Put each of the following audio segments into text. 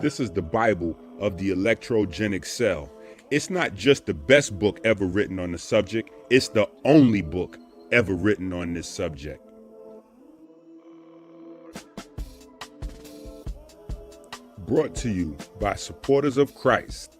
This is the Bible of the electrogenic cell. It's not just the best book ever written on the subject, it's the only book ever written on this subject. Brought to you by supporters of Christ.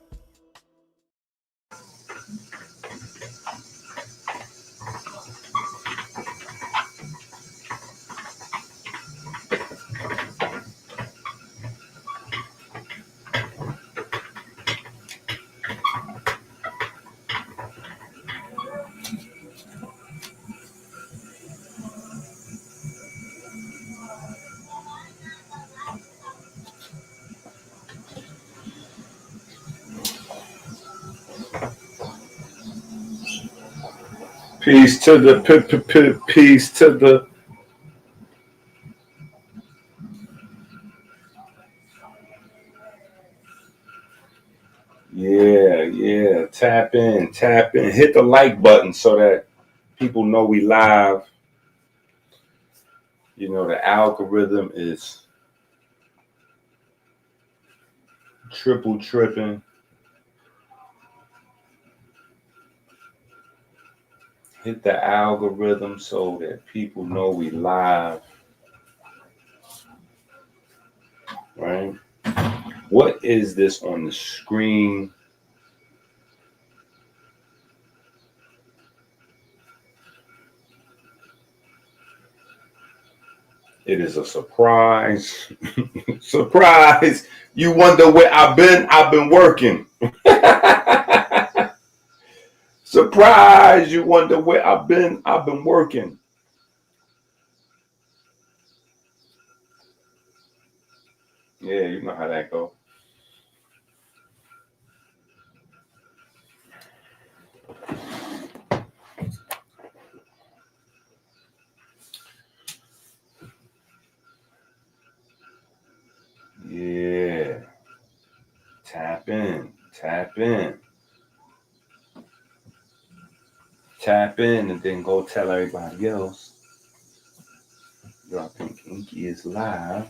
Peace to the peace to the. Yeah. Tap in. Hit the like button so that people know we live. You know, the algorithm is tripping. Hit the algorithm so that people know we live. Right? What is this on the screen? It is a surprise. Surprise. You wonder where I've been? I've been working. Surprise. You wonder where I've been? I've been working. Yeah, you know how that goes. Yeah. Tap in. Tap in and then go tell everybody else. Yo, I think Inky is live.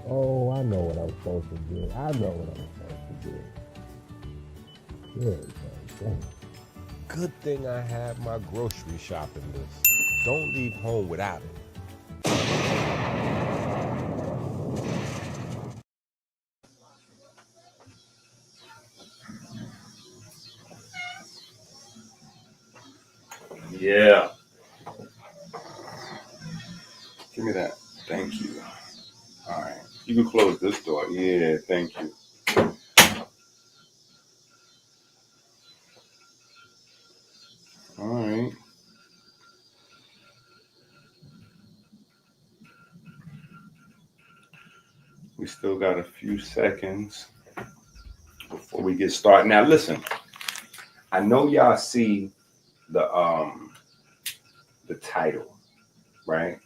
Oh, I know what I'm supposed to do. Good. Good thing I have my grocery shopping list. Don't leave home without it. Yeah. Give me that. Thank you. All right. You can close this door. Yeah, thank you. All right. We still got a few seconds before we get started. Now listen, I know y'all see the title, right?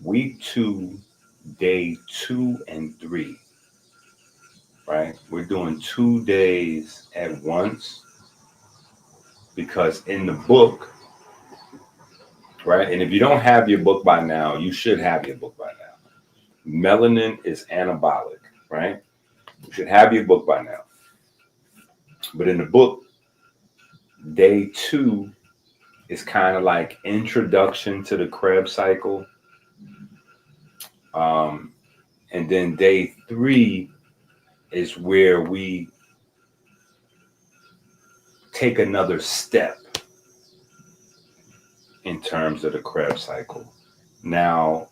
Week 2, day 2 and 3. Right? We're doing 2 days at once because in the book, right? And if you don't have your book by now, you should have your book by now. Melanin is anabolic, right? You should have your book by now. But in the book, day 2 is kind of like introduction to the Krebs cycle. And then day 3 is where we take another step in terms of the Krebs cycle. Now,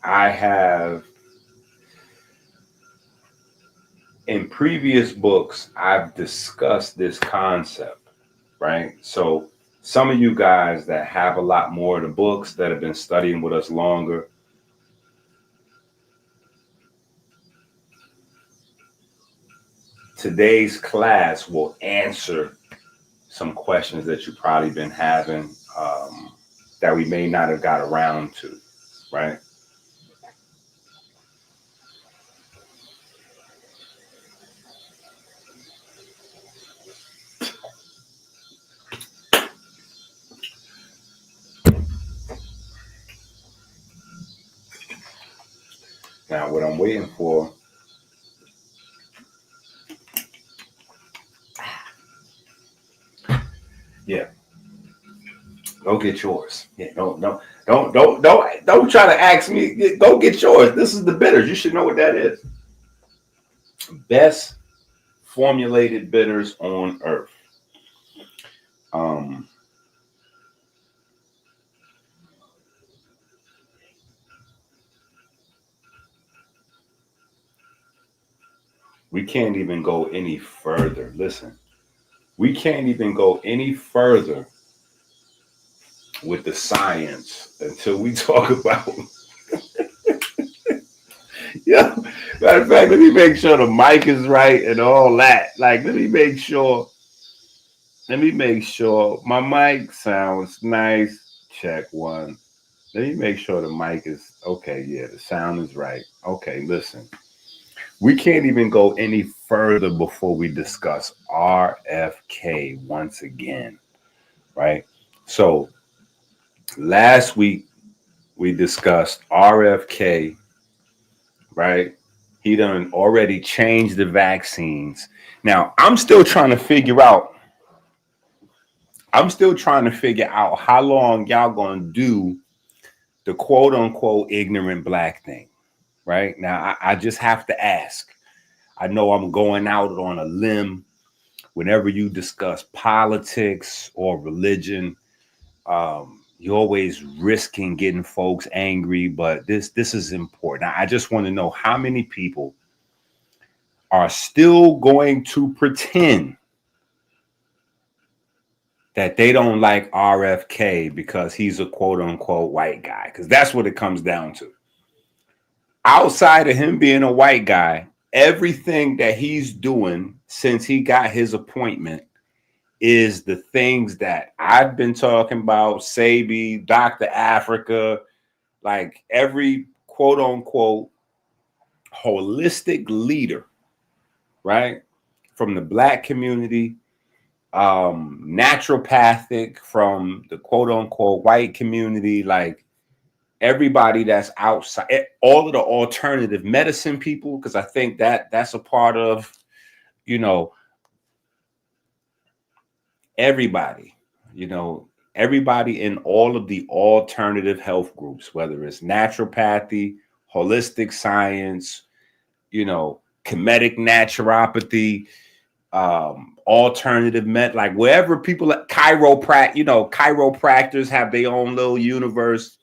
I have in previous books, I've discussed this concept, right? So some of you guys that have a lot more of the books that have been studying with us longer, today's class will answer some questions that you've probably been having that we may not have got around to, right? Now, what I'm waiting for, yeah, go get yours. Yeah, don't try to ask me. Go get yours. This is the bitters. You should know what that is. Best formulated bitters on earth. Um, we can't even go any further. Listen, we can't even go any further with the science until we talk about. Yeah, matter of fact, let me make sure the mic is right and all that. Like, let me make sure. Let me make sure my mic sounds nice. Check one. Let me make sure the mic is okay. Yeah, the sound is right. Okay, listen. We can't even go any further before we discuss RFK once again, right? So last week we discussed RFK, right? He done already changed the vaccines. Now I'm still trying to figure out. I'm still trying to figure out how long y'all gonna do the quote unquote ignorant black thing, right? Now I just have to ask. I know I'm going out on a limb whenever you discuss politics or religion. You're always risking getting folks angry, but this is important. I just want to know how many people are still going to pretend that they don't like RFK because he's a quote unquote white guy, because that's what it comes down to. Outside of him being a white guy, everything that he's doing since he got his appointment is the things that I've been talking about, Sabi, Dr. Africa, like every quote unquote holistic leader, right? From the black community, naturopathic from the quote unquote white community, like everybody that's outside, all of the alternative medicine people, because I think that that's a part of, you know, everybody, everybody in all of the alternative health groups, whether it's naturopathy, holistic science, comedic naturopathy, alternative med, like wherever people at chiropractors have their own little universe.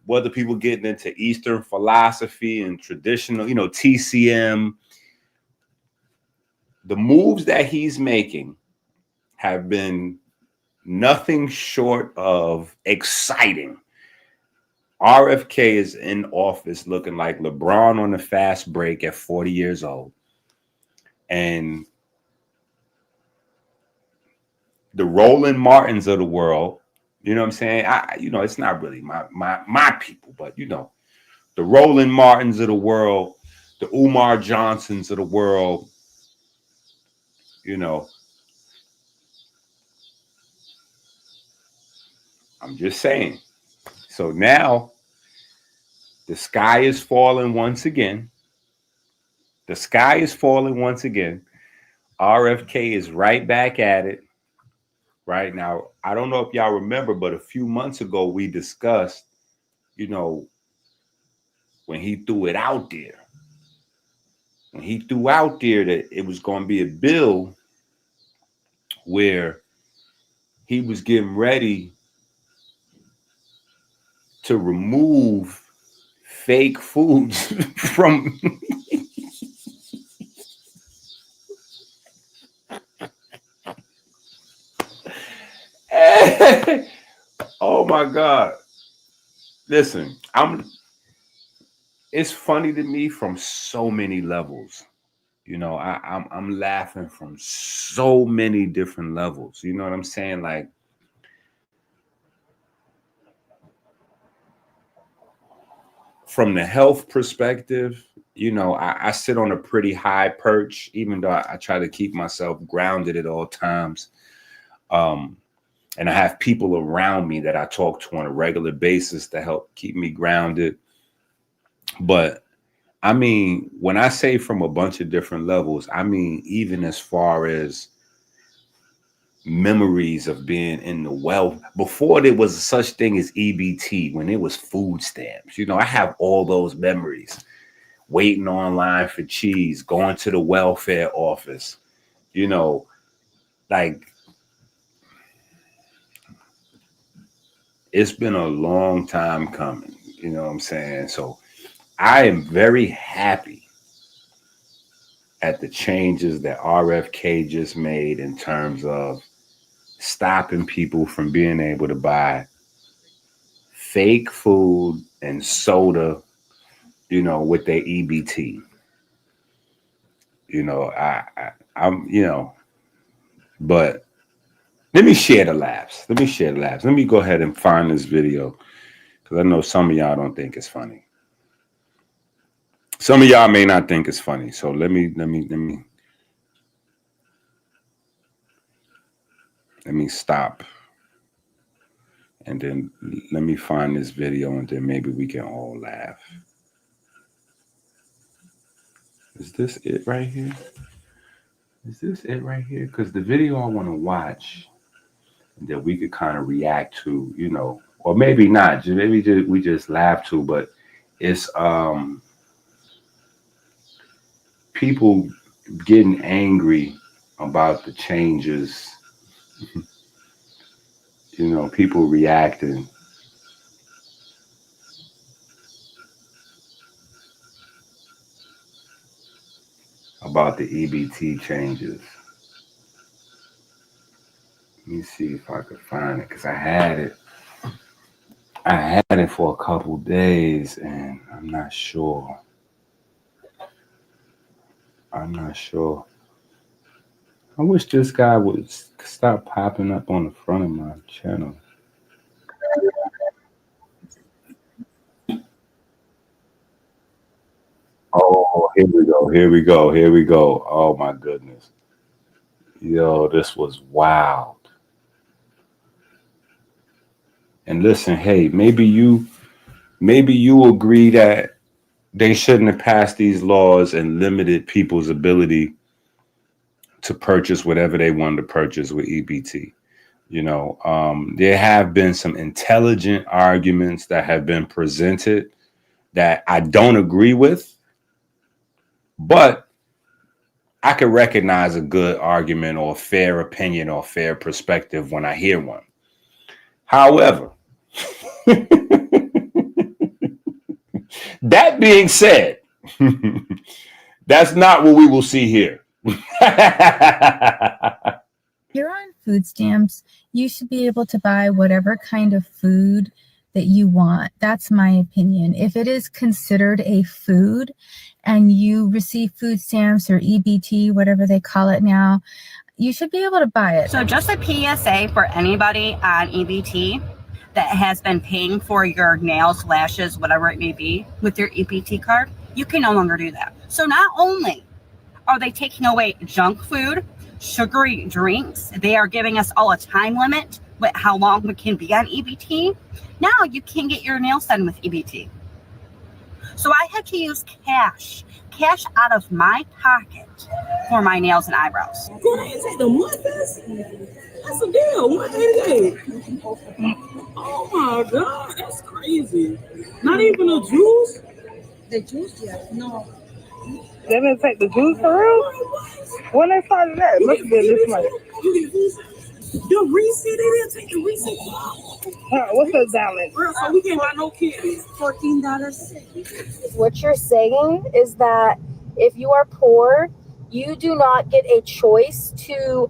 Whether people getting into Eastern philosophy and traditional, TCM, the moves that he's making have been nothing short of exciting. RFK is in office looking like LeBron on a fast break at 40 years old. And the Roland Martins of the world, you know what I'm saying? It's not really my people, but the Roland Martins of the world, the Umar Johnsons of the world, I'm just saying. So now the sky is falling once again. The sky is falling once again. RFK is right back at it. Right now, I don't know if y'all remember, but a few months ago we discussed, when he threw it out there. When he threw out there that it was going to be a bill where he was getting ready to remove fake foods from Oh my God. Listen, it's funny to me from so many levels. You know, I'm laughing from so many different levels. You know what I'm saying? Like, from the health perspective, you know, I sit on a pretty high perch, even though I try to keep myself grounded at all times. And I have people around me that I talk to on a regular basis to help keep me grounded. But I mean, when I say from a bunch of different levels, I mean, even as far as memories of being in the wealth before there was such thing as EBT, when it was food stamps. You know, I have all those memories, waiting online for cheese, going to the welfare office, you know, like it's been a long time coming, you know what I'm saying? So I am very happy at the changes that RFK just made in terms of stopping people from being able to buy fake food and soda, you know, with their EBT. You know, I'm, you know, but let me share the laughs. Let me share the laughs. Let me go ahead and find this video because I know some of y'all don't think it's funny. Some of y'all may not think it's funny. So let me stop. And then let me find this video and then maybe we can all laugh. Is this it right here? Is this it right here? Because the video I want to watch that we could kind of react to, you know, or maybe not. Maybe we just laugh to, but it's people getting angry about the changes. You know, people reacting. About the EBT changes. Let me see if I could find it because I had it. I had it for a couple days and I'm not sure. I'm not sure. I wish this guy would stop popping up on the front of my channel. Oh, here we go. Here we go. Here we go. Oh my goodness. Yo, this was wild. And listen, hey, maybe you agree that they shouldn't have passed these laws and limited people's ability to purchase whatever they wanted to purchase with EBT. You know, there have been some intelligent arguments that have been presented that I don't agree with, but I can recognize a good argument or a fair opinion or fair perspective when I hear one. However, that being said, that's not what we will see here. You're on food stamps, you should be able to buy whatever kind of food that you want. That's my opinion. If it is considered a food and you receive food stamps or EBT, whatever they call it now, you should be able to buy it. So just a PSA for anybody on EBT that has been paying for your nails, lashes, whatever it may be with your EBT card, you can no longer do that. So not only are they taking away junk food, sugary drinks, they are giving us all a time limit with how long we can be on EBT. Now you can get your nails done with EBT. So I had to use cash out of my pocket for my nails and eyebrows. Go ahead and take the muffins. That's a deal. $188. Oh my God, that's crazy. Not even a juice. The juice, yes. No. They didn't take the juice for real? When they started that, it must have been this much. The receipt, they didn't take the receipt. What's the balance? So we can't buy no candy. $14. What you're saying is that if you are poor, you do not get a choice to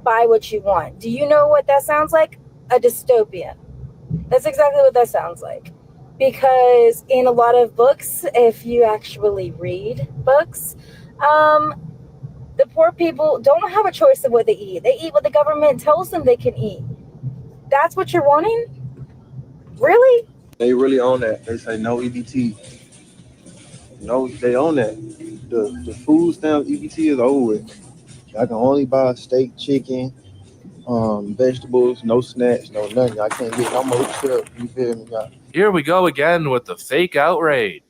buy what you want. Do you know what that sounds like? a dystopia. That's exactly what that sounds like. Because in a lot of books, if you actually read books, the poor people don't have a choice of what they eat. They eat what the government tells them they can eat. That's what you're wanting? Really? They really own that. They say no EBT. No, they own that. The food stamp EBT is over with. I can only buy steak, chicken, vegetables, no snacks, no nothing. I can't get no more chips. You feel me? Here we go again with the fake outrage.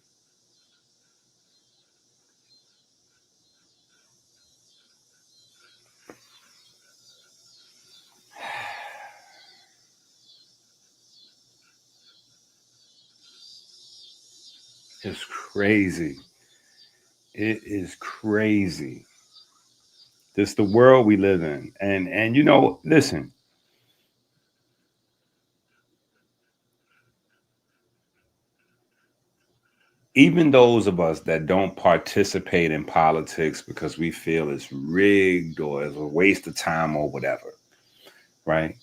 It's crazy. It is crazy. This the world we live in. And you know, listen. Even those of us that don't participate in politics because we feel it's rigged or it's a waste of time or whatever, right?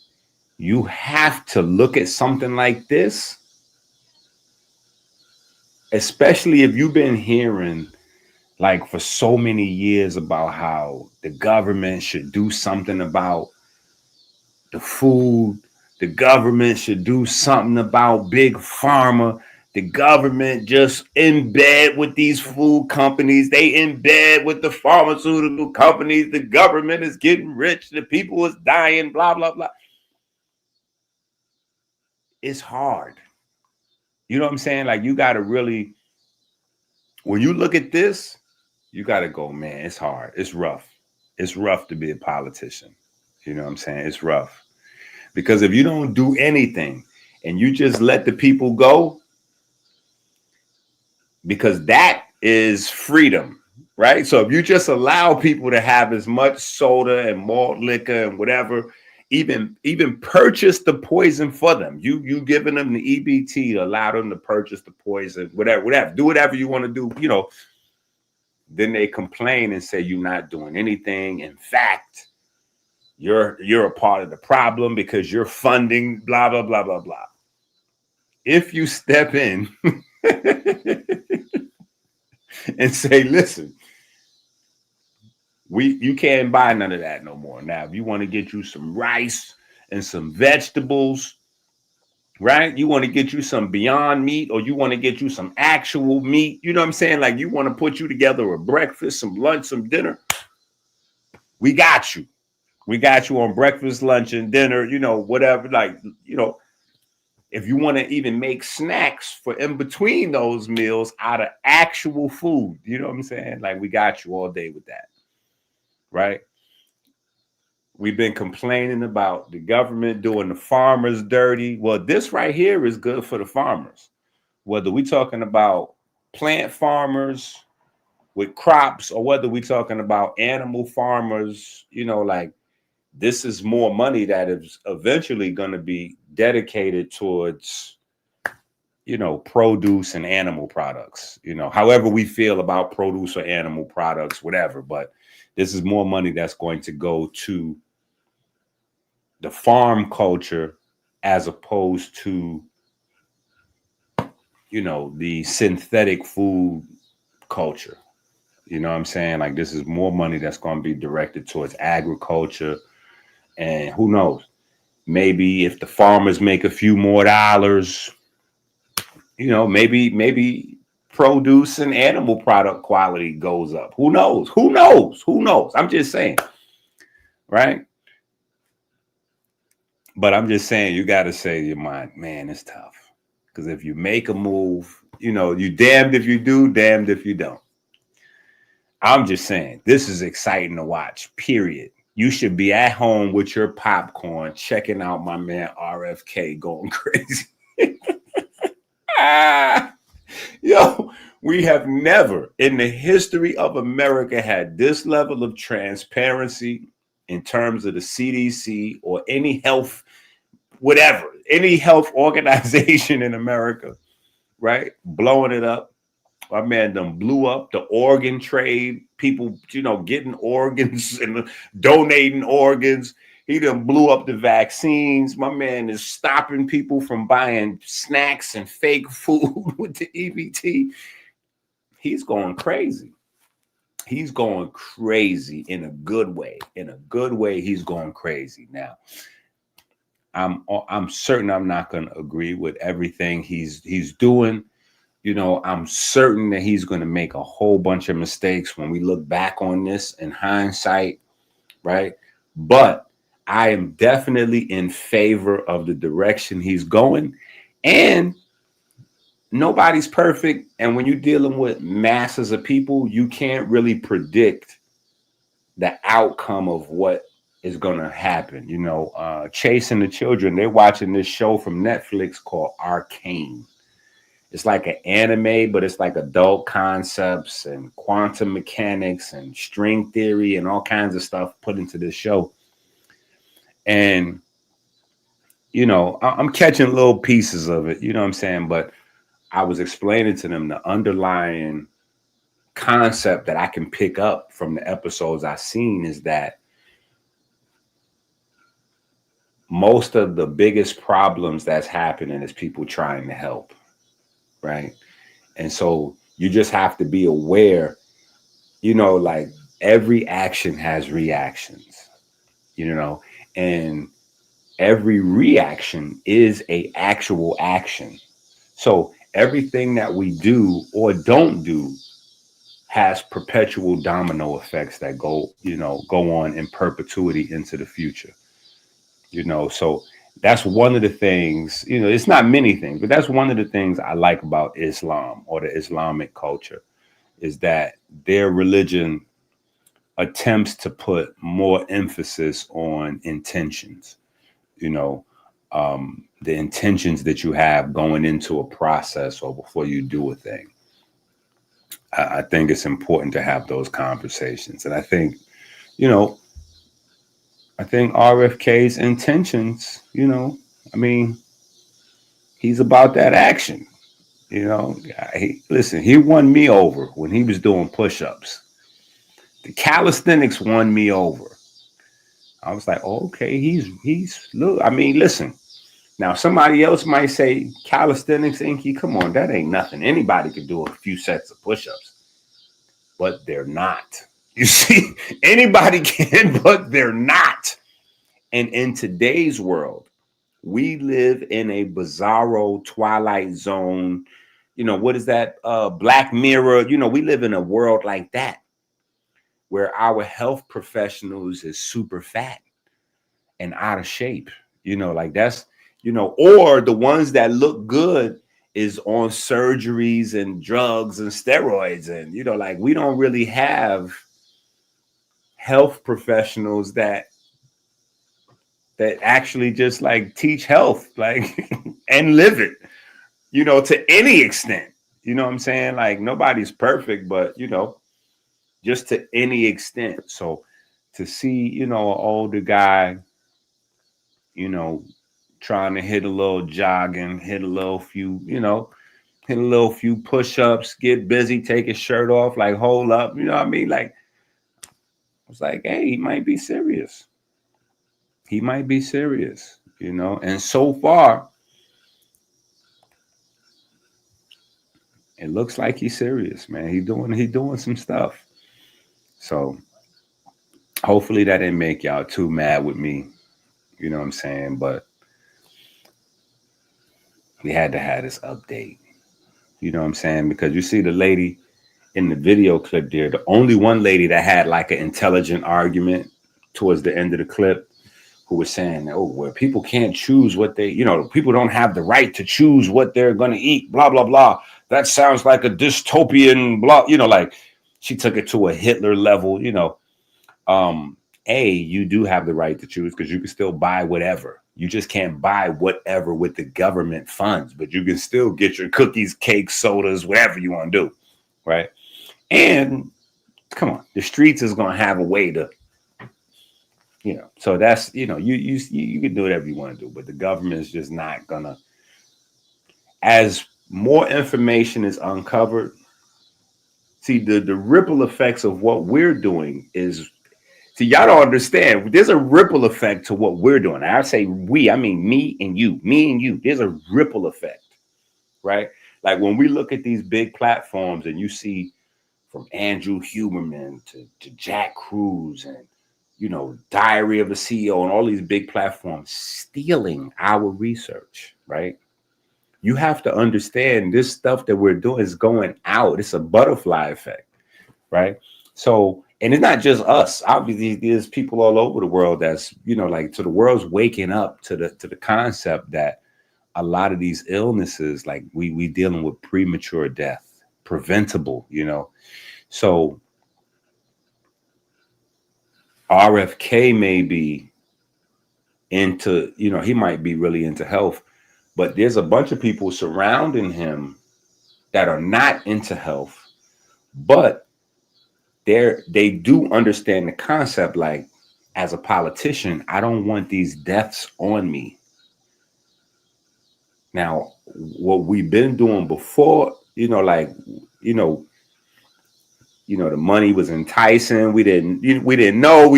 You have to look at something like this, especially if you've been hearing like for so many years about how the government should do something about the food, the government should do something about big pharma. The government just in bed with these food companies. They in bed with the pharmaceutical companies. The government is getting rich. The people is dying, blah, blah, blah. It's hard. You know what I'm saying? Like you got to really, when you look at this, you got to go, man, it's hard. It's rough. It's rough to be a politician. You know what I'm saying? It's rough. Because if you don't do anything and you just let the people go, because that is freedom, right? So if you just allow people to have as much soda and malt liquor and whatever, even purchase the poison for them, you giving them the EBT to allow them to purchase the poison, whatever, do whatever you want to do, you know, then they complain and say you're not doing anything. In fact, you're a part of the problem because you're funding blah, blah, blah, blah, blah. If you step in and say, listen, you can't buy none of that no more. Now, if you want to get you some rice and some vegetables, right? You want to get you some Beyond Meat, or you want to get you some actual meat. You know what I'm saying? Like you want to put you together a breakfast, some lunch, some dinner. We got you. We got you on breakfast, lunch, and dinner, you know, whatever. Like, you know, if you want to even make snacks for in between those meals out of actual food, you know what I'm saying? Like we got you all day with that, right? We've been complaining about the government doing the farmers dirty. Well, this right here is good for the farmers. Whether we're talking about plant farmers with crops or whether we're talking about animal farmers, you know, like this is more money that is eventually going to be dedicated towards, you know, produce and animal products, you know, however we feel about produce or animal products, whatever. But this is more money that's going to go to the farm culture as opposed to, you know, the synthetic food culture. You know what I'm saying? Like this is more money that's going to be directed towards agriculture. And who knows? Maybe if the farmers make a few more dollars, you know, maybe produce and animal product quality goes up. Who knows? Who knows? Who knows? I'm just saying, right? But I'm just saying, you got to say to your mind, man, it's tough. Because if you make a move, you know, you damned if you do, damned if you don't. I'm just saying, this is exciting to watch, period. You should be at home with your popcorn, checking out my man RFK going crazy. Yo, we have never in the history of America had this level of transparency in terms of the CDC or any health, whatever, any health organization in America, right? Blowing it up. My man done blew up the organ trade. People, you know, getting organs and donating organs. He done blew up the vaccines. My man is stopping people from buying snacks and fake food with the EBT. He's going crazy. He's going crazy in a good way. In a good way, he's going crazy. Now, I'm certain I'm not going to agree with everything he's doing. You know, I'm certain that he's going to make a whole bunch of mistakes when we look back on this in hindsight, right? But I am definitely in favor of the direction he's going. And nobody's perfect. And when you're dealing with masses of people, you can't really predict the outcome of what is going to happen. You know, Chasing the Children, they're watching this show from Netflix called Arcane. It's like an anime, but it's like adult concepts and quantum mechanics and string theory and all kinds of stuff put into this show. And, you know, I'm catching little pieces of it, you know what I'm saying? But I was explaining to them the underlying concept that I can pick up from the episodes I've seen is that most of the biggest problems that's happening is people trying to help, right? And so you just have to be aware, you know, like every action has reactions, you know, and every reaction is a actual action. So everything that we do or don't do has perpetual domino effects that go on in perpetuity into the future. You know, so that's one of the things, you know, it's not many things, but that's one of the things I like about Islam or the Islamic culture is that their religion attempts to put more emphasis on intentions, you know, the intentions that you have going into a process or before you do a thing. I think it's important to have those conversations. And I think, you know, RFK's intentions, you know, I mean, he's about that action. You know, listen, he won me over when he was doing push-ups. The calisthenics won me over. I was like, oh, okay, he's look. I mean, listen. Now somebody else might say calisthenics, Inky. Come on, that ain't nothing. Anybody could do a few sets of push-ups, but they're not. You see, anybody can, but they're not. And in today's world, we live in a bizarro Twilight Zone. You know, what is that? Black Mirror. You know, we live in a world like that where our health professionals is super fat and out of shape. You know, like that's, you know, or the ones that look good is on surgeries and drugs and steroids. And, you know, like we don't really have health professionals that actually just like teach health, like, and live it, you know, to any extent. You know what I'm saying? Like nobody's perfect, but, you know, just to any extent. So to see, you know, an older guy, you know, trying to hit a little jogging, hit a little few, you know, hit a little few push-ups, get busy, take his shirt off, like hold up, you know what I mean? Like, I was like, hey, he might be serious. He might be serious, you know? And so far, it looks like he's serious, man. He doing some stuff. So hopefully that didn't make y'all too mad with me. You know what I'm saying? But we had to have this update. You know what I'm saying? Because you see the lady in the video clip there, the only one lady that had like an intelligent argument towards the end of the clip, who was saying, oh, well, people can't choose what they, you know, people don't have the right to choose what they're going to eat, blah, blah, blah. That sounds like a dystopian, blah, you know, like she took it to a Hitler level, you know. You do have the right to choose because you can still buy whatever. You just can't buy whatever with the government funds, but you can still get your cookies, cakes, sodas, whatever you want to do, right? And come on, the streets is going to have a way to, you know, so that's, you know, you can do whatever you want to do, but the government is just not gonna. As more information is uncovered, see the ripple effects of what we're doing is See, y'all don't understand. There's a ripple effect to what we're doing. I say we, I mean me and you. Me and you. There's a ripple effect, right? Like when we look at these big platforms and you see from Andrew Huberman to Jack Cruz and, you know, Diary of a CEO and all these big platforms stealing our research, right? You have to understand this stuff that we're doing is going out. It's a butterfly effect, right? So, and it's not just us. Obviously, there's people all over the world that's, you know, like, so the world's waking up to the concept that a lot of these illnesses, like we dealing with premature death, preventable, you know. So RFK may be into, you know, he might be really into health, but there's a bunch of people surrounding him that are not into health, but they do understand the concept. Like, as a politician, I don't want these deaths on me. Now, what we've been doing before, you know, like, you know, the money was enticing. We didn't know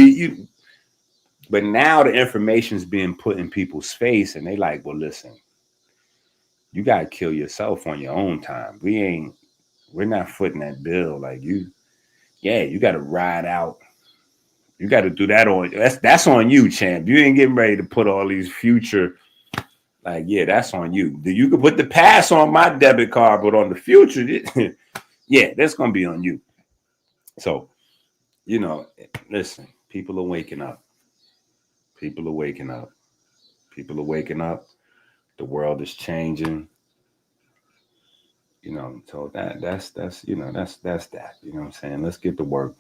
but now the information is being put in people's face, and they like, well, listen, you gotta kill yourself on your own time. We're not footing that bill. Like, you gotta ride out. You gotta do that on that's on you, champ. You ain't getting ready to put all these future, like, yeah, that's on you. You can put the past on my debit card, but on the future, yeah, that's gonna be on you. So, you know, listen, people are waking up. People are waking up. People are waking up. The world is changing. You know, so that's you know, that's that. You know what I'm saying? Let's get to work.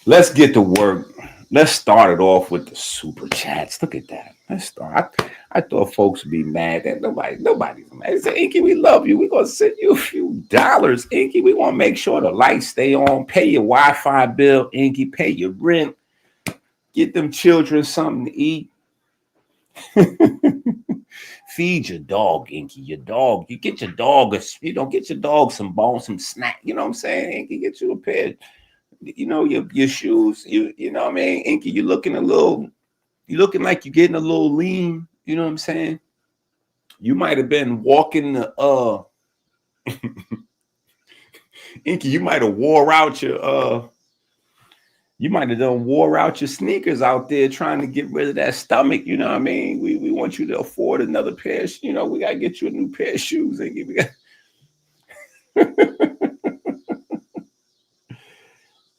Let's get to work. Let's start it off with the super chats. Look at that. Let's start. I thought folks would be mad that nobody's mad. They say, Inky, we love you. We're gonna send you a few dollars, Inky. We want to make sure the lights stay on. Pay your Wi-Fi bill, Inky. Pay your rent. Get them children something to eat. Feed your dog, Inky. Your dog. You get your dog get your dog some bones, some snack. You know what I'm saying, Inky? Get you a pair. You know, your shoes. You know what I mean, Inky? You're looking like you're getting a little lean. You know what I'm saying? You might have been walking the Inky. You might have wore out your You might have done wore out your sneakers out there trying to get rid of that stomach. You know what I mean? We want you to afford another pair. You know, we gotta get you a new pair of shoes.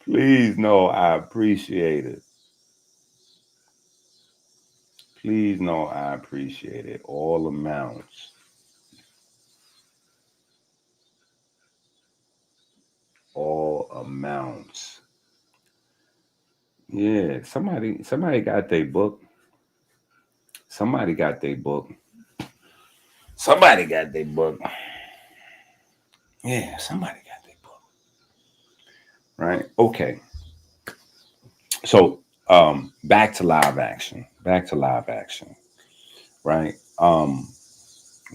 Please, no, I appreciate it. Please, no, I appreciate it. All amounts. All amounts. Yeah, somebody got their book. Somebody got their book. Somebody got their book. Yeah, somebody got their book. Right? Okay. So back to live action. Right?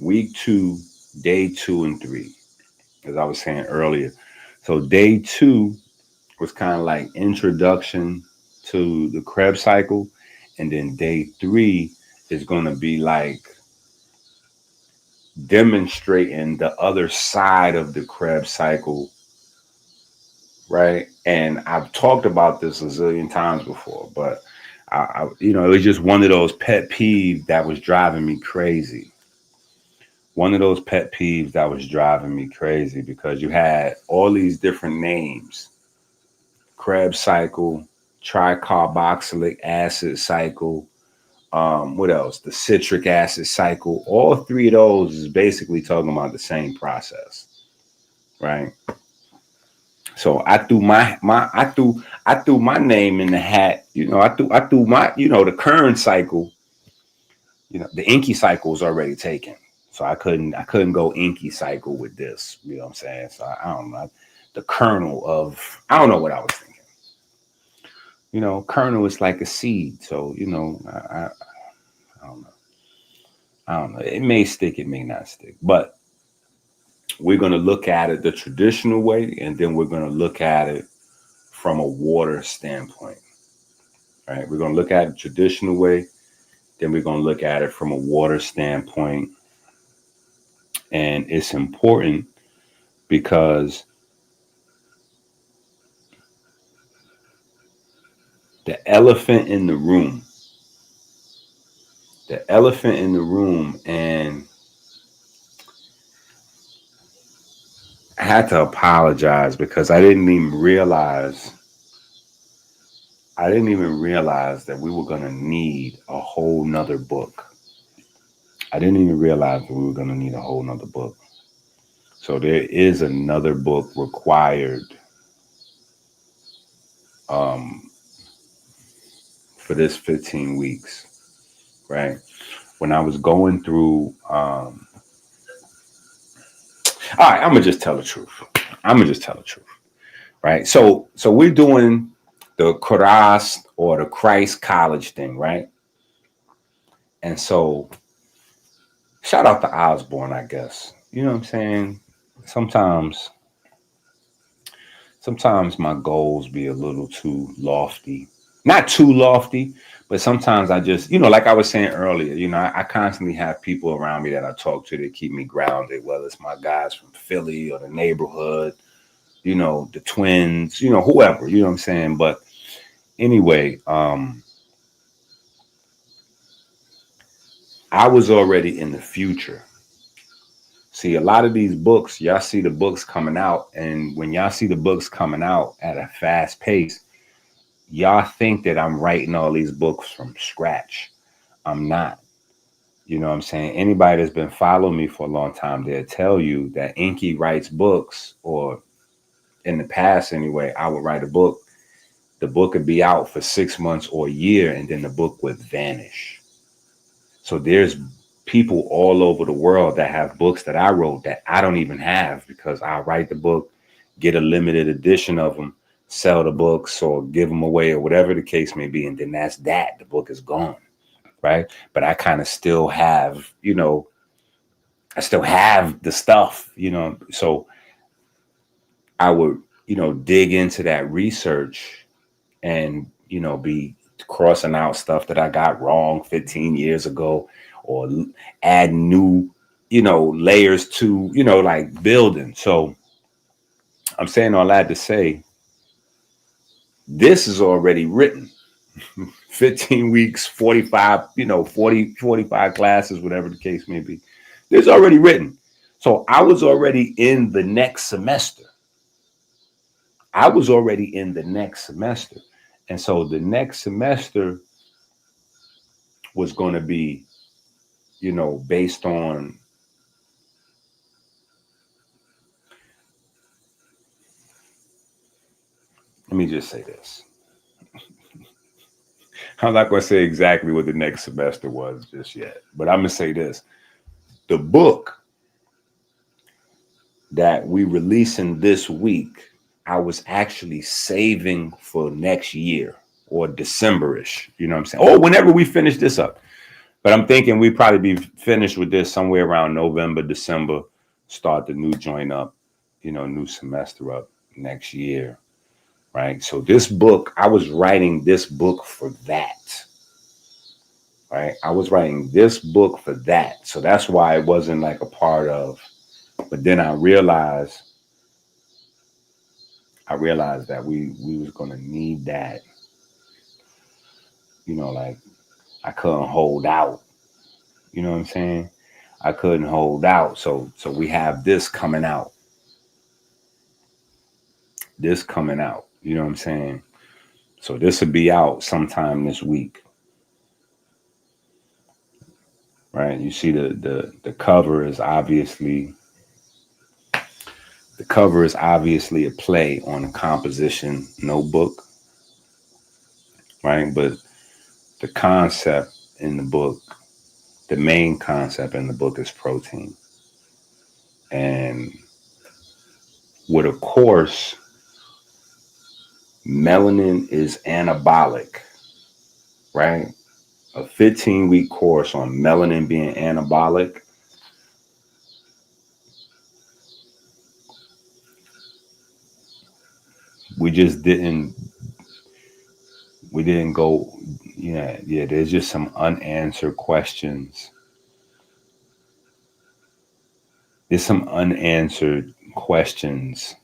Week 2, day 2 and 3, as I was saying earlier. So day 2 was kind of like introduction to the Krebs cycle, and then day 3 is going to be like demonstrating the other side of the Krebs cycle, right? And I've talked about this a zillion times before, but it was just one of those pet peeves that was driving me crazy. Because you had all these different names: Krebs cycle, tricarboxylic acid cycle. What else? The citric acid cycle. All 3 of those is basically talking about the same process, right? So I threw I threw my name in the hat. I threw my, the current cycle. The Inky cycle was already taken, so I couldn't go Inky cycle with this. You know what I'm saying? So I don't know. The kernel of, I don't know what I was thinking. Kernel is like a seed, so I don't know. It may stick, it may not stick, but we're going to look at it the traditional way, and then we're going to look at it from a water standpoint. Right? We're going to look at it the traditional way, then we're going to look at it from a water standpoint. And it's important because the elephant in the room, and I had to apologize because I didn't even realize that we were going to need a whole nother book. I didn't even realize that we were going to need a whole nother book. So there is another book required for this 15 weeks, right? When I was going through, all right, I'm going to just tell the truth. Right? So we're doing the Christ or the Christ College thing, right? And so shout out to Osborne, I guess. You know what I'm saying? Sometimes my goals be a little too lofty. Not too lofty, but sometimes I just, like I was saying earlier, I constantly have people around me that I talk to that keep me grounded, whether it's my guys from Philly or the neighborhood, the twins, whoever, you know what I'm saying? But anyway, I was already in the future. See, a lot of these books, y'all see the books coming out, and when y'all see the books coming out at a fast pace, y'all think that I'm writing all these books from scratch. I'm not. You know what I'm saying? Anybody that's been following me for a long time, they'll tell you that Inky writes books, or in the past anyway, I would write a book. The book would be out for 6 months or a year, and then the book would vanish. So there's people all over the world that have books that I wrote that I don't even have, because I write the book, get a limited edition of them, sell the books or give them away or whatever the case may be. And then that's that. The book is gone. Right. But I kind of still have, I still have the stuff, so I would, dig into that research and, be crossing out stuff that I got wrong 15 years ago, or add new, layers to, like building. So I'm saying all that to say, this is already written. 15 weeks, 45, 45 classes, whatever the case may be. This is already written. So I was already in the next semester. And so the next semester was going to be, based on, let me just say this. I'm not going to say exactly what the next semester was just yet, but I'm going to say this. The book that we releasing this week, I was actually saving for next year, or December-ish, you know what I'm saying? Or whenever we finish this up. But I'm thinking we'd probably be finished with this somewhere around November, December, start the new joint up, new semester up next year, right? So this book, I was writing this book for that, right? I was writing this book for that. So that's why it wasn't like a part of, but then I realized that we was going to need that, like I couldn't hold out, you know what I'm saying? I couldn't hold out. So we have this coming out, you know what I'm saying? So this will be out sometime this week, right? You see the cover is obviously, a play on a composition notebook, right? But the concept in the book, the main concept in the book is protein. And with a course, melanin is anabolic, right? A 15-week course on melanin being anabolic. we just didn't go. Yeah, there's just some unanswered questions. There's some unanswered questions,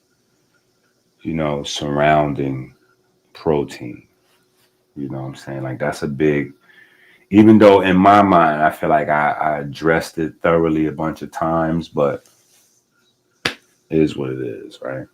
surrounding protein. You know what I'm saying? Like, that's a big, even though in my mind I feel like I addressed it thoroughly a bunch of times, but it is what it is, right?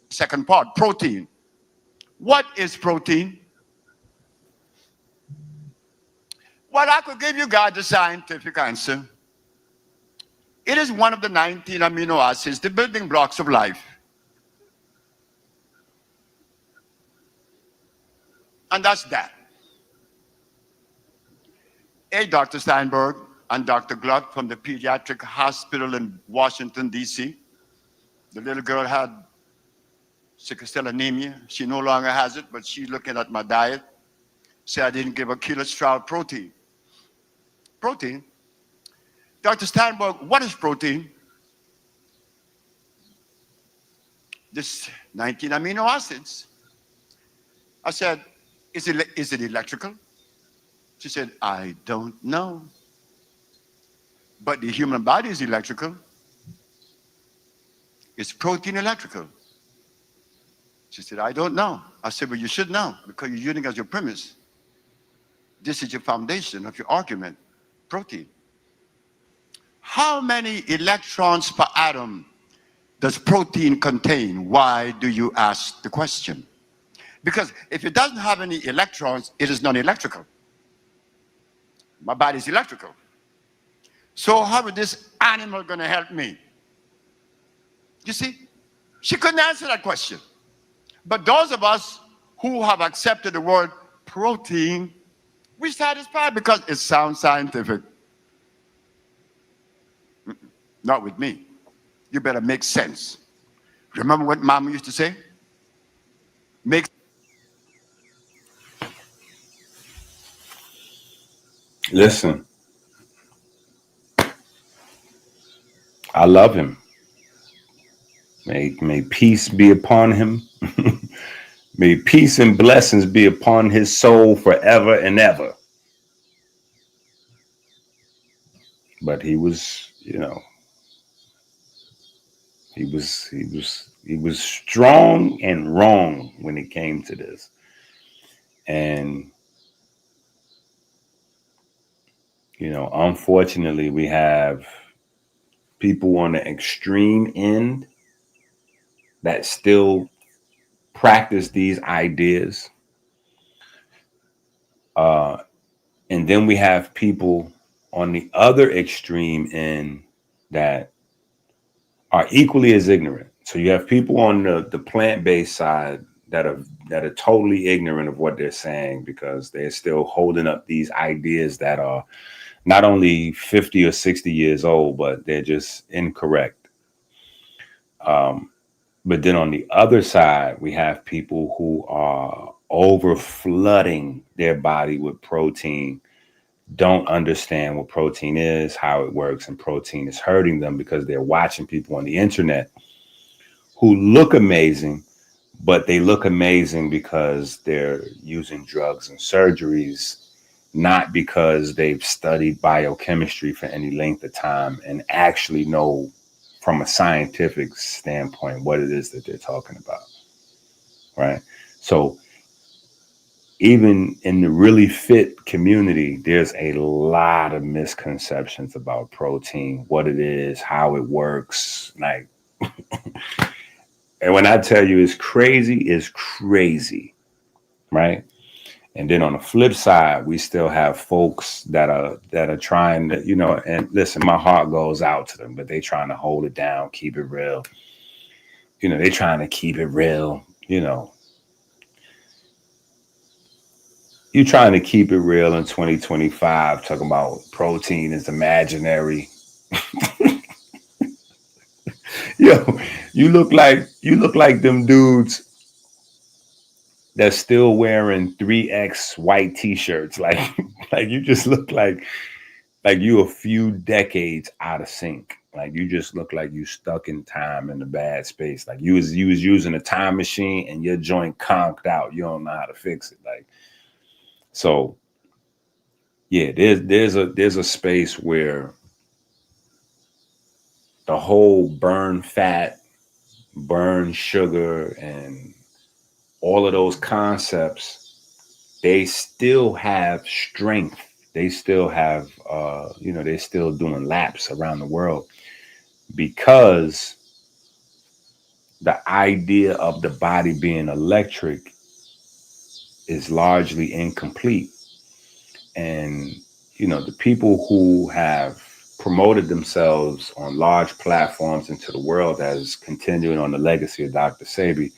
Second part, protein. What is protein? Well, I could give you guys the scientific answer. It is one of the 19 amino acids, the building blocks of life. And that's that. Hey, Dr. Steinberg and Dr. Gluck from the pediatric hospital in Washington, D.C. The little girl had sickle cell anemia. She no longer has it, but she's looking at my diet. Say I didn't give her killer stroud protein. Protein? Dr. Steinberg, what is protein? This 19 amino acids. I said, is it electrical? She said, I don't know. But the human body is electrical. Is protein electrical? She said, I don't know. I said, well, you should know because you're using it as your premise. This is your foundation of your argument, protein. How many electrons per atom does protein contain? Why do you ask the question? Because if it doesn't have any electrons, it is non-electrical. My body is electrical. So how is this animal going to help me? You see, she couldn't answer that question. But those of us who have accepted the word protein, we're satisfied because it sounds scientific. Not with me. You better make sense. Remember what Mama used to say? Make. Listen, I love him. May peace be upon him. May peace and blessings be upon his soul forever and ever. But he was, he was strong and wrong when it came to this. And unfortunately, we have people on the extreme end that still practice these ideas. And then we have people on the other extreme end that are equally as ignorant. So you have people on the plant-based side that are totally ignorant of what they're saying because they're still holding up these ideas that are not only 50 or 60 years old, but they're just incorrect. But then on the other side, we have people who are over flooding their body with protein, don't understand what protein is, how it works, and protein is hurting them because they're watching people on the internet who look amazing, but they look amazing because they're using drugs and surgeries, not because they've studied biochemistry for any length of time and actually know from a scientific standpoint what it is that they're talking about, right? So even in the really fit community, there's a lot of misconceptions about protein, what it is, how it works. Like, And when I tell you it's crazy, right? And then on the flip side, we still have folks that are trying to, and listen, my heart goes out to them, but they trying to hold it down, keep it real. They trying to keep it real, You trying to keep it real in 2025, talking about protein is imaginary. Yo, you look like them dudes that's still wearing 3X white t-shirts. Like like you just look like you a few decades out of sync. Like you just look like you stuck in time in a bad space. Like you was using a time machine and your joint conked out. You don't know how to fix it. Like so yeah, there's a space where the whole burn fat, burn sugar, and all of those concepts, they still have strength. They still have, they're still doing laps around the world because the idea of the body being electric is largely incomplete. And, the people who have promoted themselves on large platforms into the world as continuing on the legacy of Dr. Sebi,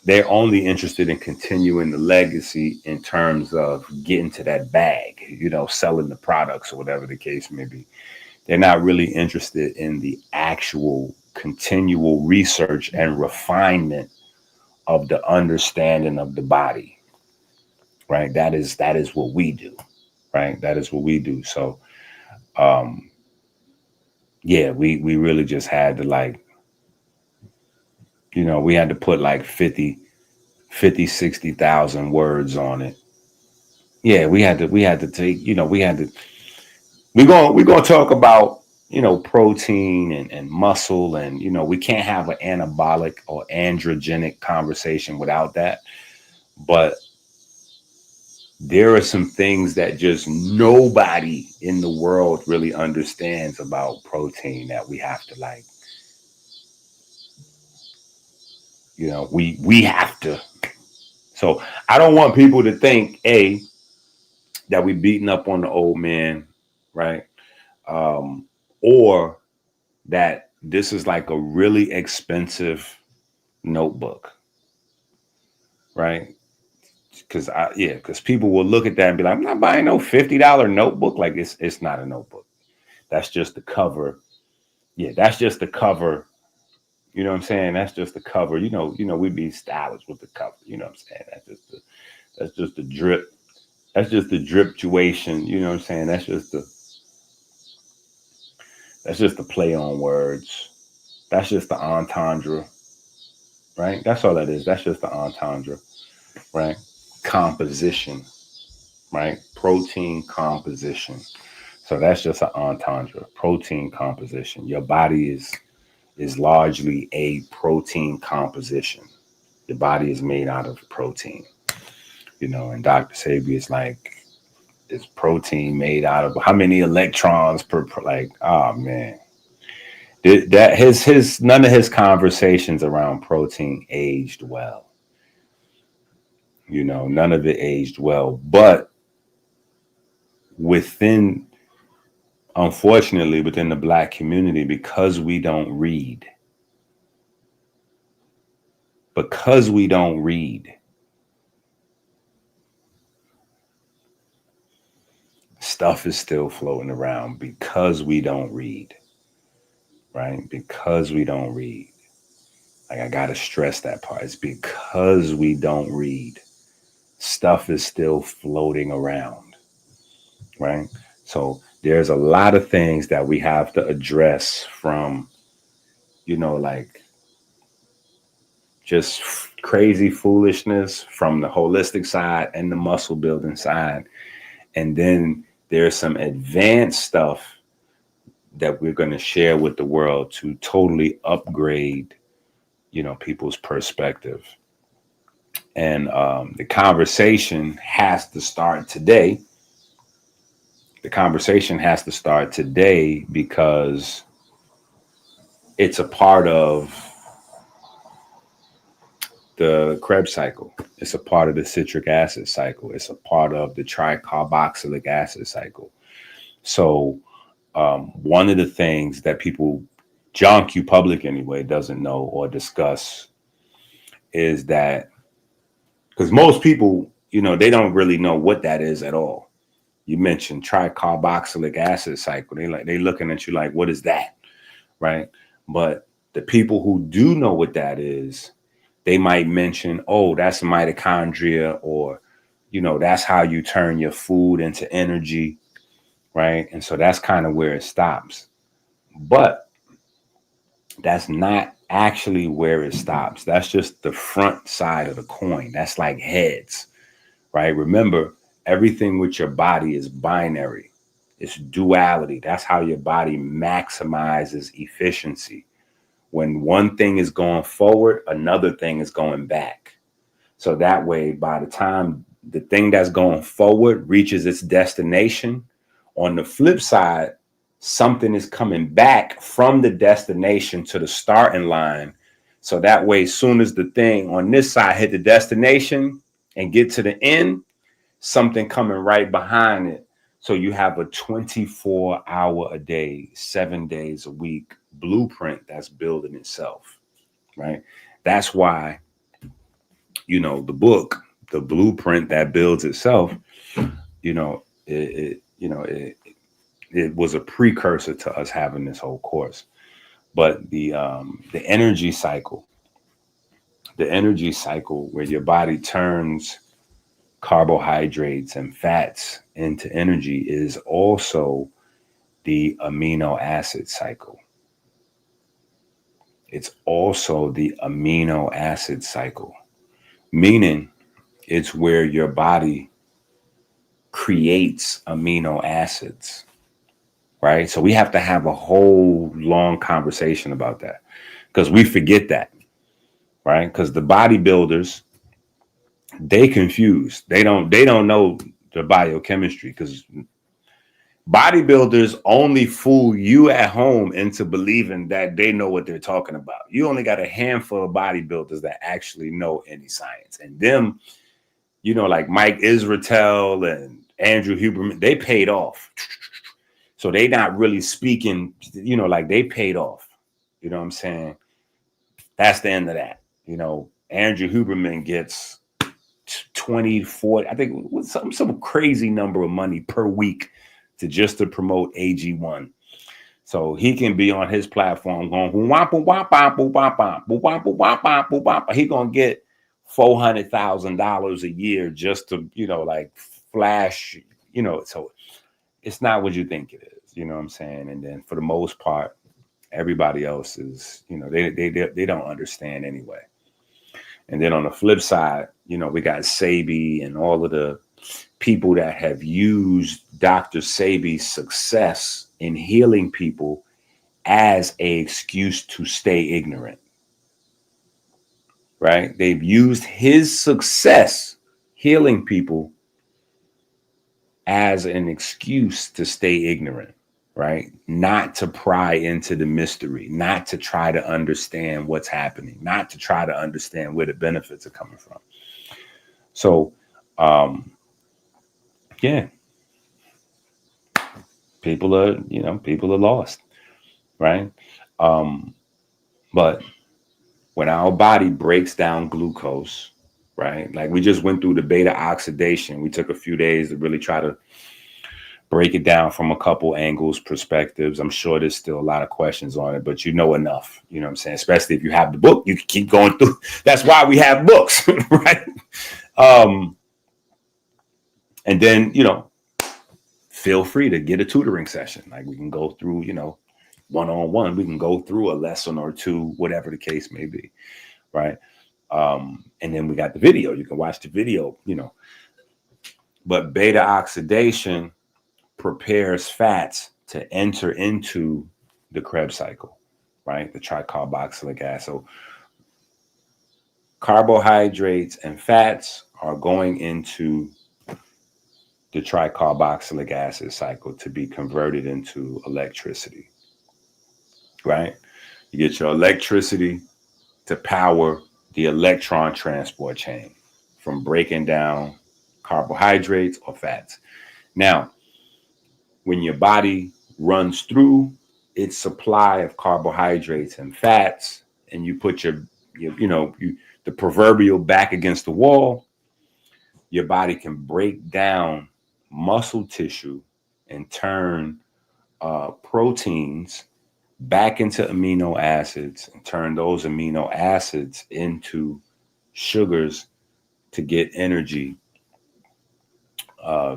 they're only interested in continuing the legacy in terms of getting to that bag, selling the products or whatever the case may be. They're not really interested in the actual continual research and refinement of the understanding of the body, right? That is what we do, right? That is what we do. So, yeah, we really just had to we had to put like 60,000 words on it. Yeah, we had to take, we're going to talk about, protein and muscle, and, we can't have an anabolic or androgenic conversation without that. But there are some things that just nobody in the world really understands about protein that we have to we have to. So I don't want people to think, that we beating up on the old man, right? Or that this is like a really expensive notebook, right? Because people will look at that and be like, I'm not buying no $50 notebook. Like it's not a notebook. That's just the cover. Yeah, that's just the cover. You know what I'm saying? That's just the cover. We be stylish with the cover. You know what I'm saying? That's just the drip. That's just the driptuation. You know what I'm saying? That's just the play on words. That's just the entendre, right? That's all that is. That's just the entendre, right? Composition, right? Protein composition. So that's just an entendre. Protein composition. Your body is largely a protein composition. Your body is made out of protein. And Dr. Sebi is like, is protein made out of how many electrons per like, oh man. That his none of his conversations around protein aged well. None of it aged well. But unfortunately, within the Black community, because we don't read, stuff is still floating around because we don't read, right? Because we don't read. Like, I got to stress that part. It's because we don't read. Stuff is still floating around, right? So there's a lot of things that we have to address from, like just crazy foolishness from the holistic side and the muscle building side. And then there's some advanced stuff that we're going to share with the world to totally upgrade, people's perspective. And the conversation has to start today. The conversation has to start today because it's a part of the Krebs cycle. It's a part of the citric acid cycle. It's a part of the tricarboxylic acid cycle. So one of the things that people, John Q. Public anyway, doesn't know or discuss is that, because most people, you know, they don't really know what that is at all. You mentioned tricarboxylic acid cycle. They looking at you like, what is that? Right? But the people who do know what that is, they might mention, oh, that's mitochondria, or, you know, that's how you turn your food into energy. Right? And so that's kind of where it stops. But that's not actually where it stops. That's just the front side of the coin. That's like heads, right? Remember, everything with your body is binary. It's duality. That's how your body maximizes efficiency. When one thing is going forward, another thing is going back. So that way, by the time the thing that's going forward reaches its destination, on the flip side, something is coming back from the destination to the starting line. So that way, as soon as the thing on this side hit the destination and get to the end, something coming right behind it. So you have a 24-hour a day, 7 days a week blueprint that's building itself, right? That's why, you know, the book, the blueprint that builds itself, you know, it was a precursor to us having this whole course. But the energy cycle where your body turns carbohydrates and fats into energy is also the amino acid cycle. It's also the amino acid cycle, meaning it's where your body creates amino acids, right? So we have to have a whole long conversation about that, because we forget that, right? Because the bodybuilders, they confused. They don't know the biochemistry, because bodybuilders only fool you at home into believing that they know what they're talking about. You only got a handful of bodybuilders that actually know any science. And them, you know, like Mike Israetel and Andrew Huberman, they paid off. So they not really speaking, you know, like they paid off. You know what I'm saying? That's the end of that. You know, Andrew Huberman gets 20, 40, I think some crazy number of money per week to promote AG1. So he can be on his platform going, he gonna get $400,000 a year just to, you know, like flash, you know. So it's not what you think it is, you know what I'm saying? And then for the most part, everybody else is, you know, they don't understand anyway. And then on the flip side, you know, we got Sebi and all of the people that have used Dr. Sebi's success in healing people as an excuse to stay ignorant, right? They've used his success healing people as an excuse to stay ignorant, right? Not to pry into the mystery, not to try to understand what's happening, not to try to understand where the benefits are coming from. So, yeah, people are lost, right? But when our body breaks down glucose, right? Like we just went through the beta oxidation. We took a few days to really try to break it down from a couple angles, perspectives. I'm sure there's still a lot of questions on it, but you know enough, you know what I'm saying? Especially if you have the book, you can keep going through. That's why we have books, right? And then, you know, feel free to get a tutoring session. Like we can go through, you know, one-on-one, we can go through a lesson or two, whatever the case may be, right? And then we got the video. You can watch the video, you know. But beta oxidation prepares fats to enter into the Krebs cycle, right? The tricarboxylic acid. So carbohydrates and fats are going into the tricarboxylic acid cycle to be converted into electricity, right? You get your electricity to power the electron transport chain from breaking down carbohydrates or fats. Now, when your body runs through its supply of carbohydrates and fats, and you put the proverbial back against the wall, your body can break down muscle tissue and turn proteins back into amino acids and turn those amino acids into sugars to get energy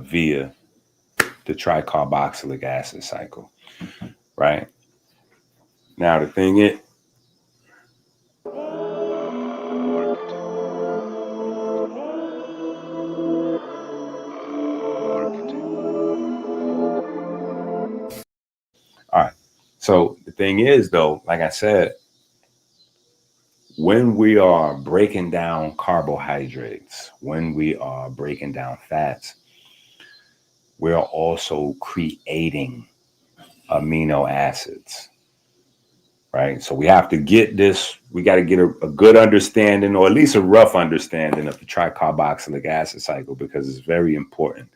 via the tricarboxylic acid cycle, right? Now, the thing is, all right. So the thing is, though, like I said, when we are breaking down carbohydrates, when we are breaking down fats, we are also creating amino acids, right? So we have to get this, we got to get a good understanding, or at least a rough understanding of the tricarboxylic acid cycle, because it's very important,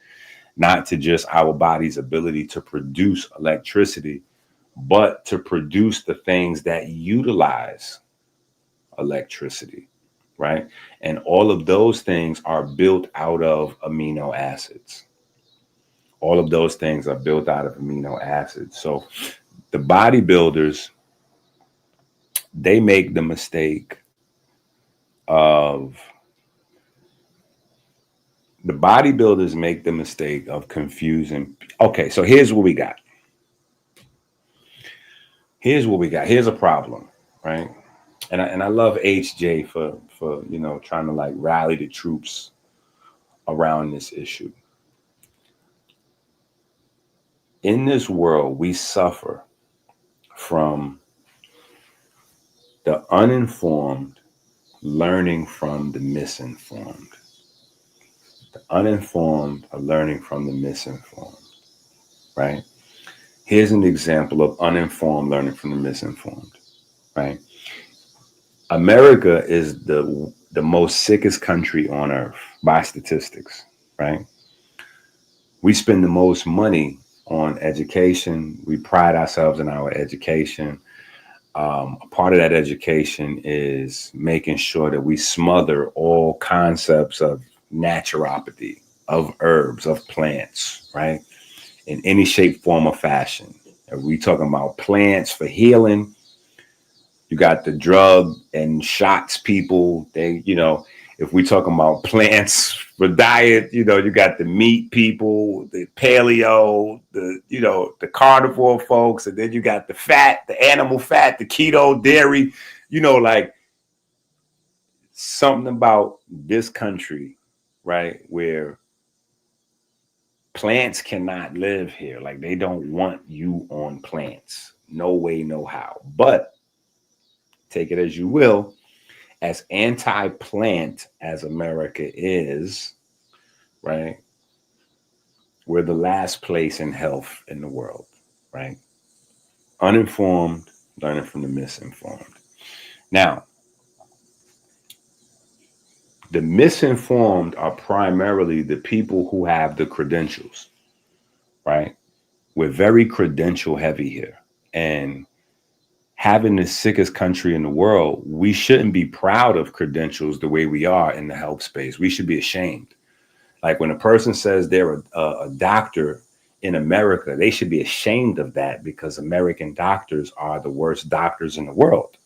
not to just our body's ability to produce electricity, but to produce the things that utilize electricity, right? And all of those things are built out of amino acids. All of those things are built out of amino acids. So the bodybuilders, they make the mistake of confusing. Okay, so here's what we got. Here's a problem, right? And I love HJ for trying to like rally the troops around this issue. In this world, we suffer from the uninformed learning from the misinformed. The uninformed are learning from the misinformed, right? Here's an example of uninformed learning from the misinformed, right? America is the most sickest country on earth by statistics, right? We spend the most money on education. We pride ourselves in our education. A part of that education is making sure that we smother all concepts of naturopathy, of herbs, of plants, right? In any shape, form, or fashion. Are we talking about plants for healing? You got the drug and shots people. If we talking about plants for diet, you got the meat people, the paleo, the carnivore folks, and then you got the fat, the animal fat, the keto, dairy, like something about this country, right, where plants cannot live here. Like they don't want you on plants. No way, no how. But take it as you will, as anti-plant as America is, right? We're the last place in health in the world, right? Uninformed, learning from the misinformed. Now, the misinformed are primarily the people who have the credentials, right? We're very credential heavy here. And having the sickest country in the world, we shouldn't be proud of credentials the way we are in the health space. We should be ashamed. Like when a person says they're a doctor in America, they should be ashamed of that, because American doctors are the worst doctors in the world.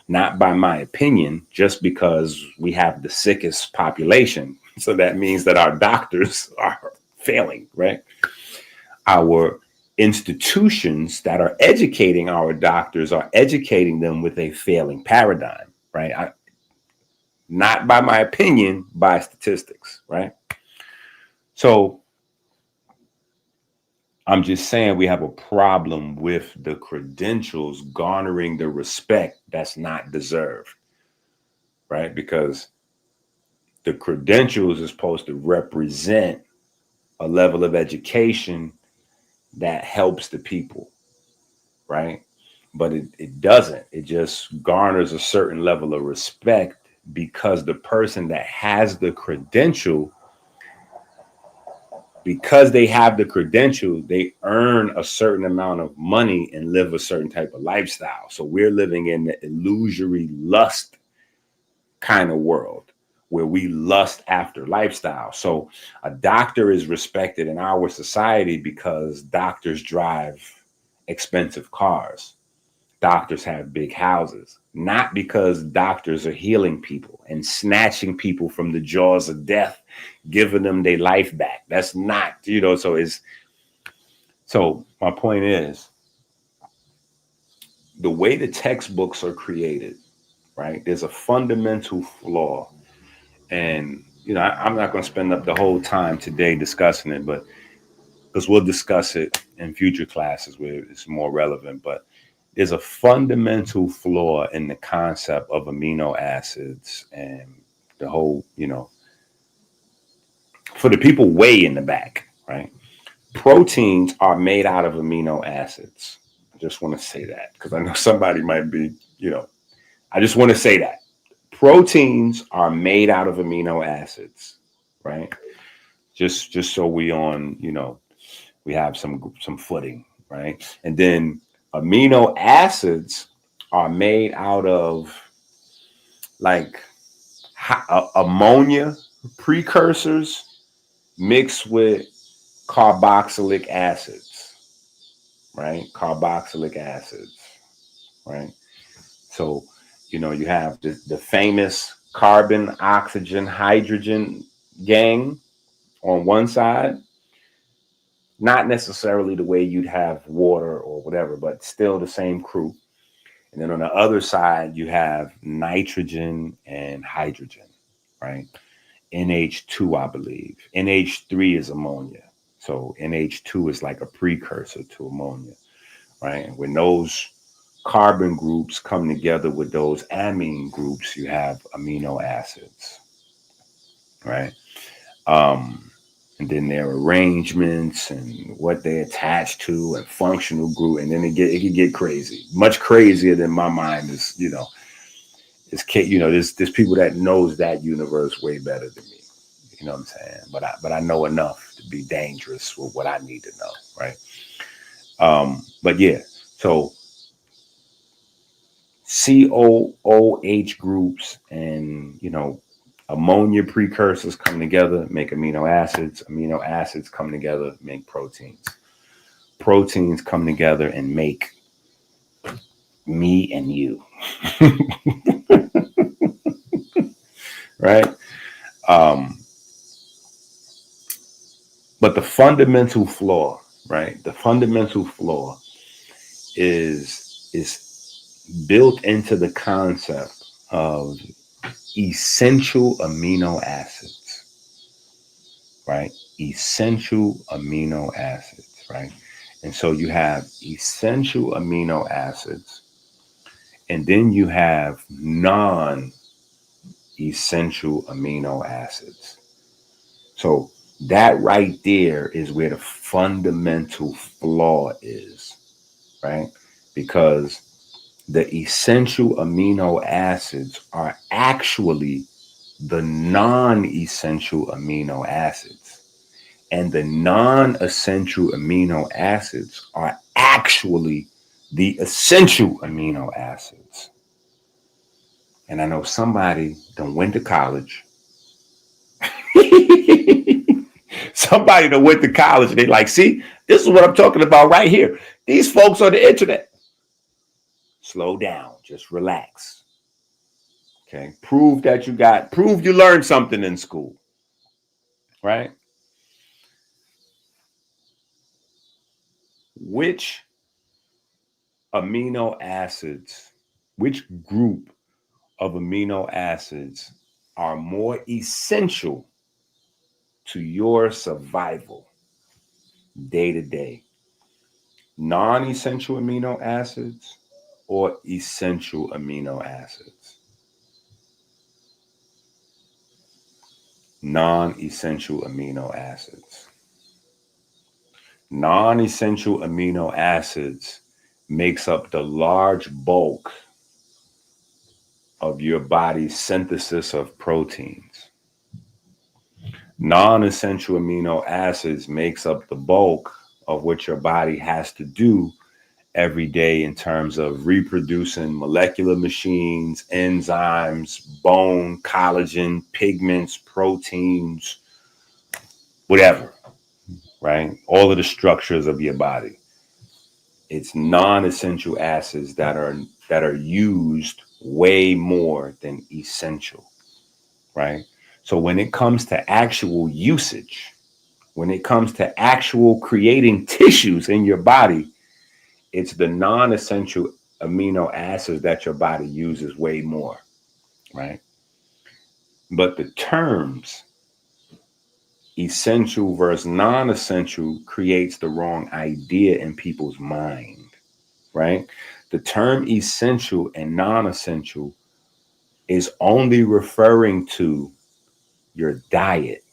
Not by my opinion, just because we have the sickest population. So that means that our doctors are failing, right? Our institutions that are educating our doctors are educating them with a failing paradigm, right? Not by my opinion, by statistics, right? So I'm just saying we have a problem with the credentials garnering the respect that's not deserved, right? Because the credentials is supposed to represent a level of education that helps the people, right? but it doesn't. It just garners a certain level of respect because the person that has the credential, because they have the credential, they earn a certain amount of money and live a certain type of lifestyle. So we're living in the illusory lust kind of world where we lust after lifestyle. So a doctor is respected in our society because doctors drive expensive cars. Doctors have big houses, not because doctors are healing people and snatching people from the jaws of death, giving them their life back. That's not, so my point is the way the textbooks are created, right? There's a fundamental flaw. And, I'm not going to spend up the whole time today discussing it, but because we'll discuss it in future classes where it's more relevant. But there's a fundamental flaw in the concept of amino acids and the whole, for the people way in the back, right? Proteins are made out of amino acids. I just want to say that because I know somebody might be, I just want to say that. Proteins are made out of amino acids, right? Just so we on, we have some footing, right? And then amino acids are made out of like ammonia precursors mixed with carboxylic acids, right? Carboxylic acids, right? So, you have the famous carbon, oxygen, hydrogen gang on one side, not necessarily the way you'd have water or whatever, but still the same crew. And then on the other side, you have nitrogen and hydrogen, right? NH2, I believe. NH3 is ammonia. So NH2 is like a precursor to ammonia, right? And when those carbon groups come together with those amine groups, you have amino acids, right? And then their arrangements and what they attach to and functional group, and then it can get crazy, much crazier than my mind is. There's people that knows that universe way better than me. You know what I'm saying? But I know enough to be dangerous with what I need to know, right? But yeah, so COOH groups and ammonia precursors come together, make amino acids. Amino acids come together, make proteins. Proteins come together and make me and you. Right? But the fundamental flaw, right? The fundamental flaw is built into the concept of essential amino acids, right? Essential amino acids, right? And so you have essential amino acids, and then you have non-essential amino acids. So that right there is where the fundamental flaw is, right? Because the essential amino acids are actually the non-essential amino acids. And the non-essential amino acids are actually the essential amino acids. And I know somebody done went to college. Somebody that went to college and they like, see, this is what I'm talking about right here. These folks on the internet. Slow down, just relax. Okay. Prove you learned something in school. Right? Which amino acids, which group of amino acids are more essential to your survival day to day? Non-essential amino acids or essential amino acids? Non-essential amino acids. Non-essential amino acids makes up the large bulk of your body's synthesis of proteins. Non-essential amino acids makes up the bulk of what your body has to do every day in terms of reproducing molecular machines, enzymes, bone, collagen, pigments, proteins, whatever, right? All of the structures of your body. It's non-essential acids that are used way more than essential, right? So when it comes to actual usage, when it comes to actual creating tissues in your body, it's the non-essential amino acids that your body uses way more, right? But the terms essential versus non-essential creates the wrong idea in people's mind, right? The term essential and non-essential is only referring to your diet.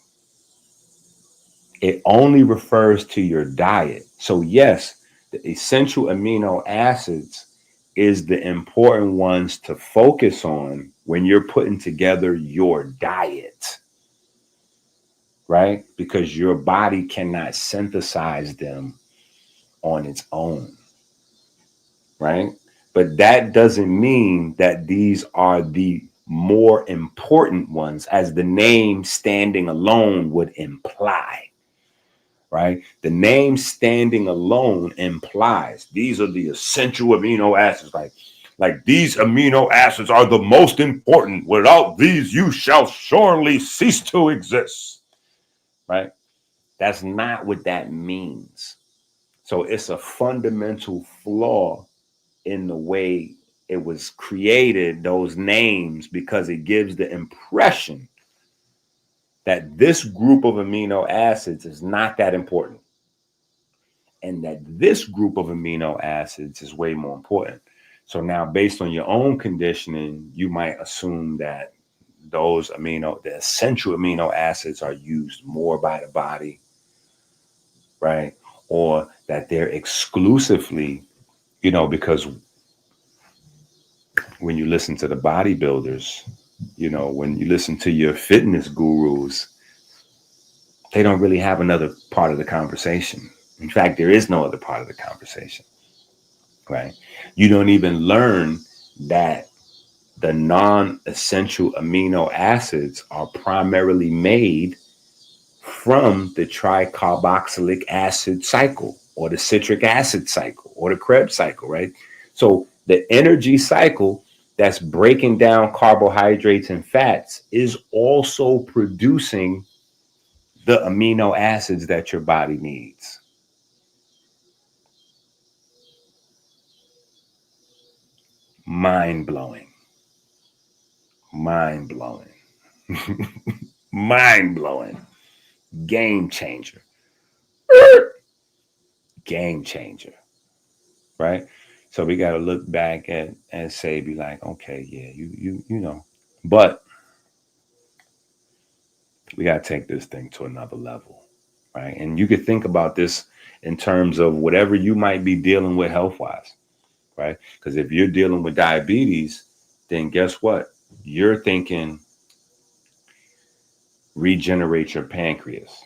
It only refers to your diet. So yes, the essential amino acids is the important ones to focus on when you're putting together your diet, right? Because your body cannot synthesize them on its own, right? But that doesn't mean that these are the more important ones, as the name standing alone would imply, right? The name standing alone implies these are the essential amino acids, like these amino acids are the most important. Without these, you shall surely cease to exist, right? That's not what that means. So it's a fundamental flaw in the way it was created, those names, because it gives the impression that this group of amino acids is not that important, and that this group of amino acids is way more important. So now, based on your own conditioning, you might assume that the essential amino acids are used more by the body, right? Or that they're exclusively, because when you listen to the bodybuilders, when you listen to your fitness gurus, they don't really have another part of the conversation. In fact, there is no other part of the conversation, right? You don't even learn that the non-essential amino acids are primarily made from the tricarboxylic acid cycle, or the citric acid cycle, or the Krebs cycle, right? So the energy cycle that's breaking down carbohydrates and fats is also producing the amino acids that your body needs. Mind blowing. Mind blowing. Mind blowing. Game changer. Game changer. Right? So we got to look back at and say, be like, okay, yeah, you know, but we got to take this thing to another level, right? And you could think about this in terms of whatever you might be dealing with health wise, right? Because if you're dealing with diabetes, then guess what? You're thinking regenerate your pancreas,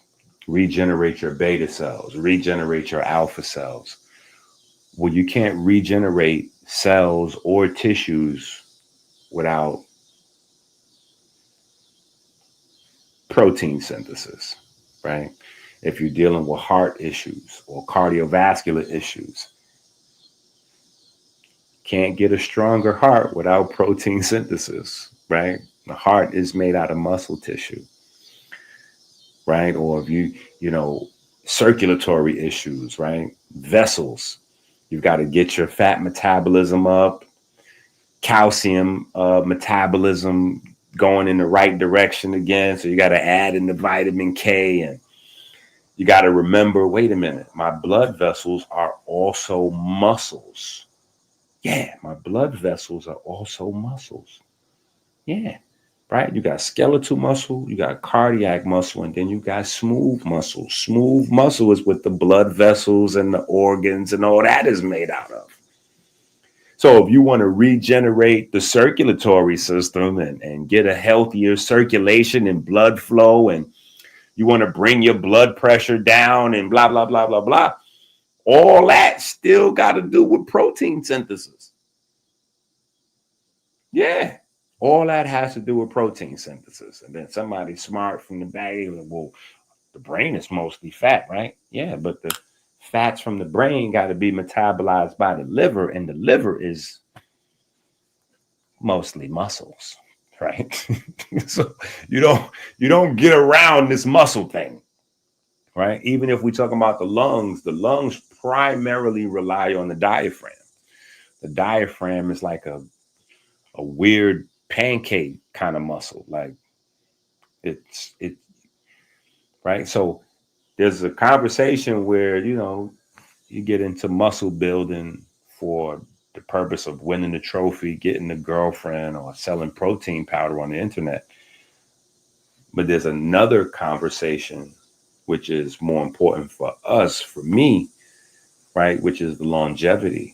regenerate your beta cells, regenerate your alpha cells. Well, you can't regenerate cells or tissues without protein synthesis, right? If you're dealing with heart issues or cardiovascular issues, can't get a stronger heart without protein synthesis, right? The heart is made out of muscle tissue, right? Or if circulatory issues, right? Vessels, you've got to get your fat metabolism up, calcium metabolism going in the right direction again. So you got to add in the vitamin K, and you got to remember, wait a minute, my blood vessels are also muscles. Yeah, my blood vessels are also muscles. Yeah, right? You got skeletal muscle, you got cardiac muscle, and then you got smooth muscle. Smooth muscle is what the blood vessels and the organs and all that is made out of, So if you want to regenerate the circulatory system and get a healthier circulation and blood flow, and you want to bring your blood pressure down and blah, blah, blah, blah, blah, all that still got to do with protein synthesis. Yeah. All that has to do with protein synthesis. And then somebody smart from the back, well, the brain is mostly fat, right? Yeah, but the fats from the brain got to be metabolized by the liver, and the liver is mostly muscles, right? So you don't get around this muscle thing, right? Even if we talk about the lungs primarily rely on the diaphragm. The diaphragm is like a weird pancake kind of muscle, like it's right. So there's a conversation where you get into muscle building for the purpose of winning the trophy, getting a girlfriend, or selling protein powder on the internet. But there's another conversation which is more important for us, for me, right? Which is the longevity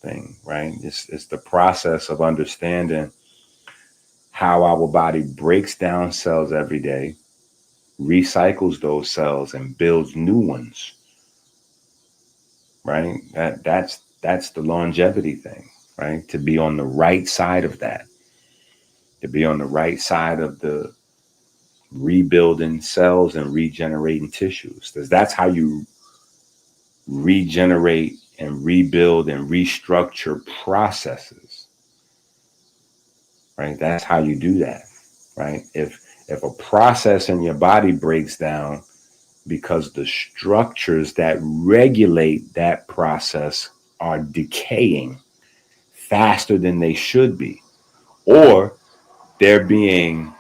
thing, right? It's the process of understanding how our body breaks down cells every day, recycles those cells, and builds new ones, right? That's the longevity thing, right? To be on the right side of that, to be on the right side of the rebuilding cells and regenerating tissues, because that's how you regenerate and rebuild and restructure processes, right? That's how you do that, right? If a process in your body breaks down because the structures that regulate that process are decaying faster than they should be, or they're being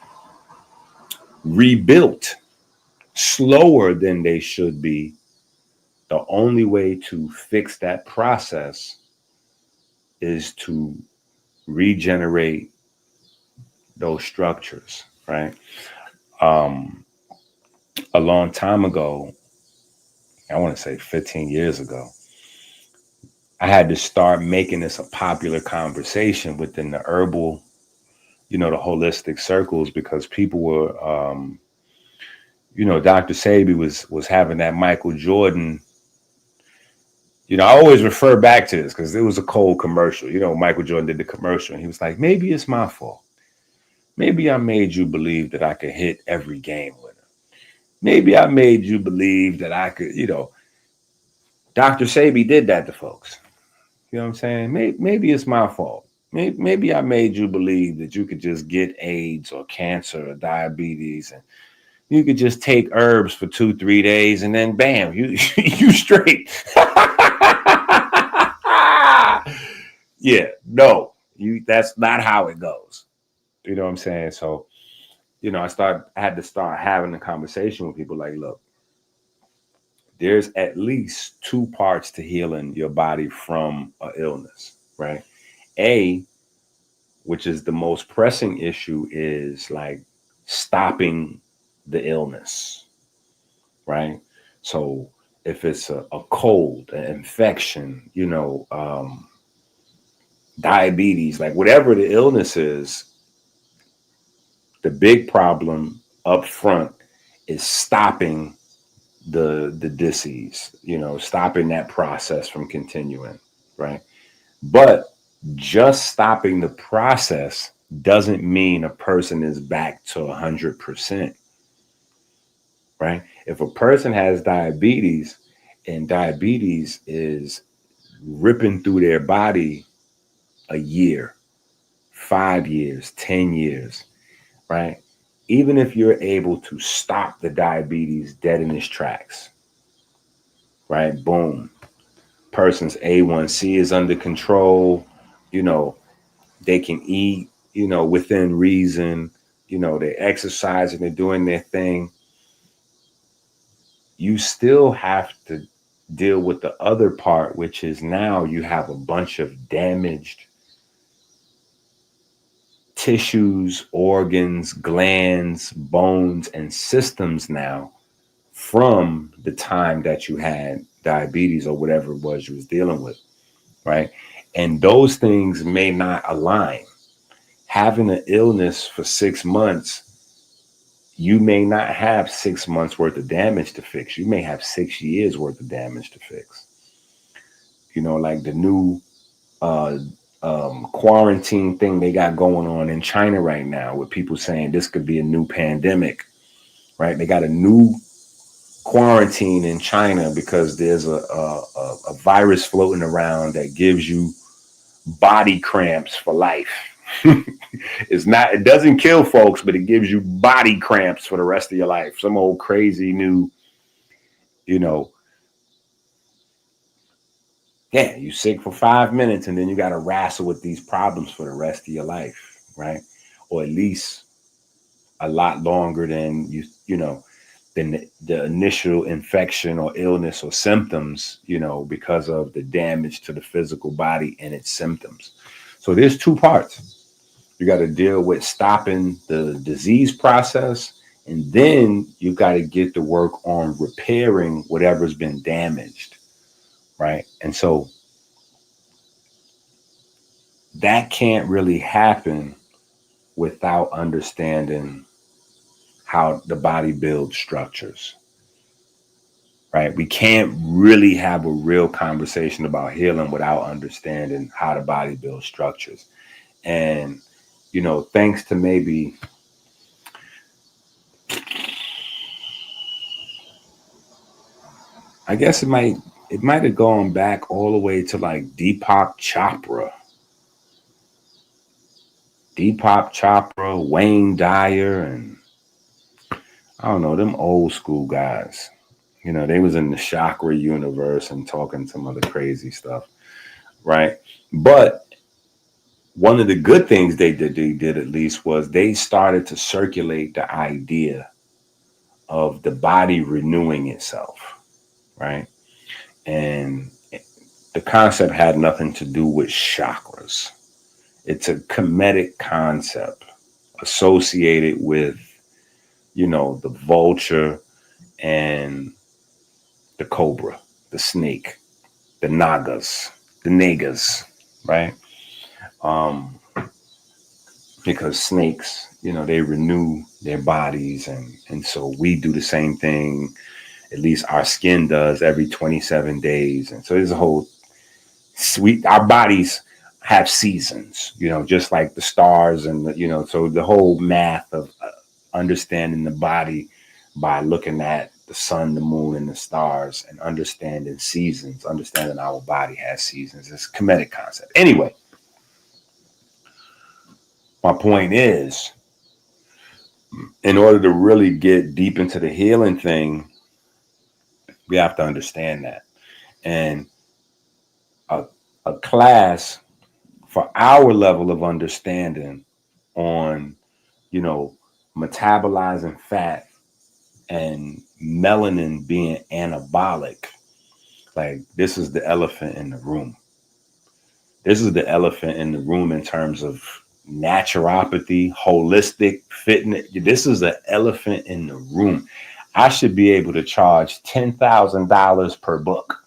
rebuilt slower than they should be, the only way to fix that process is to regenerate those structures, right? A long time ago, I want to say 15 years ago, I had to start making this a popular conversation within the herbal, the holistic circles, because people were, Dr. Sebi was having that Michael Jordan. I always refer back to this because it was a cold commercial. Michael Jordan did the commercial, and he was like, maybe it's my fault. Maybe I made you believe that I could hit every game winner. Maybe I made you believe that I could, Dr. Sebi did that to folks. You know what I'm saying? Maybe it's my fault. Maybe I made you believe that you could just get AIDS or cancer or diabetes, and you could just take herbs for 2-3 days, and then bam, you straight. Yeah, no, that's not how it goes. You know what I'm saying? So, I had to start having a conversation with people like, look, there's at least 2 parts to healing your body from an illness, right? A, which is the most pressing issue, is like stopping the illness, right? So if it's a cold, an infection, diabetes, like whatever the illness is, the big problem up front is stopping the disease, stopping that process from continuing, right? But just stopping the process doesn't mean a person is back to 100%, right? If a person has diabetes and diabetes is ripping through their body a year, 5 years, 10 years, right? Even if you're able to stop the diabetes dead in its tracks, right? Boom. Person's A1C is under control. They can eat, within reason. They're exercising, they're doing their thing. You still have to deal with the other part, which is now you have a bunch of damaged tissues, organs, glands, bones, and systems now from the time that you had diabetes or whatever it was you was dealing with, right? And those things may not align. Having an illness for 6 months, you may not have 6 months worth of damage to fix. You may have 6 years worth of damage to fix. You know, like the new quarantine thing they got going on in China right now, with people saying this could be a new pandemic, right? They got a new quarantine in China because there's a virus floating around that gives you body cramps for life. It doesn't kill folks, but it gives you body cramps for the rest of your life. Some old crazy new, you know, yeah, you sick for 5 minutes and then you got to wrestle with these problems for the rest of your life, right? Or at least a lot longer than than the initial infection or illness or symptoms, because of the damage to the physical body and its symptoms. So there's two parts. You got to deal with stopping the disease process, and then you got to get to work on repairing whatever's been damaged, right? And so that can't really happen without understanding how the body builds structures, right? We can't really have a real conversation about healing without understanding how the body builds structures. And, thanks to maybe I guess it might have gone back all the way to like Deepak Chopra, Wayne Dyer, and I don't know, them old school guys. They was in the chakra universe and talking some other crazy stuff, right? But one of the good things they did at least was they started to circulate the idea of the body renewing itself, right? And the concept had nothing to do with chakras. It's a Kemetic concept associated with, the vulture and the cobra, the snake, the nagas, right? Because snakes, they renew their bodies, and so we do the same thing. At least our skin does every 27 days. And so there's a whole our bodies have seasons, just like the stars and so the whole math of understanding the body by looking at the sun, the moon, and the stars, and understanding seasons, understanding our body has seasons. It's a Kemetic concept. Anyway, my point is, in order to really get deep into the healing thing, we have to understand that. And a class for our level of understanding on, metabolizing fat and melanin being anabolic, like this is the elephant in the room. This is the elephant in the room in terms of naturopathy, holistic fitness. This is the elephant in the room. I should be able to charge $10,000 per book.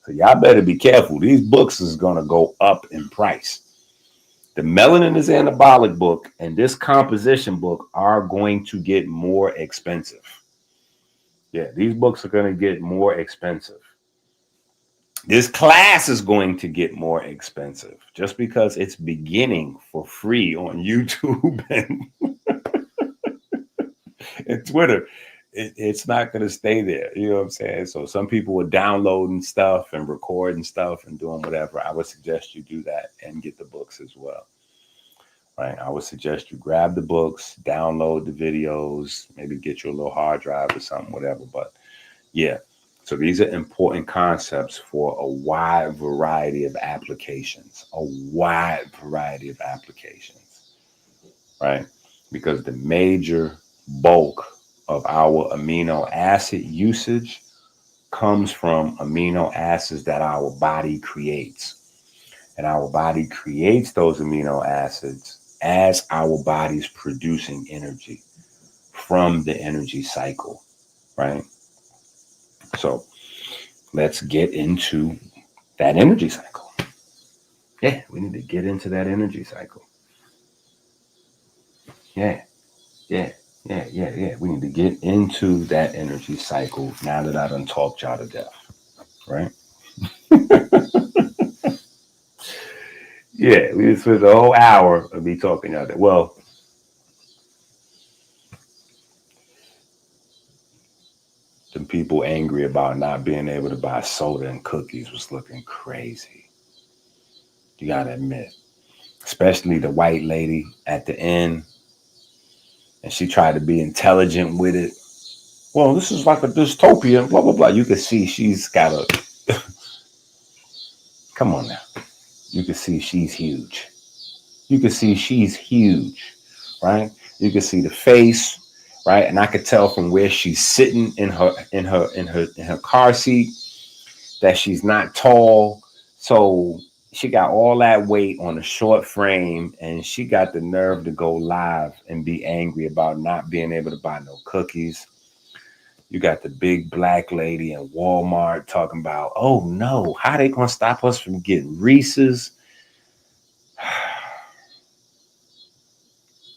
So y'all better be careful. These books is going to go up in price. The Melanin is Anabolic book and this composition book are going to get more expensive. Yeah, these books are going to get more expensive. This class is going to get more expensive just because it's beginning for free on YouTube and Twitter. It's not going to stay there. You know what I'm saying? So some people are downloading stuff and recording stuff and doing whatever. I would suggest you do that and get the books as well. Right? I would suggest you grab the books, download the videos, maybe get your little hard drive or something, whatever. But yeah, so these are important concepts for a wide variety of applications, right? Because the major bulk of our amino acid usage comes from amino acids that our body creates. And our body creates those amino acids as our body's producing energy from the energy cycle, right? So let's get into that energy cycle. Yeah, we need to get into that energy cycle. Yeah, yeah, yeah. We need to get into that energy cycle now that I done talked y'all to death, right? Yeah, we just spent the whole hour of me talking y'all that. Well, the people angry about not being able to buy soda and cookies was looking crazy. You gotta admit, especially the white lady at the end, and she tried to be intelligent with it. Well, this is like a dystopia, blah blah blah. You could see she's got a. Come on now. You can see she's huge. You can see she's huge, right? You can see the face, right? And I could tell from where she's sitting in her car seat that she's not tall. So she got all that weight on a short frame, and she got the nerve to go live and be angry about not being able to buy no cookies. You got the big black lady in Walmart talking about, oh no, how they gonna stop us from getting Reese's?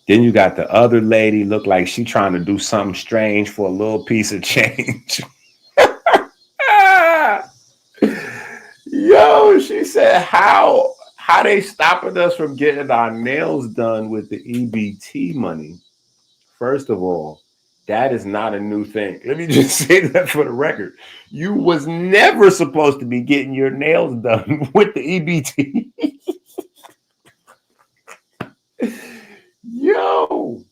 Then you got the other lady, look like she trying to do something strange for a little piece of change. Yo, she said, how they stopping us from getting our nails done with the EBT money? First of all, that is not a new thing. Let me just say that for the record. You was never supposed to be getting your nails done with the EBT. Yo.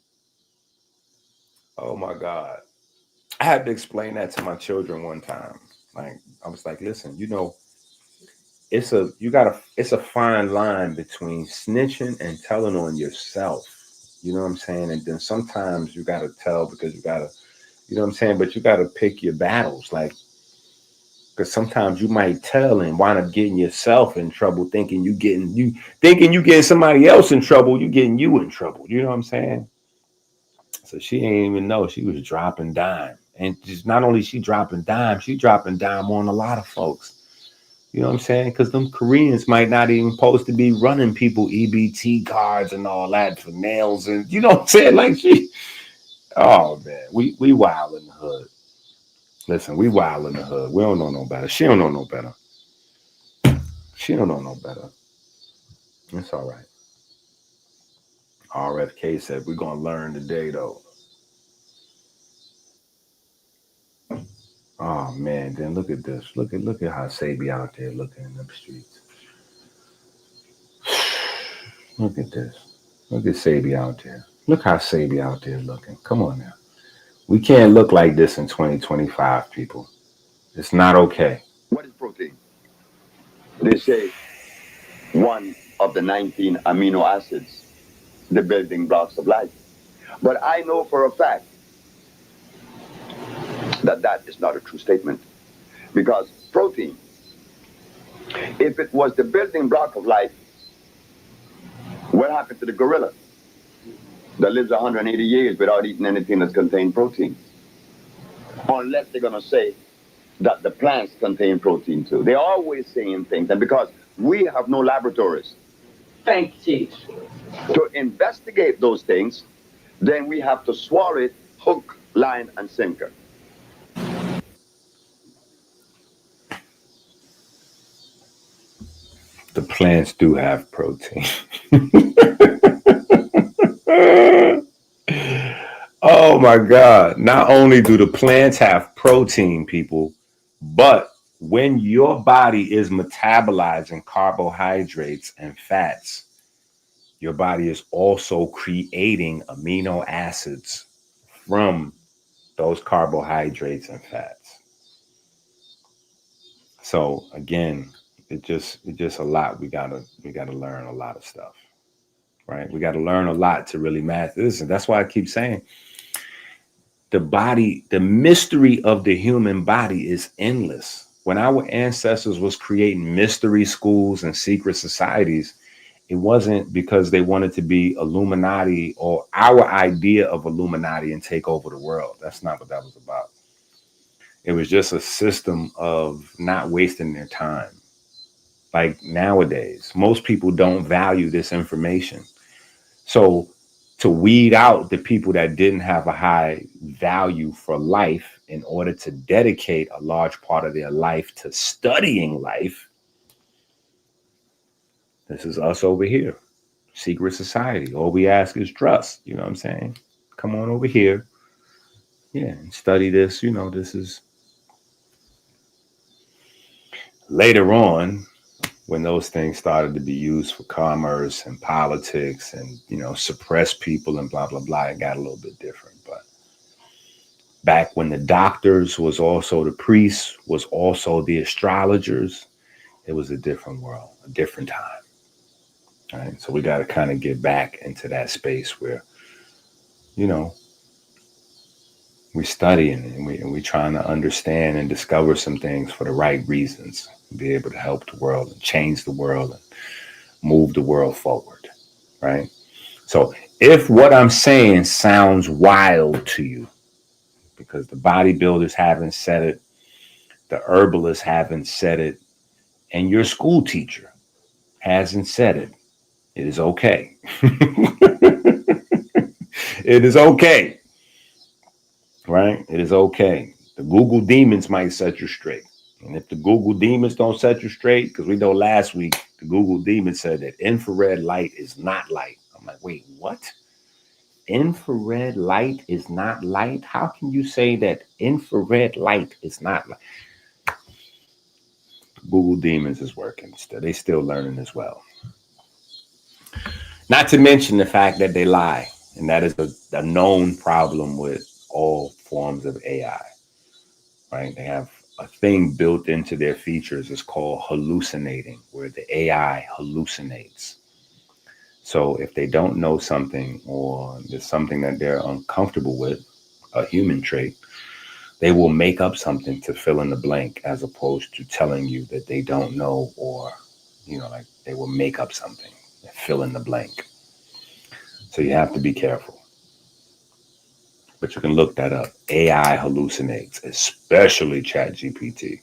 Oh my God. I had to explain that to my children one time. Like, I was like, listen, it's a fine line between snitching and telling on yourself. You know what I'm saying? And then sometimes you gotta tell because you gotta, you know what I'm saying? But you gotta pick your battles. Like, because sometimes you might tell and wind up getting yourself in trouble, thinking you getting somebody else in trouble, you getting you in trouble. You know what I'm saying? So she ain't even know she was dropping dime. And just not only she dropping dime on a lot of folks. You know what I'm saying? Because them Koreans might not even supposed to be running people EBT cards and all that for nails. And you know what I'm saying? Like oh man, we wild in the hood. Listen, we wild in the hood. We don't know no better. She don't know no better. She don't know no better. It's all right. RFK said we're gonna learn today though. Oh man, then look at this. Look at how Sabi out there looking in them streets. Look at this. Look at Sabi out there. Look how Sabi out there looking. Come on now. We can't look like this in 2025, people. It's not okay. What is protein? They say one of the 19 amino acids, the building blocks of life. But I know for a fact that that is not a true statement. Because protein, if it was the building block of life, what happened to the gorilla that lives 180 years without eating anything that contains protein? Unless they're going to say that the plants contain protein too. They're always saying things. And because we have no laboratories to investigate those things, then we have to swallow it hook, line, and sinker. The plants do have protein. Oh my God. Not only do the plants have protein, people, but when your body is metabolizing carbohydrates and fats, your body is also creating amino acids from those carbohydrates and fats. So again, it just a lot. We gotta learn a lot of stuff, right? We gotta learn a lot to really master this, and that's why I keep saying the mystery of the human body is endless. When our ancestors was creating mystery schools and secret societies, it wasn't because they wanted to be Illuminati or our idea of Illuminati and take over the world. That's not what that was about. It was just a system of not wasting their time. like nowadays. Most people don't value this information. So to weed out the people that didn't have a high value for life in order to dedicate a large part of their life to studying life, this is us over here, secret society. All we ask is trust. You know what I'm saying? Come on over here. Yeah, and study this. You know, this is later on when those things started to be used for commerce and politics and, you know, suppress people and blah, blah, blah. It got a little bit different. But back when the doctors was also the priests, was also the astrologers, it was a different world, a different time. All right. So we got to kind of get back into that space where, you know, we're studying and we're trying to understand and discover some things for the right reasons, be able to help the world and change the world and move the world forward. Right. So if what I'm saying sounds wild to you, because the bodybuilders haven't said it, the herbalists haven't said it, and your school teacher hasn't said it, it is okay. It is okay. Right? It is okay. The Google demons might set you straight. And if the Google demons don't set you straight, because we know last week the Google demon said that infrared light is not light. I'm like, wait, what? Infrared light is not light? How can you say that infrared light is not light? Google demons is working. They still learning as well. Not to mention the fact that they lie. And that is a known problem with all forms of AI. Right? They have a thing built into their features. It's called hallucinating, where the AI hallucinates. So if they don't know something or there's something that they're uncomfortable with, a human trait, they will make up something to fill in the blank as opposed to telling you that they don't know, or, you know, like they will make up something and fill in the blank. So you have to be careful. But you can look that up. AI hallucinates, especially ChatGPT.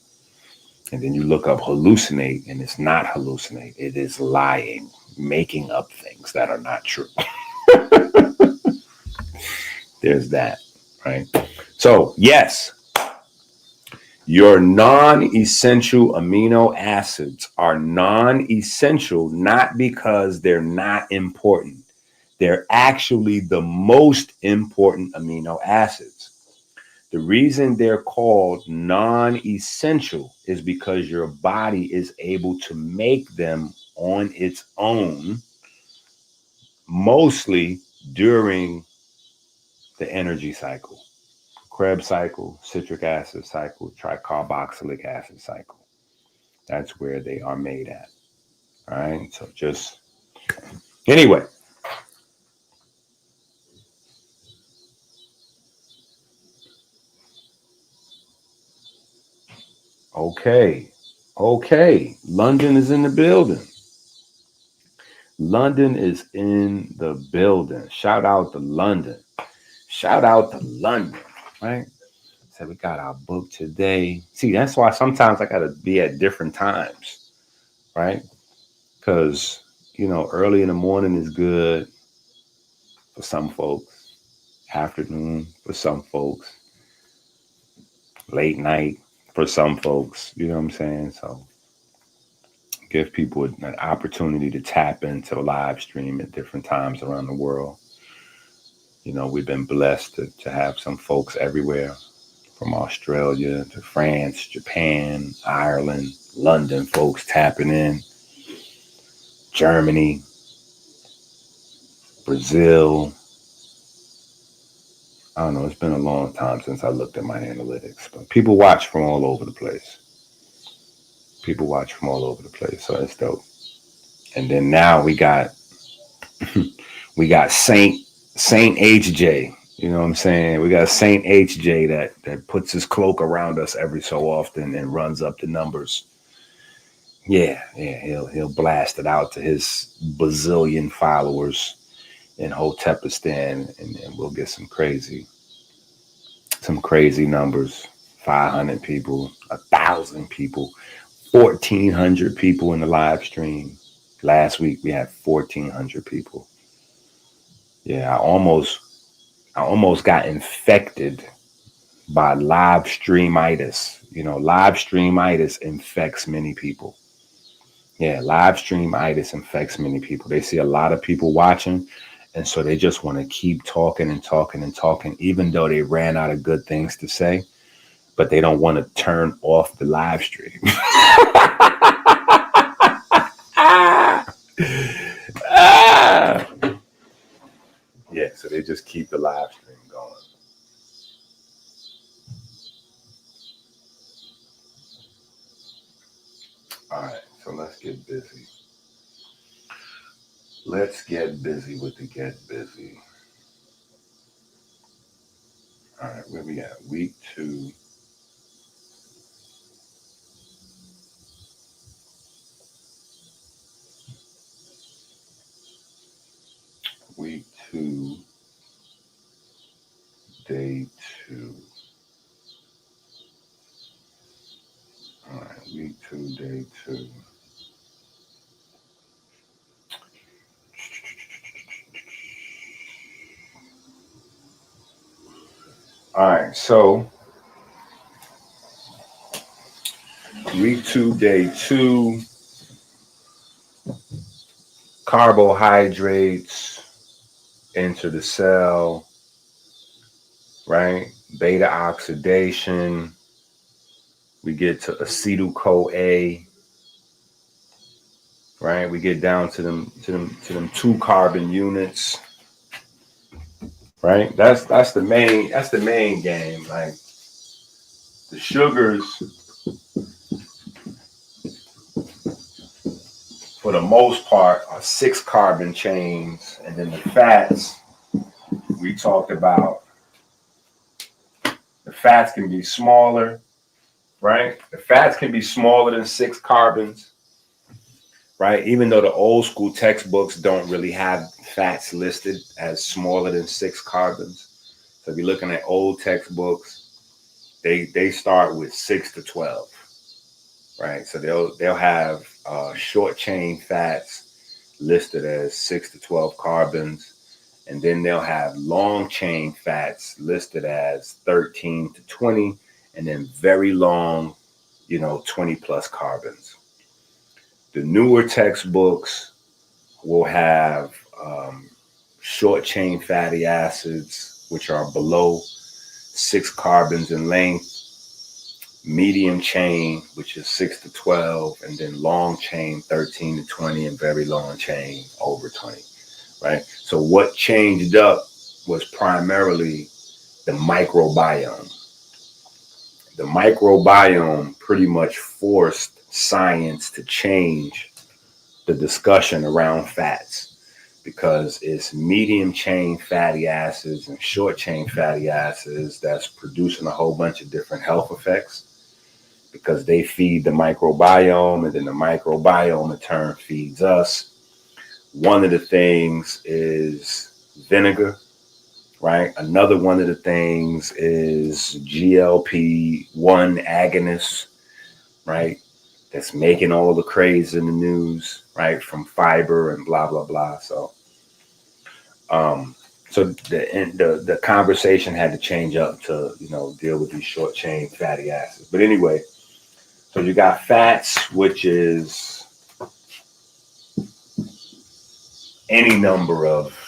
And then you look up hallucinate, and it's not hallucinate. It is lying, making up things that are not true. There's that, right? So, yes, your non-essential amino acids are non-essential not because they're not important. They're actually the most important amino acids. The reason they're called non-essential is because your body is able to make them on its own, mostly during the energy cycle, Krebs cycle, citric acid cycle, tricarboxylic acid cycle. That's where they are made at. All right. So just anyway. Okay. Okay. London is in the building. London is in the building. Shout out to London. Shout out to London. Right? So we got our book today. See, that's why sometimes I got to be at different times. Right? Because, you know, early in the morning is good for some folks, afternoon for some folks, late night for some folks. You know what I'm saying? So give people an opportunity to tap into a live stream at different times around the world. You know, we've been blessed to have some folks everywhere, from Australia to France, Japan, Ireland, London folks tapping in, Germany, Brazil. I don't know, it's been a long time since I looked at my analytics, but people watch from all over the place. People watch from all over the place, so it's dope. And then now we got Saint HJ. You know what I'm saying? We got Saint HJ that puts his cloak around us every so often and runs up the numbers. Yeah, he'll blast it out to his bazillion followers in Hotepistan, and we'll get some crazy numbers. 500 people, 1,000 people, 1,400 people in the live stream. Last week we had 1,400 people. Yeah, I almost got infected by live streamitis. Live streamitis infects many people. Yeah, live streamitis infects many people. They see a lot of people watching, and so they just want to keep talking and talking and talking, even though they ran out of good things to say, but they don't want to turn off the live stream. Yeah, so they just keep the live stream going. All right, so let's get busy. Let's get busy with the get busy. All right, where we at? Week 2. Week 2, day 2. All right, week 2, day 2. All right, so week 2, day 2, carbohydrates enter the cell, right? Beta oxidation. We get to acetyl-CoA, right? We get down to them 2 carbon units, right? That's the main game. Like the sugars, for the most part, are 6 carbon chains, and then the fats we talked about. The fats can be smaller, right? The fats can be smaller than 6 carbons, right? Even though the old school textbooks don't really have fats listed as smaller than 6 carbons. So if you're looking at old textbooks, they start with 6 to 12, right? So they'll have short chain fats listed as 6 to 12 carbons. And then they'll have long chain fats listed as 13 to 20, and then very long, 20 plus carbons. The newer textbooks will have short chain fatty acids, which are below 6 carbons in length, medium chain, which is 6 to 12, and then long chain 13 to 20, and very long chain over 20. Right. So what changed up was primarily the microbiome. The microbiome pretty much forced science to change the discussion around fats, because it's medium chain fatty acids and short chain fatty acids that's producing a whole bunch of different health effects, because they feed the microbiome, and then the microbiome in turn feeds us. One of the things is vinegar, right? Another one of the things is GLP-1 agonists, right? That's making all the craze in the news, right? From fiber and blah, blah, blah. So the conversation had to change up to, deal with these short chain fatty acids. But anyway, so you got fats, which is any number of,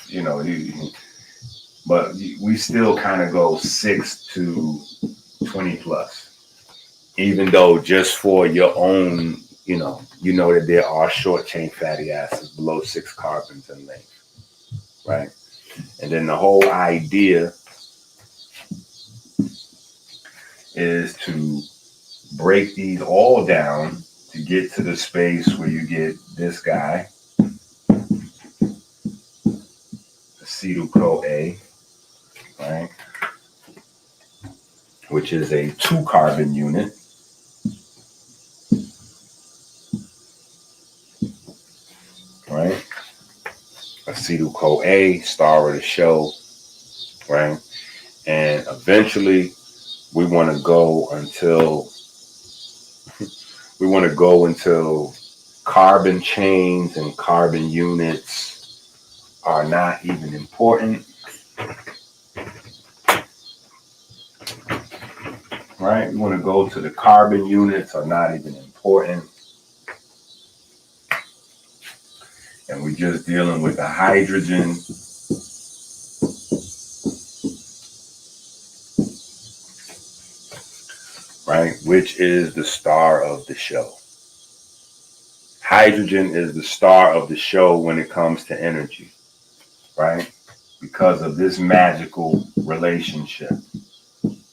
but we still kind of go 6 to 20 plus, even though just for your own, that there are short chain fatty acids below 6 carbons in length, right? And then the whole idea is to break these all down to get to the space where you get this guy, acetyl-CoA, right? Which is a 2 carbon unit. Right? Acetyl-CoA, star of the show, right? And eventually we want to go until We want to go until carbon chains and carbon units are not even important. Right? We want to go to the carbon units are not even important. And we're just dealing with the hydrogen. Right? Which is the star of the show. Hydrogen is the star of the show when it comes to energy. Right? Because of this magical relationship.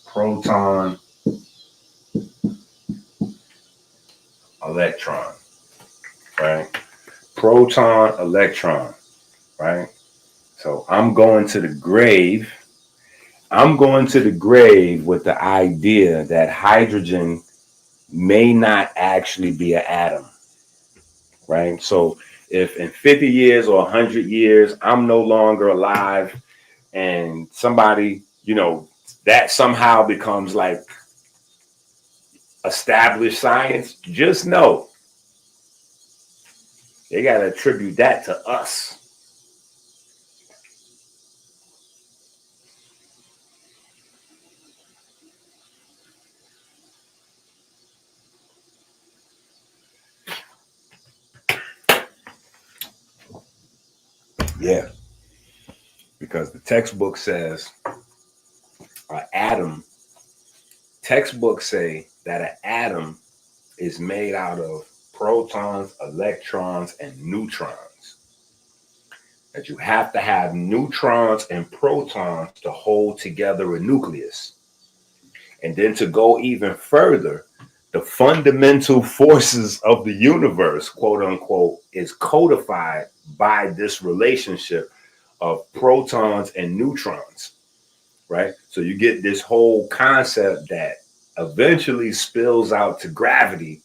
Proton, electron. Right? Proton, electron. Right? So I'm going to the grave. I'm going to the grave with the idea that hydrogen may not actually be an atom, right? So if in 50 years or 100 years, I'm no longer alive and somebody, that somehow becomes like established science, just know they got to attribute that to us. Yeah, because the textbook says an atom, textbooks say that an atom is made out of protons, electrons, and neutrons. That you have to have neutrons and protons to hold together a nucleus. And then to go even further, the fundamental forces of the universe, quote unquote, is codified by this relationship of protons and neutrons, right? So you get this whole concept that eventually spills out to gravity,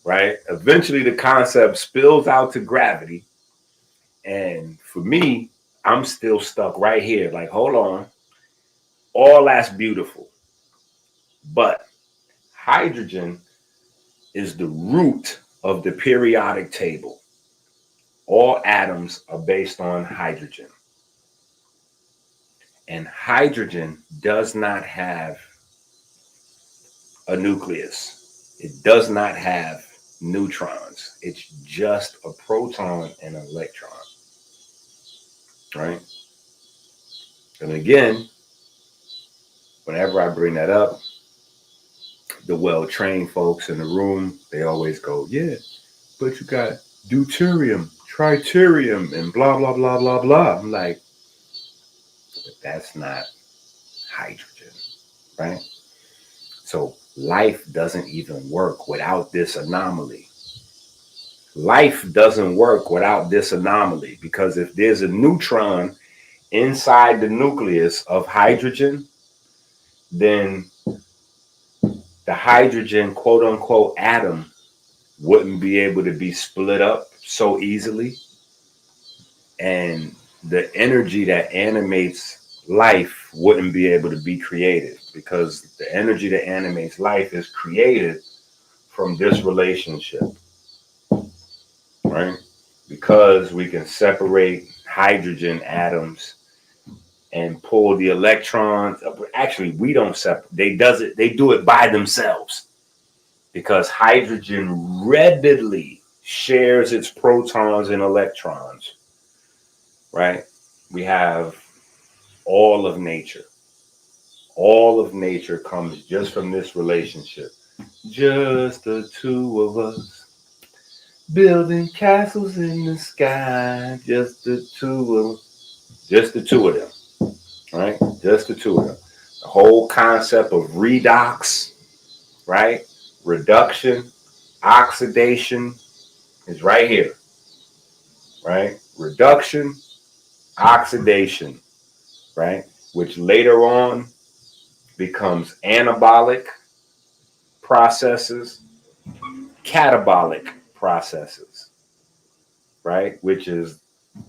right? Eventually the concept spills out to gravity. And for me, I'm still stuck right here. Like, hold on. All that's beautiful. But hydrogen is the root of the periodic table. All atoms are based on hydrogen. And hydrogen does not have a nucleus. It does not have neutrons. It's just a proton and an electron. Right? And again, whenever I bring that up, the well-trained folks in the room, they always go, yeah, but you got deuterium, tritium, and blah, blah, blah, blah, blah. I'm like, but that's not hydrogen, right? So life doesn't even work without this anomaly. Life doesn't work without this anomaly because if there's a neutron inside the nucleus of hydrogen, then the hydrogen, quote unquote, atom wouldn't be able to be split up so easily. And the energy that animates life wouldn't be able to be created because the energy that animates life is created from this relationship, right? Because we can separate hydrogen atoms and pull the electrons. Actually, we don't separate. They do it by themselves because hydrogen readily shares its protons and electrons, right? We have all of nature. All of nature comes just from this relationship. Just the two of us building castles in the sky. Just the two of them, right? Just the two of them. The whole concept of redox, right? Reduction, oxidation is right here, right? Reduction, oxidation, right? Which later on becomes anabolic processes, catabolic processes, right? Which is the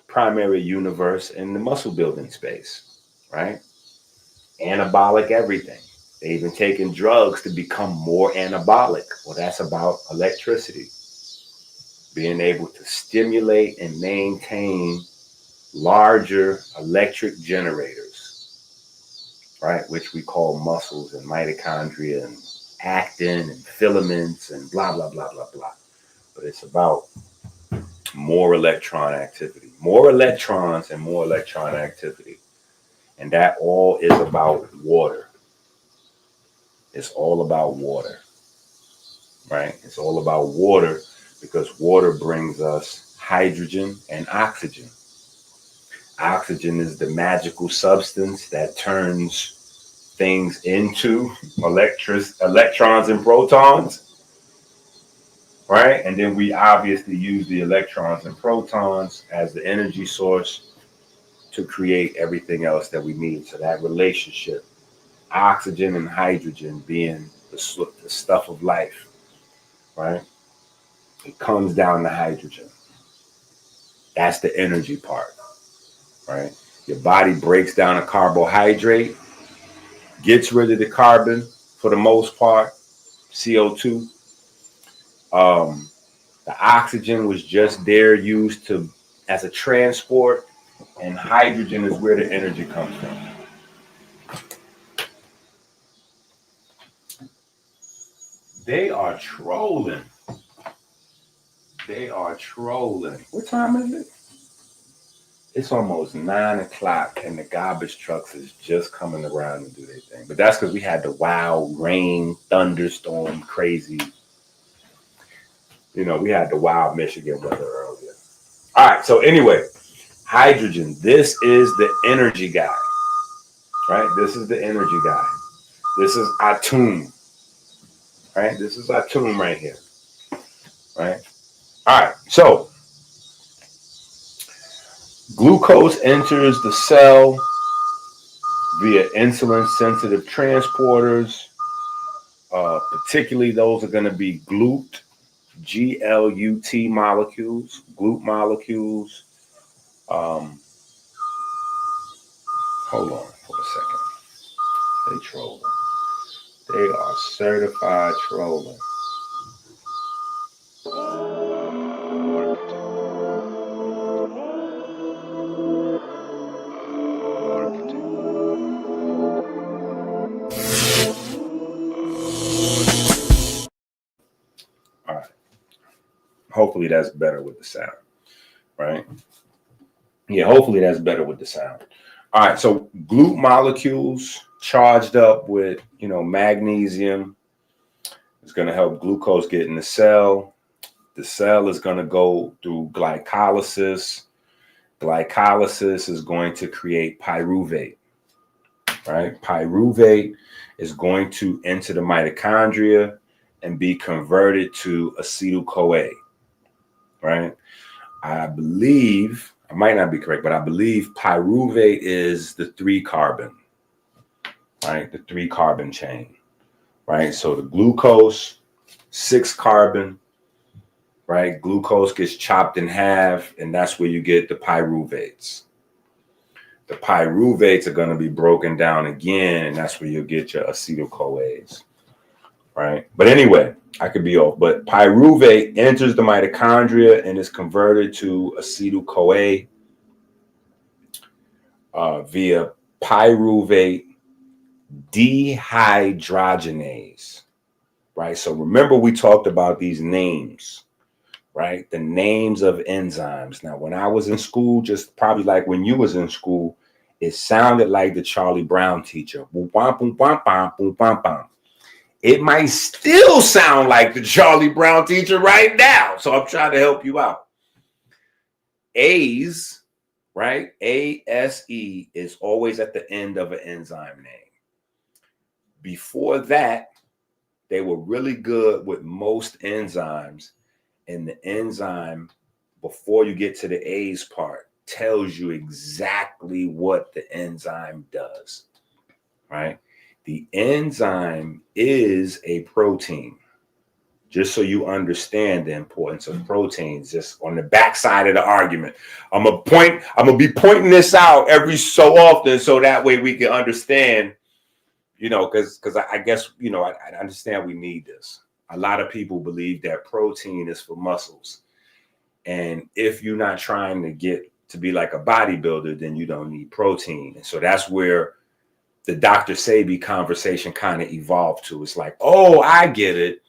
primary universe in the muscle building space, right? Anabolic everything. They've been taking drugs to become more anabolic. Well, that's about electricity. Being able to stimulate and maintain larger electric generators, right? Which we call muscles and mitochondria and actin and filaments and blah, blah, blah, blah, blah. But it's about more electron activity, more electrons and more electron activity. And that all is about water. It's all about water, right? It's all about water because water brings us hydrogen and oxygen. Oxygen is the magical substance that turns things into electrons and protons, right? And then we obviously use the electrons and protons as the energy source to create everything else that we need. So that relationship, oxygen and hydrogen being the stuff of life, right? It comes down to hydrogen. That's the energy part, right? Your body breaks down a carbohydrate, gets rid of the carbon for the most part, CO2. The oxygen was just there used to as a transport, and hydrogen is where the energy comes from. They are trolling. They are trolling. What time is it? It's almost 9 o'clock and the garbage trucks is just coming around to do their thing. But that's because we had the wild rain, thunderstorm, crazy. You know, we had the wild Michigan weather earlier. All right. So anyway, hydrogen. This is the energy guy, right? This is the energy guy. This is Atum, right? This is Atum right here, right? All right. So glucose enters the cell via insulin-sensitive transporters. Particularly, those are going to be GLUT, G-L-U-T molecules, GLUT molecules. Hold on for a second. They trolling. They are certified trolling. All right. Hopefully that's better with the sound, right? Yeah, hopefully that's better with the sound. All right, so GLUT molecules charged up with, magnesium is going to help glucose get in the cell. The cell is going to go through glycolysis. Glycolysis is going to create pyruvate, right? Pyruvate is going to enter the mitochondria and be converted to acetyl-CoA, right? I believe, I might not be correct, but I believe pyruvate is the 3-carbon, right? The 3-carbon chain, right? So the glucose, 6-carbon, right? Glucose gets chopped in half, and that's where you get the pyruvates. The pyruvates are going to be broken down again, and that's where you'll get your acetyl-CoAs, right? But anyway, I could be off, but pyruvate enters the mitochondria and is converted to acetyl-CoA via pyruvate dehydrogenase, right? So remember we talked about these names, right? The names of enzymes. Now, when I was in school, just probably like when you was in school, it sounded like the Charlie Brown teacher. It might still sound like the Charlie Brown teacher right now. So I'm trying to help you out. A's, right? A-S-E is always at the end of an enzyme name. Before that, they were really good with most enzymes. And the enzyme, before you get to the A's part, tells you exactly what the enzyme does, right? The enzyme is a protein. Just so you understand the importance of proteins, just on the backside of the argument. I'm gonna be pointing this out every so often so that way we can understand You know, because I guess, you know, I understand we need this. A lot of people believe that protein is for muscles. And if you're not trying to get to be like a bodybuilder, then you don't need protein. And so that's where the Dr. Sebi conversation kind of evolved to. It's like, oh, I get it.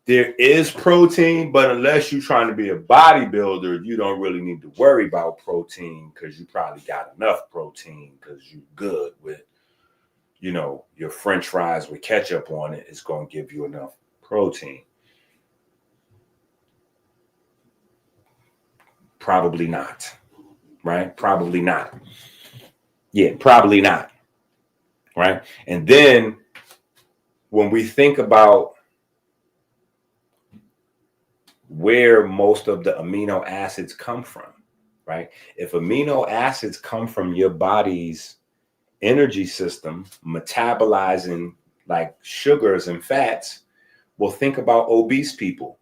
There is protein, but unless you're trying to be a bodybuilder, you don't really need to worry about protein because you probably got enough protein because you're good with, you know, your French fries with ketchup on it is going to give you enough protein. Probably not, right? Probably not. Yeah, probably not, right? And then when we think about where most of the amino acids come from, right? If amino acids come from your body's energy system, metabolizing like sugars and fats, well, think about obese people.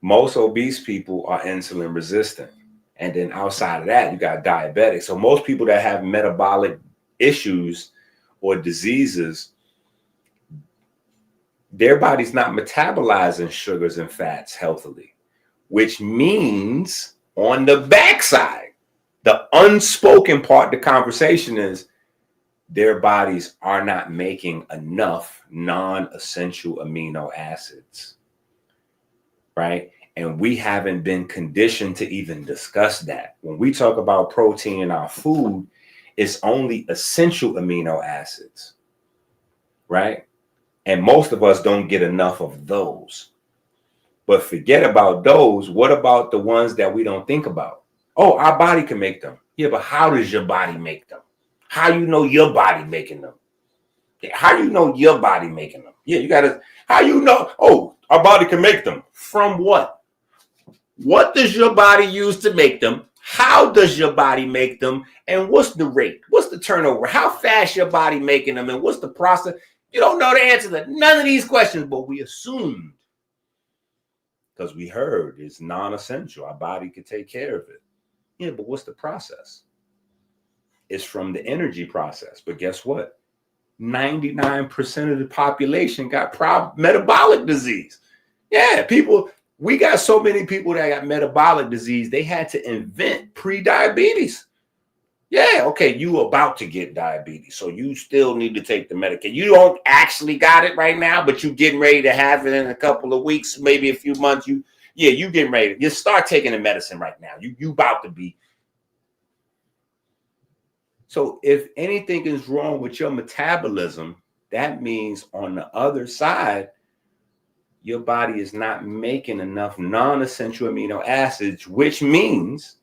Most obese people are insulin resistant. And then outside of that, you got diabetics. So most people that have metabolic issues or diseases, their body's not metabolizing sugars and fats healthily, which means on the backside, the unspoken part of the conversation is their bodies are not making enough non-essential amino acids, right? And we haven't been conditioned to even discuss that. When we talk about protein in our food, it's only essential amino acids, right? And most of us don't get enough of those. But forget about those. What about the ones that we don't think about? Oh, our body can make them. Yeah, but how does your body make them? How you know your body making them? How you know your body making them? Yeah, you gotta, how you know? Oh, our body can make them. From what? What does your body use to make them? How does your body make them? And what's the rate? What's the turnover? How fast your body making them? And what's the process? You don't know the answer to none of these questions, but we assumed because we heard it's non-essential. Our body could take care of it. Yeah, but what's the process? It's from the energy process. But guess what? 99% of the population got metabolic disease. Yeah, people, we got so many people that got metabolic disease, they had to invent pre-diabetes. Yeah, okay, you about to get diabetes, so you still need to take the medication. You don't actually got it right now, but you getting ready to have it in a couple of weeks, maybe a few months. You getting ready. You start taking the medicine right now. You about to be. So if anything is wrong with your metabolism, that means on the other side, your body is not making enough non-essential amino acids, which means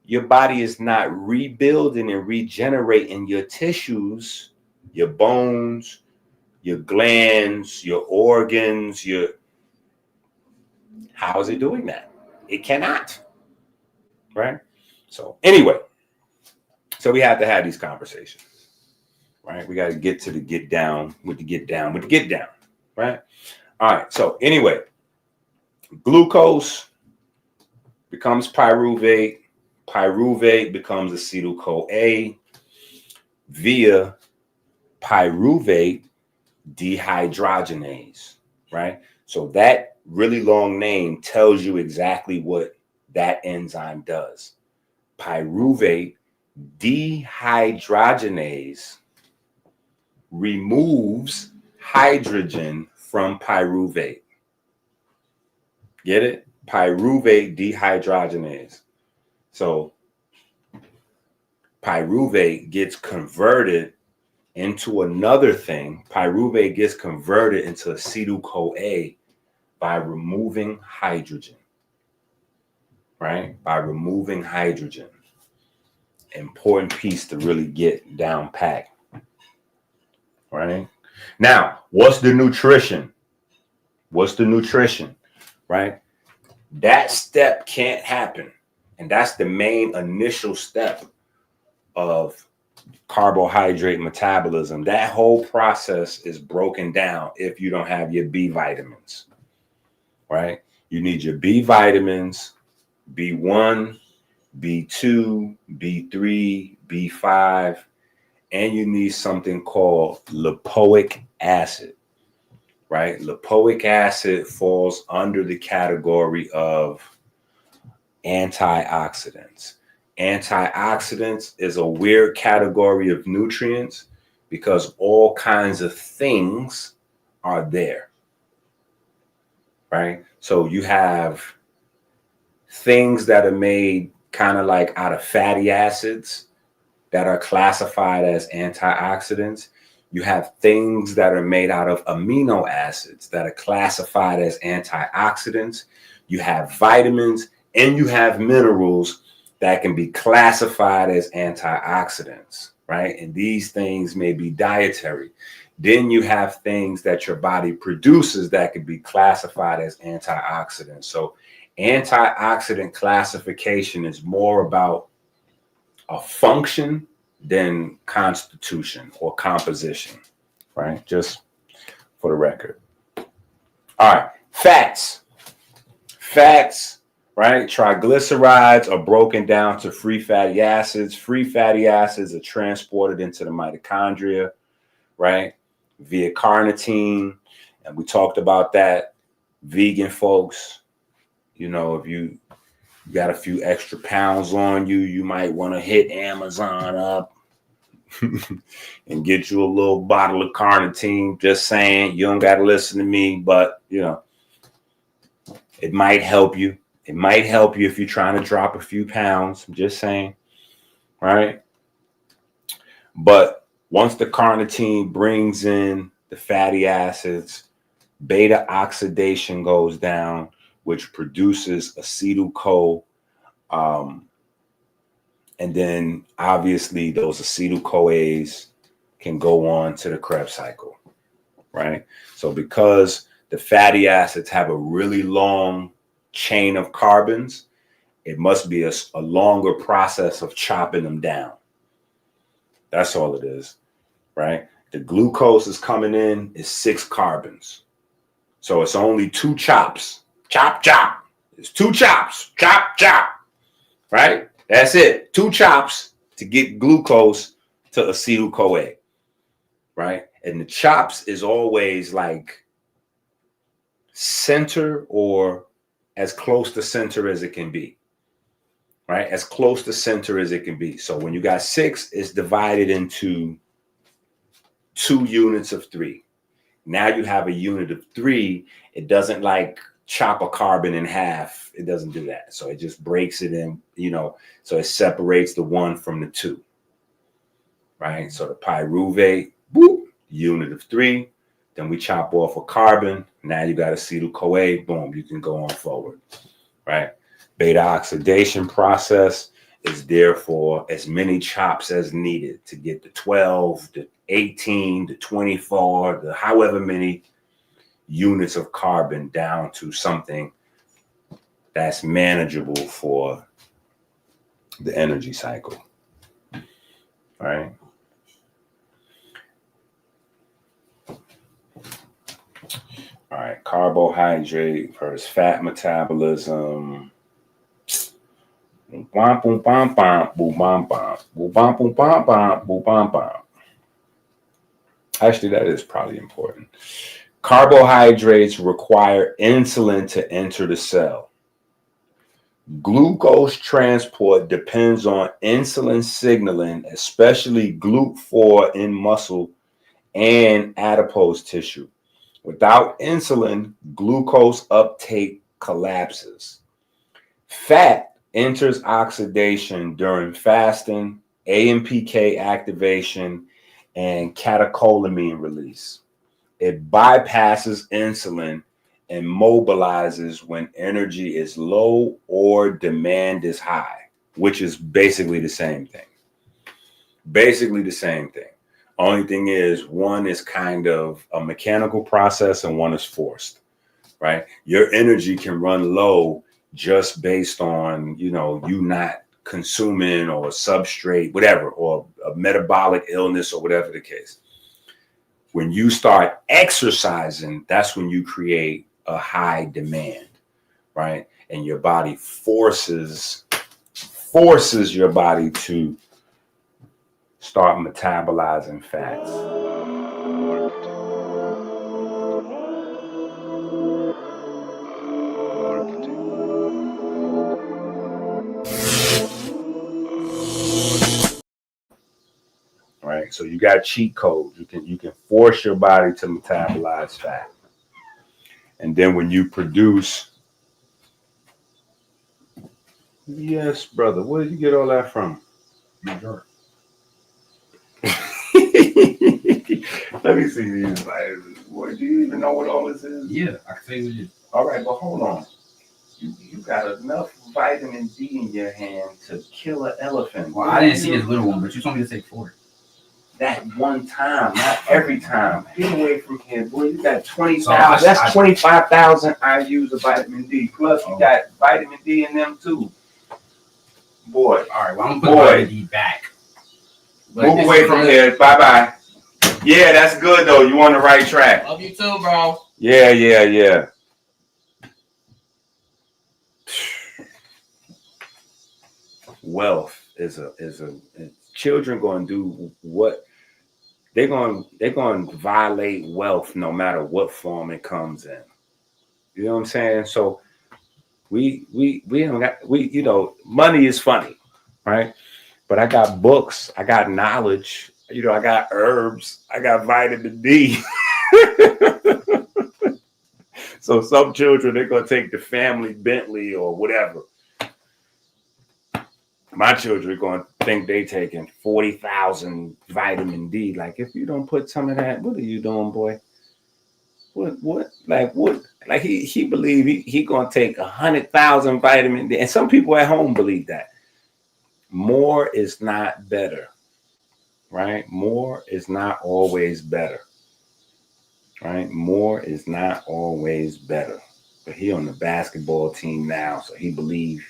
your body is not rebuilding and regenerating your tissues, your bones, your glands, your organs, how is it doing that? It cannot, right? So anyway, so we have to have these conversations, right? We got to get to the get down, right? All right, so anyway, glucose becomes pyruvate. Pyruvate becomes acetyl-CoA via pyruvate dehydrogenase, right? So that really long name tells you exactly what that enzyme does. Pyruvate dehydrogenase removes hydrogen from pyruvate. Get it? Pyruvate dehydrogenase. So pyruvate gets converted into another thing. Pyruvate gets converted into acetyl-CoA by removing hydrogen, right? By removing hydrogen. Important piece to really get down pat, right? Now, what's the nutrition? Right? That step can't happen. And that's the main initial step of carbohydrate metabolism. That whole process is broken down if you don't have your B vitamins, right? You need your B vitamins, B1, B2, B3, B5, and you need something called lipoic acid, right? Lipoic acid falls under the category of antioxidants. Antioxidants is a weird category of nutrients because all kinds of things are there, right? So you have things that are made kind of like out of fatty acids that are classified as antioxidants. You have things that are made out of amino acids that are classified as antioxidants. You have vitamins and you have minerals that can be classified as antioxidants, right? And these things may be dietary. Then you have things that your body produces that can be classified as antioxidants. So antioxidant classification is more about a function than constitution or composition, right? Just for the record. All right, fats, right? Triglycerides are broken down to free fatty acids. Free fatty acids are transported into the mitochondria, right? Via carnitine. And we talked about that. Vegan folks, you know, if you got a few extra pounds on you, you might want to hit Amazon up and get you a little bottle of carnitine. Just saying, you don't got to listen to me, but you know, it might help you. It might help you if you're trying to drop a few pounds. I'm just saying, right? But once the carnitine brings in the fatty acids, beta oxidation goes down, which produces acetyl-CoA. And then obviously those acetyl-CoAs can go on to the Krebs cycle, right? So because the fatty acids have a really long chain of carbons, it must be a longer process of chopping them down. That's all it is, right? The glucose is coming in is 6 carbons. So it's only 2 chops. Chop, chop. It's 2 chops. Chop, chop. Right? That's it. 2 chops to get glucose to acetyl-CoA. Right? And the chops is always like center or as close to center as it can be. Right? As close to center as it can be. So when you got 6, it's divided into 2 units of 3. Now you have a unit of 3. It doesn't like chop a carbon in half. It doesn't do that. So it just breaks it in, you know, so it separates the 1 from the 2. Right? So the pyruvate, boop, unit of 3. Then we chop off a carbon. Now you got acetyl-CoA. Boom, you can go on forward. Right? Beta oxidation process is there for as many chops as needed to get the 12, the 18, the 24, the however many units of carbon down to something that's manageable for the energy cycle. Right? All right, carbohydrate versus fat metabolism. Boom, boom, boom, boom, boom, boom, boom, boom, boom, boom, boom, boom. Actually, that is probably important. Carbohydrates require insulin to enter the cell. Glucose transport depends on insulin signaling, especially GLUT4 in muscle and adipose tissue. Without insulin, glucose uptake collapses. Fat enters oxidation during fasting, AMPK activation, and catecholamine release. It bypasses insulin and mobilizes when energy is low or demand is high, which is basically the same thing. Basically the same thing. Only thing is, one is kind of a mechanical process and one is forced, right? Your energy can run low just based on, you know, you not consuming or substrate, whatever, or a metabolic illness or whatever the case. When you start exercising, that's when you create a high demand, right? And your body forces your body to start metabolizing fats. Right, so you got cheat codes. You can force your body to metabolize fat, and then when you produce, yes, brother, where did you get all that from? New York. Let me see these vitamins. Boy, do you even know what all this is? Yeah, I can tell you what it is. All right, but hold on. You got enough vitamin D in your hand to kill an elephant. Well, I didn't see this little one, but you told me to take 4. That one time, not every time. Get away from here, boy. You got 20,000. That's 25,000 IUs of vitamin D. Plus, you got vitamin D in them too. Boy. All right, well, I'm gonna put vitamin D back. But move away from here. Bye bye. Yeah, that's good though. You on the right track. Love you too, bro. Yeah. Wealth is children going to do what they're going to violate wealth no matter what form it comes in. You know what I'm saying? So we don't got, you know, money is funny, right? But I got books, I got knowledge, you know, I got herbs, I got vitamin D. So some children, they're going to take the family Bentley or whatever. My children are going to think they taking 40,000 vitamin D. Like, if you don't put some of that, what are you doing, boy? What? Like he believe he going to take 100,000 vitamin D. And some people at home believe that. More is not better, right? More is not always better, right? More is not always better. But he on the basketball team now, so he believe.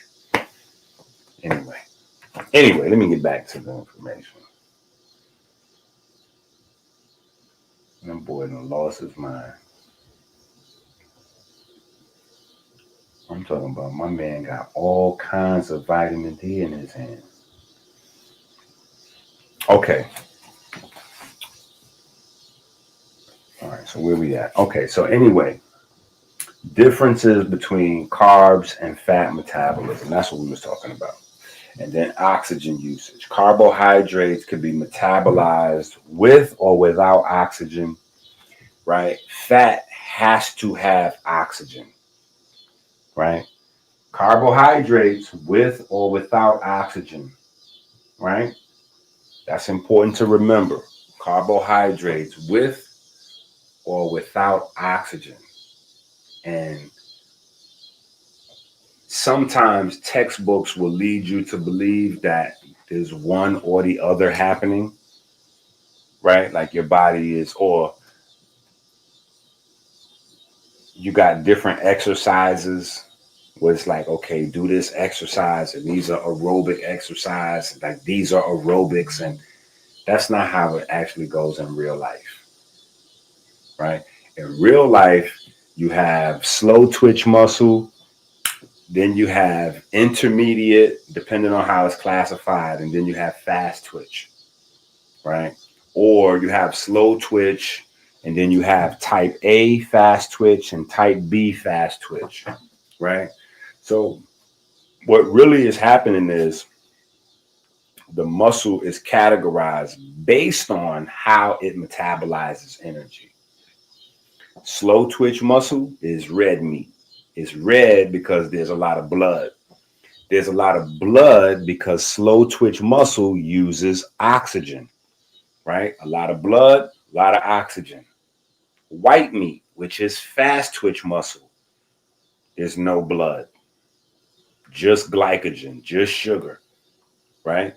Anyway, let me get back to the information. That boy done lost his mind. I'm talking about my man got all kinds of vitamin D in his hands. Okay. All right, so where we at? Okay, so anyway, differences between carbs and fat metabolism. That's what we was talking about. And then oxygen usage. Carbohydrates can be metabolized with or without oxygen, right? Fat has to have oxygen, right? Carbohydrates with or without oxygen, right? That's important to remember. Carbohydrates with or without oxygen. And sometimes textbooks will lead you to believe that there's one or the other happening, right? Like your body is, or you got different exercises where it's like, okay, do this exercise and these are aerobic exercise, like these are aerobics, and that's not how it actually goes in real life, right? In real life, you have slow twitch muscle, then you have intermediate, depending on how it's classified, and then you have fast twitch, right? Or you have slow twitch, and then you have type A fast twitch and type B fast twitch, right? So what really is happening is the muscle is categorized based on how it metabolizes energy. Slow twitch muscle is red meat. It's red because there's a lot of blood. There's a lot of blood because slow twitch muscle uses oxygen, right? A lot of blood, a lot of oxygen. White meat, which is fast twitch muscle, there's no blood, just glycogen, just sugar, right?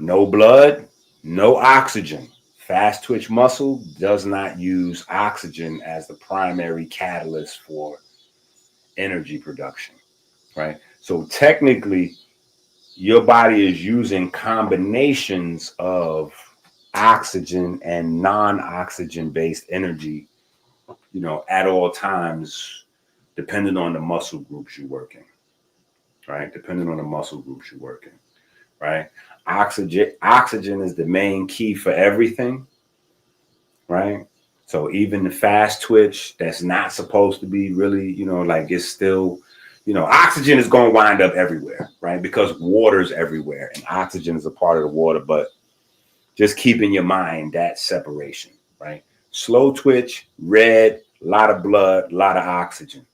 No blood, no oxygen. Fast twitch muscle does not use oxygen as the primary catalyst for energy production, right? So technically, your body is using combinations of oxygen and non-oxygen based energy, you know, at all times, depending on the muscle groups you're working, right? Depending on the muscle groups you're working, right? Oxygen is the main key for everything, right? So even the fast twitch that's not supposed to be really, like it's still, oxygen is going to wind up everywhere, right? Because water's everywhere and oxygen is a part of the water, but just keep in your mind that separation, right? Slow twitch, red, a lot of blood, a lot of oxygen.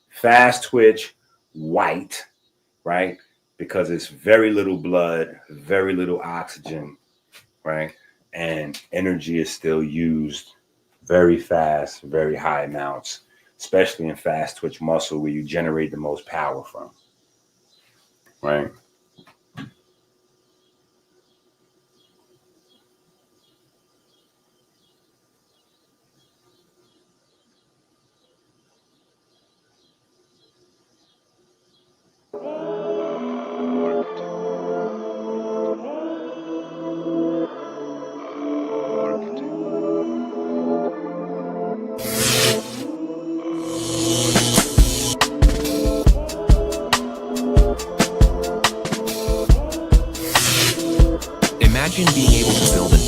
Fast twitch, white, right? Because it's very little blood, very little oxygen, right? And energy is still used very fast, very high amounts, especially in fast twitch muscle where you generate the most power from, right? Imagine being able to build it.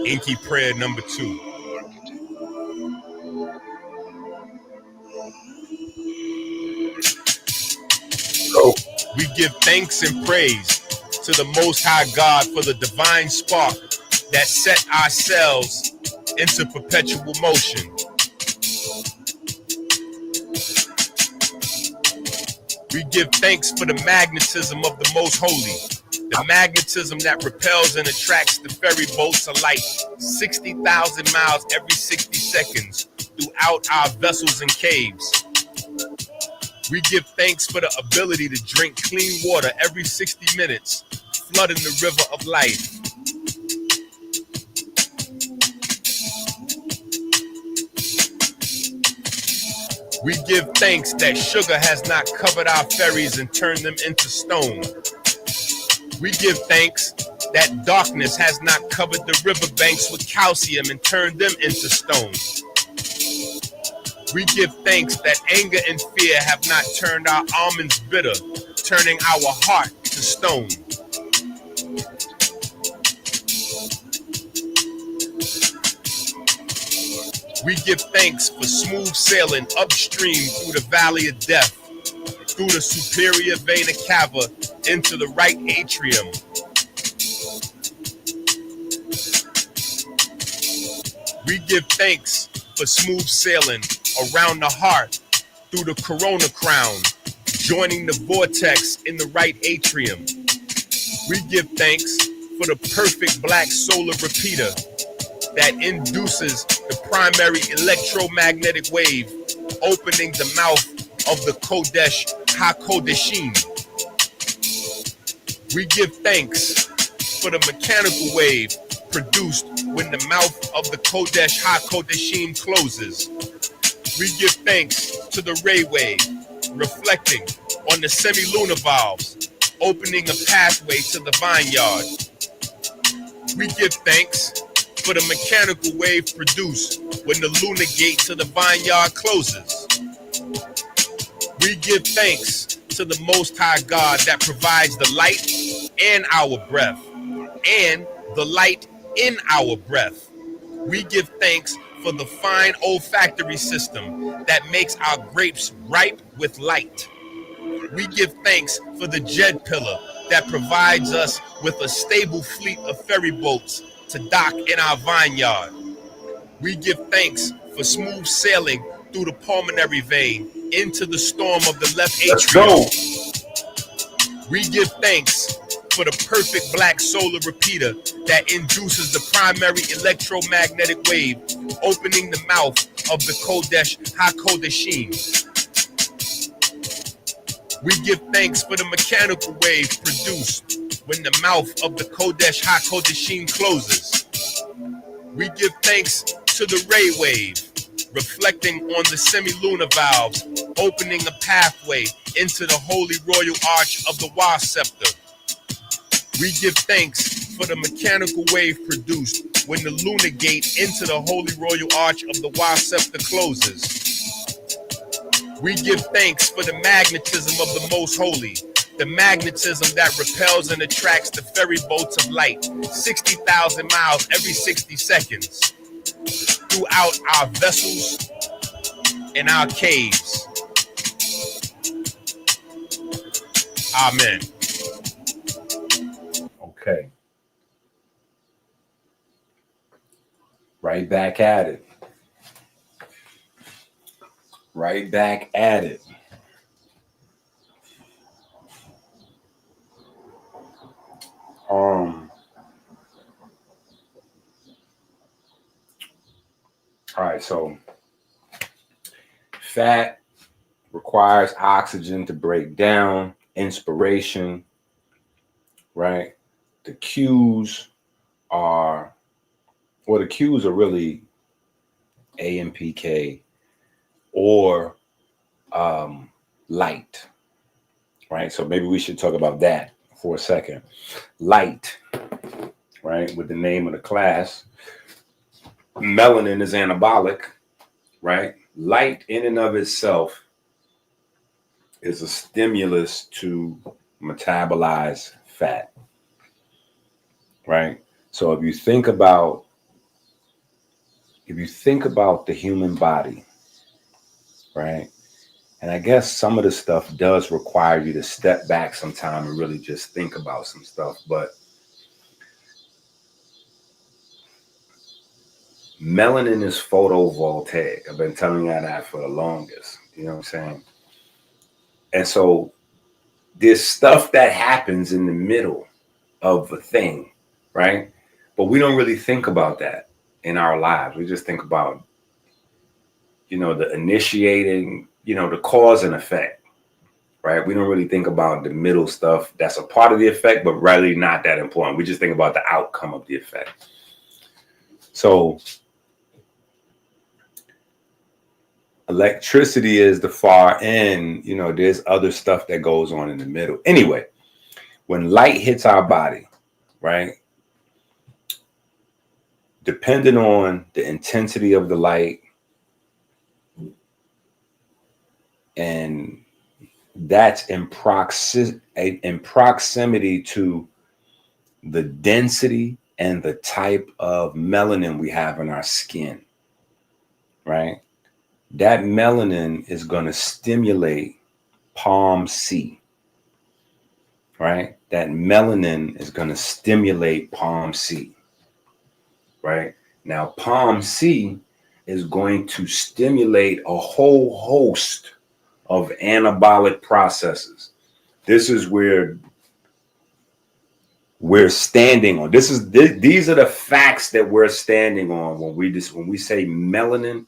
Inky prayer number 2. We give thanks and praise to the Most High God for the divine spark that set our cells into perpetual motion. We give thanks for the magnetism of the Most Holy, the magnetism that repels and attracts the ferry boats of light 60,000 miles every 60 seconds throughout our vessels and caves. We give thanks for the ability to drink clean water every 60 minutes, flooding the river of life. We give thanks that sugar has not covered our ferries and turned them into stone. We give thanks that darkness has not covered the riverbanks with calcium and turned them into stone. We give thanks that anger and fear have not turned our almonds bitter, turning our heart to stone. We give thanks for smooth sailing upstream through the valley of death, through the superior vena cava into the right atrium. We give thanks for smooth sailing around the heart through the corona crown, joining the vortex in the right atrium. We give thanks for the perfect black solar repeater that induces the primary electromagnetic wave, opening the mouth of the Kodesh HaKodeshim. We give thanks for the mechanical wave produced when the mouth of the Kodesh HaKodeshim closes. We give thanks to the ray wave, reflecting on the semi-lunar valves, opening a pathway to the vineyard. We give thanks for the mechanical wave produced when the lunar gate to the vineyard closes. We give thanks to the Most High God that provides the light and our breath, and the light in our breath. We give thanks for the fine olfactory system that makes our grapes ripe with light. We give thanks for the Jed pillar that provides us with a stable fleet of ferry boats to dock in our vineyard. We give thanks for smooth sailing through the pulmonary vein into the storm of the left atrium. We give thanks for the perfect black solar repeater that induces the primary electromagnetic wave, opening the mouth of the Kodesh HaKodeshim. We give thanks for the mechanical wave produced when the mouth of the Kodesh HaKodeshim closes. We give thanks to the ray wave reflecting on the semi-lunar valves, opening a pathway into the holy royal arch of the Wa scepter. We give thanks for the mechanical wave produced when the lunar gate into the holy royal arch of the Wa scepter closes. We give thanks for the magnetism of the most holy, the magnetism that repels and attracts the ferry boats of light 60,000 miles every 60 seconds throughout our vessels and our caves. Amen. Okay. Right back at it. Right back at it. All right, so fat requires oxygen to break down, inspiration, right? The cues are really AMPK or light, right? So maybe we should talk about that for a second. Light, right? With the name of the class, melanin is anabolic, right? Light in and of itself is a stimulus to metabolize fat, right? So if you think about the human body, right? And I guess some of the stuff does require you to step back sometime and really just think about some stuff, but melanin is photovoltaic. I've been telling you that for the longest, you know what I'm saying? And so there's stuff that happens in the middle of a thing, right? But we don't really think about that in our lives. We just think about, the initiating, the cause and effect, right? We don't really think about the middle stuff that's a part of the effect, but really not that important. We just think about the outcome of the effect. So electricity is the far end, there's other stuff that goes on in the middle. Anyway, when light hits our body, right? Depending on the intensity of the light, and that's in proximity to the density and the type of melanin we have in our skin, right? That melanin is going to stimulate POMC, right? That melanin is going to stimulate POMC, right? Now, POMC is going to stimulate a whole host of anabolic processes. This is where we're standing on. These are the facts that we're standing on when we say melanin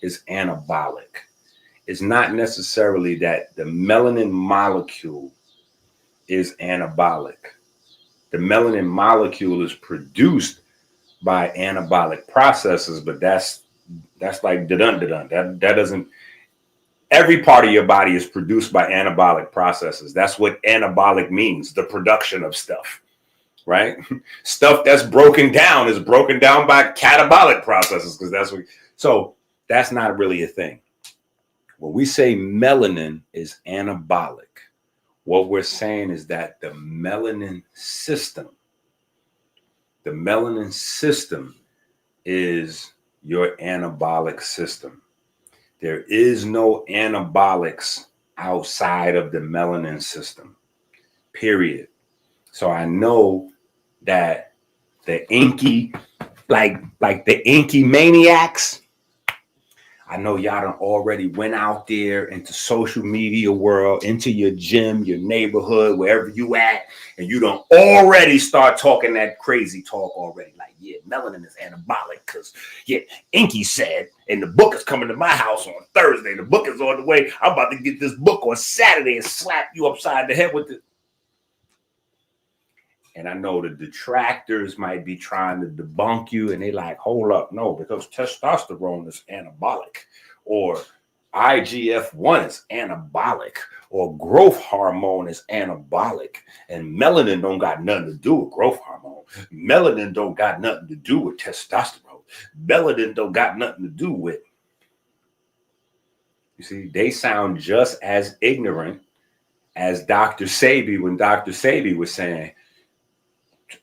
is anabolic. It's not necessarily that the melanin molecule is anabolic. The melanin molecule is produced by anabolic processes, but that's like dun-dun-dun. That doesn't. Every part of your body is produced by anabolic processes. That's what anabolic means, the production of stuff, right? Stuff that's broken down is broken down by catabolic processes, because so that's not really a thing. When we say melanin is anabolic, what we're saying is that the melanin system is your anabolic system. There is no anabolics outside of the melanin system, period. So I know that the inky, like the inky maniacs, I know y'all done already went out there into social media world, into your gym, your neighborhood, wherever you at, and you don't already start talking that crazy talk already. Like, yeah, melanin is anabolic because, yeah, Inky said, and the book is coming to my house on Thursday. The book is on the way. I'm about to get this book on Saturday and slap you upside the head with it. And I know the detractors might be trying to debunk you, and they like, hold up, no, because testosterone is anabolic, or IGF-1 is anabolic, or growth hormone is anabolic, and melanin don't got nothing to do with growth hormone. Melanin don't got nothing to do with testosterone. Melanin don't got nothing to do with. You see, they sound just as ignorant as Dr. Sebi when Dr. Sebi was saying,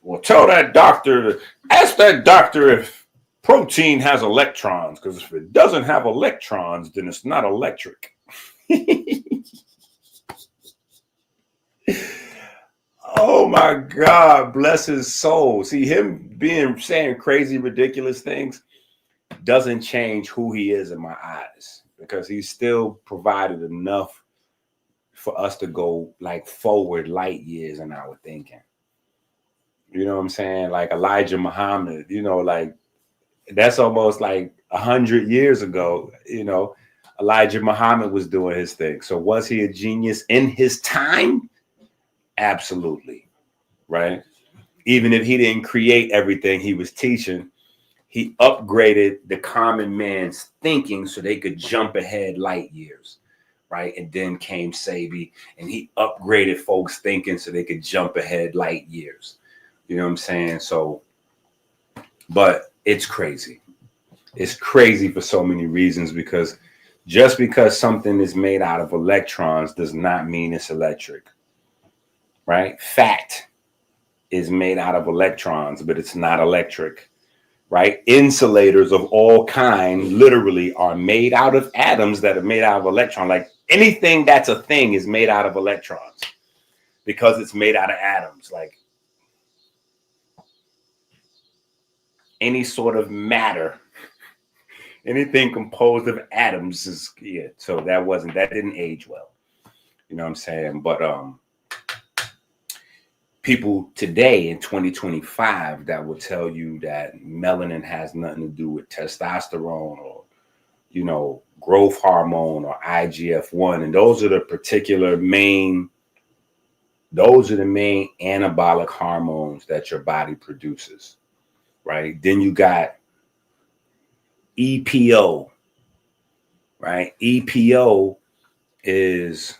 well, tell that doctor, ask that doctor if protein has electrons, because if it doesn't have electrons, then it's not electric. Oh my God, bless his soul. See, him saying crazy, ridiculous things doesn't change who he is in my eyes, because he's still provided enough for us to go like forward light years in our thinking. You know what I'm saying? Like Elijah Muhammad, you know, like that's almost like 100 years ago, you know, Elijah Muhammad was doing his thing. So was he a genius in his time? Absolutely. Right. Even if he didn't create everything he was teaching, he upgraded the common man's thinking so they could jump ahead light years. Right. And then came Sebi, and he upgraded folks' thinking so they could jump ahead light years. You know what I'm saying? So, but it's crazy. It's crazy for so many reasons, because just because something is made out of electrons does not mean it's electric. Right? Fat is made out of electrons, but it's not electric. Right? Insulators of all kind literally are made out of atoms that are made out of electrons. Like anything that's a thing is made out of electrons because it's made out of atoms. Like any sort of matter, anything composed of atoms is, yeah. So that didn't age well. You know what I'm saying? But people today in 2025 that will tell you that melanin has nothing to do with testosterone or, you know, growth hormone or IGF-1. And those are the main anabolic hormones that your body produces. Right? Then you got EPO, right? EPO is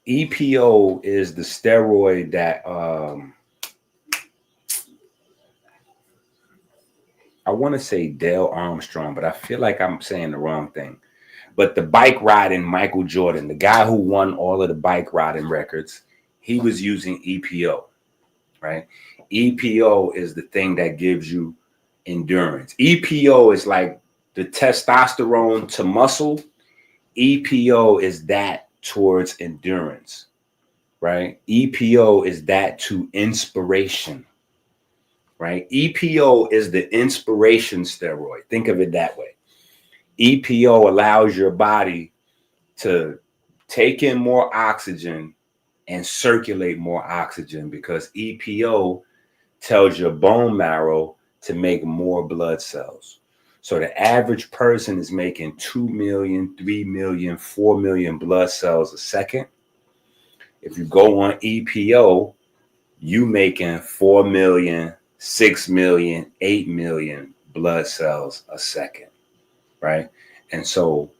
the steroid that I want to say Dale Armstrong, but I feel like I'm saying the wrong thing. But the bike riding Michael Jordan, the guy who won all of the bike riding records, he was using EPO, right? EPO is the thing that gives you endurance. EPO is like the testosterone to muscle. EPO is that towards endurance, right? EPO is that to inspiration, right? EPO is the inspiration steroid. Think of it that way. EPO allows your body to take in more oxygen and circulate more oxygen, because EPO tells your bone marrow to make more blood cells. So the average person is making 2 million, 3 million, 4 million blood cells a second. If you go on EPO, you making 4 million, 6 million, 8 million blood cells a second, right? And so,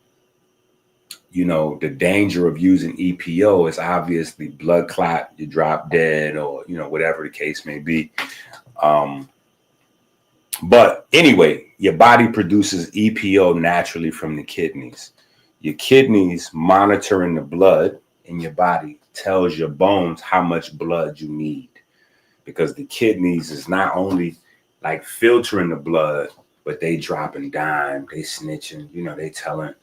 you know, the danger of using EPO is obviously blood clot, you drop dead, or, you know, whatever the case may be. But anyway, your body produces EPO naturally from the kidneys. Your kidneys monitoring the blood in your body tells your bones how much blood you need, because the kidneys is not only like filtering the blood, but they dropping dime, they snitching, you know, they telling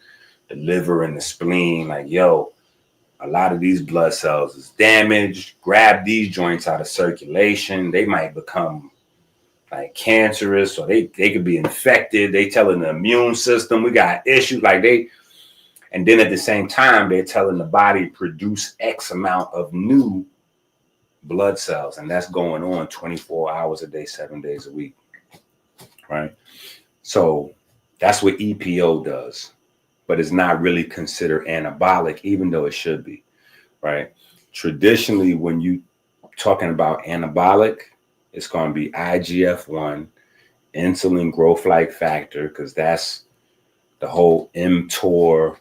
the liver and the spleen like, yo, a lot of these blood cells is damaged, grab these joints out of circulation, they might become like cancerous, or they could be infected. They telling the immune system we got issues, like and then at the same time they're telling the body produce X amount of new blood cells, and that's going on 24 hours a day, 7 days a week, right? So that's what EPO does, but it's not really considered anabolic, even though it should be, right? Traditionally, when you talking about anabolic, it's going to be IGF-1, insulin growth-like factor, because that's the whole mTOR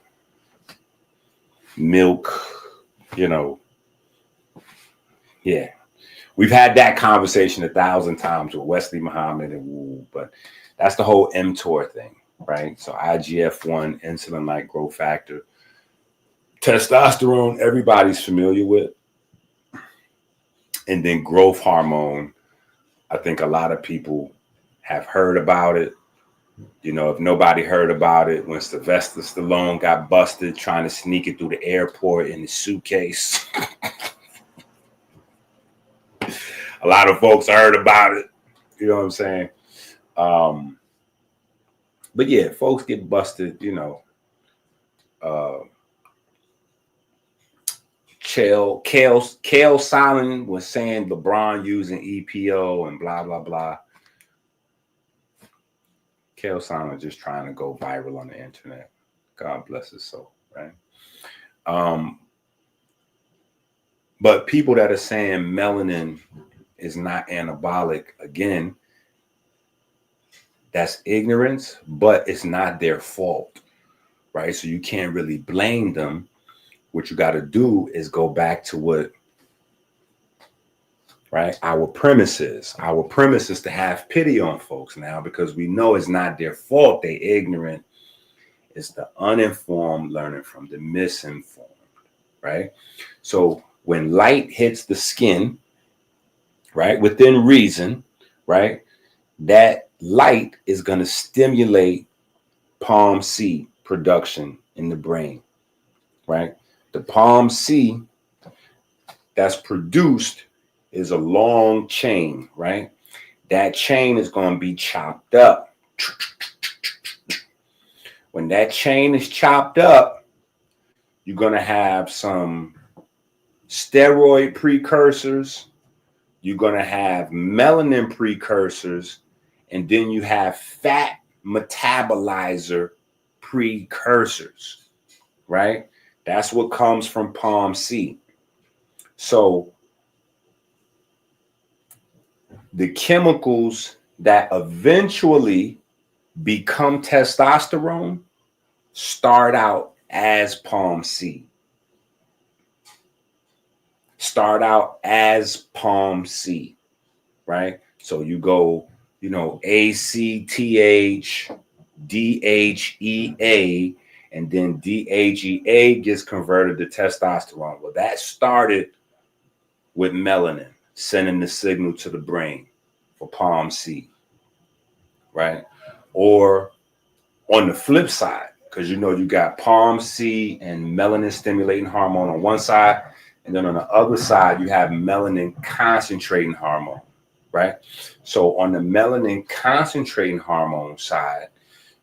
milk, you know. Yeah. We've had that conversation 1,000 times with Wesley Muhammad and Wu, but that's the whole mTOR thing, right? So IGF-1, insulin-like growth factor. Testosterone, everybody's familiar with. And then growth hormone, I think a lot of people have heard about it. You know, if nobody heard about it, when Sylvester Stallone got busted trying to sneak it through the airport in his suitcase. A lot of folks heard about it. You know what I'm saying? But yeah, folks get busted, you know. Kale Simon was saying LeBron using EPO and blah, blah, blah. Kale Simon just trying to go viral on the internet. God bless his soul, right? But people that are saying melanin is not anabolic, again, that's ignorance, but it's not their fault, right? So you can't really blame them. What you got to do is go back to what, right? Our premise is to have pity on folks now, because we know it's not their fault. They ignorant. It's the uninformed learning from the misinformed, right? So when light hits the skin, right, within reason, right, that light is going to stimulate POMC production in the brain, right? The POMC that's produced is a long chain, right? That chain is going to be chopped up. When that chain is chopped up, you're going to have some steroid precursors. You're going to have melanin precursors. And then you have fat metabolizer precursors, right? That's what comes from POMC. So the chemicals that eventually become testosterone start out as POMC. Start out as POMC, right? So you go, you know, ACTH, DHEA, and then DHEA gets converted to testosterone. Well, that started with melanin, sending the signal to the brain for POMC, right? Or on the flip side, because you know you got POMC and melanin stimulating hormone on one side, and then on the other side you have melanin concentrating hormone, right? So on the melanin concentrating hormone side,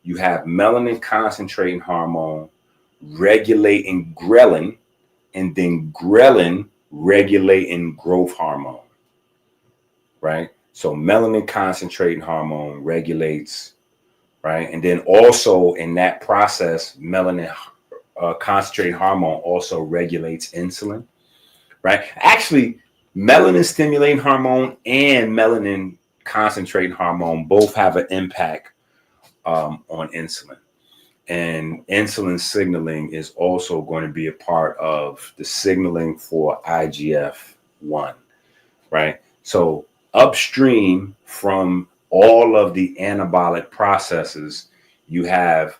you have melanin concentrating hormone regulating ghrelin, and then ghrelin regulating growth hormone, right? So melanin concentrating hormone regulates, right? And then also in that process, melanin concentrating hormone also regulates insulin, right? Actually, melanin stimulating hormone and melanin concentrating hormone both have an impact on insulin. And insulin signaling is also going to be a part of the signaling for IGF-1, right? So upstream from all of the anabolic processes, you have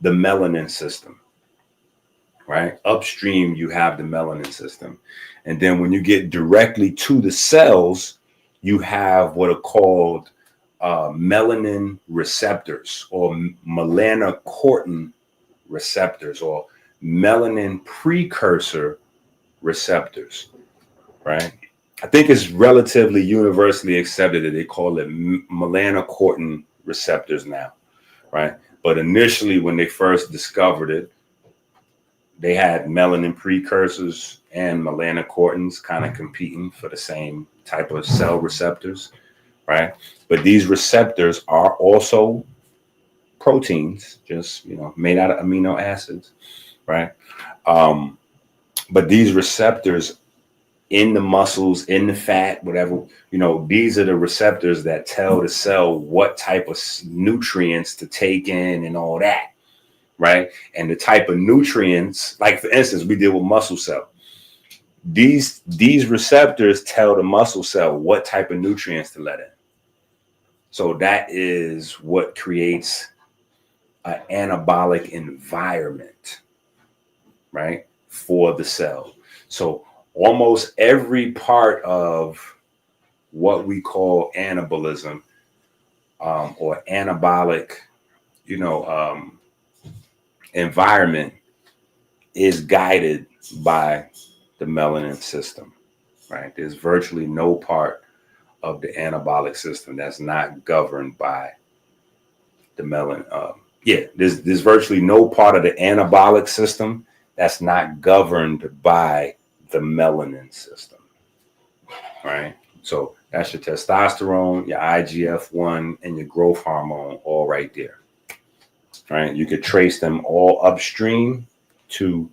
the melanin system, right? Upstream, you have the melanin system. And then when you get directly to the cells, you have what are called melanin receptors, or melanocortin receptors, or melanin precursor receptors, right? I think it's relatively universally accepted that they call it melanocortin receptors now, right? But initially, when they first discovered it, they had melanin precursors and melanocortins kind of competing for the same type of cell receptors, right? But these receptors are also proteins, just, you know, made out of amino acids, right? But these receptors in the muscles, in the fat, whatever, these are the receptors that tell the cell what type of nutrients to take in and all that, right? And the type of nutrients, like for instance, we deal with muscle cell. These receptors tell the muscle cell what type of nutrients to let in. So that is what creates an anabolic environment, right, for the cell. So almost every part of what we call anabolism or anabolic, environment is guided by the melanin system, right? There's virtually no part of the anabolic system that's not governed by the melanin. There's virtually no part of the anabolic system that's not governed by the melanin system, right? So that's your testosterone, your IGF-1, and your growth hormone all right there, right? You could trace them all upstream to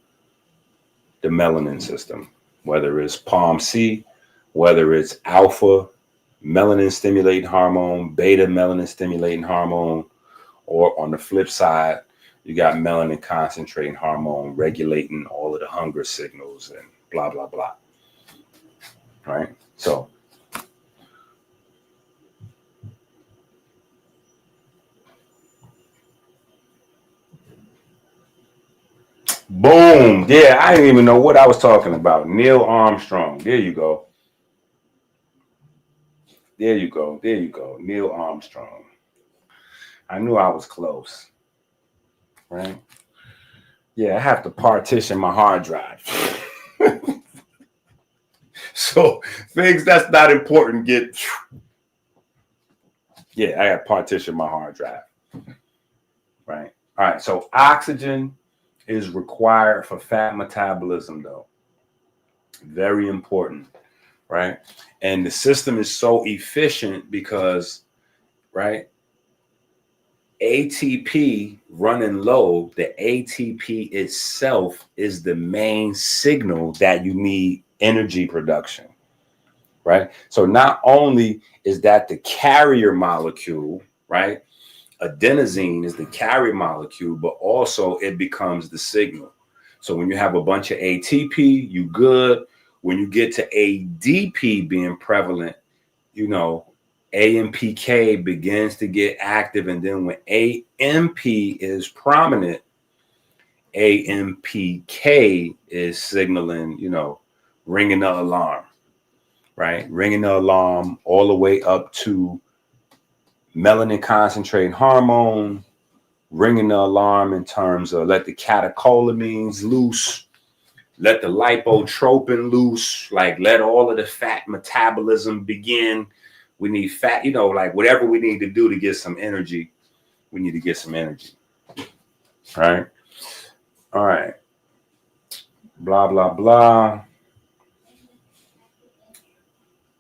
the melanin system, whether it's POMC, whether it's alpha melanin stimulating hormone, beta melanin stimulating hormone, or on the flip side, you got melanin concentrating hormone regulating all of the hunger signals and blah, blah, blah. Right? So boom. Yeah, I didn't even know what I was talking about. Neil Armstrong. There you go. There you go. There you go. Neil Armstrong. I knew I was close. Right? Yeah, I have to partition my hard drive. So things that's not important get. Yeah, I got to partition my hard drive. Right? All right. So oxygen is required for fat metabolism, though. Very important. Right? And the system is so efficient because, right, ATP running low, the ATP itself is the main signal that you need energy production, right? So not only is that the carrier molecule, right? Adenosine is the carrier molecule, but also it becomes the signal. So when you have a bunch of ATP, you good. When you get to ADP being prevalent, AMPK begins to get active. And then when AMP is prominent, AMPK is signaling, ringing the alarm, right? Ringing the alarm all the way up to melanin concentrating hormone, ringing the alarm in terms of let the catecholamines loose, let the lipotropin loose, like let all of the fat metabolism begin. We need fat, like whatever we need to do to get some energy, we need to get some energy. Right? All right. Blah, blah, blah.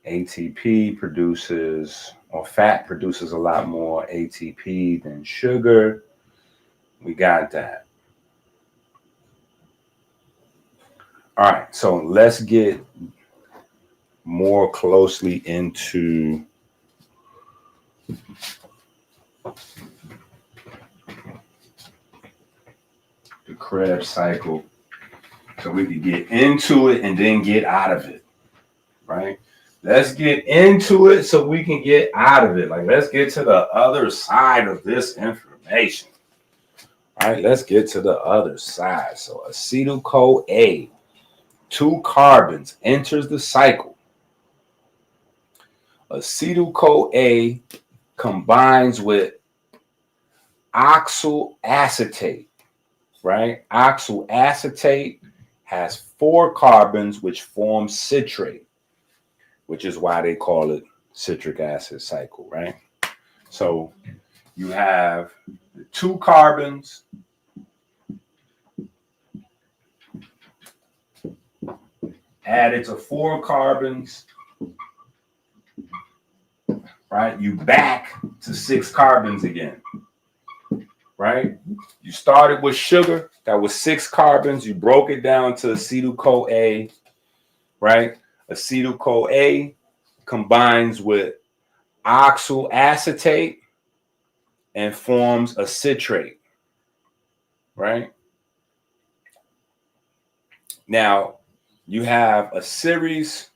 ATP produces, or fat produces a lot more ATP than sugar. We got that. All right. So let's get more closely into the Krebs cycle so we can get into it and then get out of it, right? Let's get into it so we can get out of it. Like, let's get to the other side of this information. All right, let's get to the other side. So acetyl-CoA, 2 carbons, enters the cycle. Acetyl-CoA combines with oxyl acetate, right? Oxyl acetate has 4 carbons, which form citrate, which is why they call it citric acid cycle, right? So you have the 2 carbons added to 4 carbons, right? You back to 6 carbons again, right? You started with sugar, that was 6 carbons. You broke it down to acetyl-CoA, right? acetyl-CoA combines with oxyl acetate and forms a citrate, right? Now, you have a series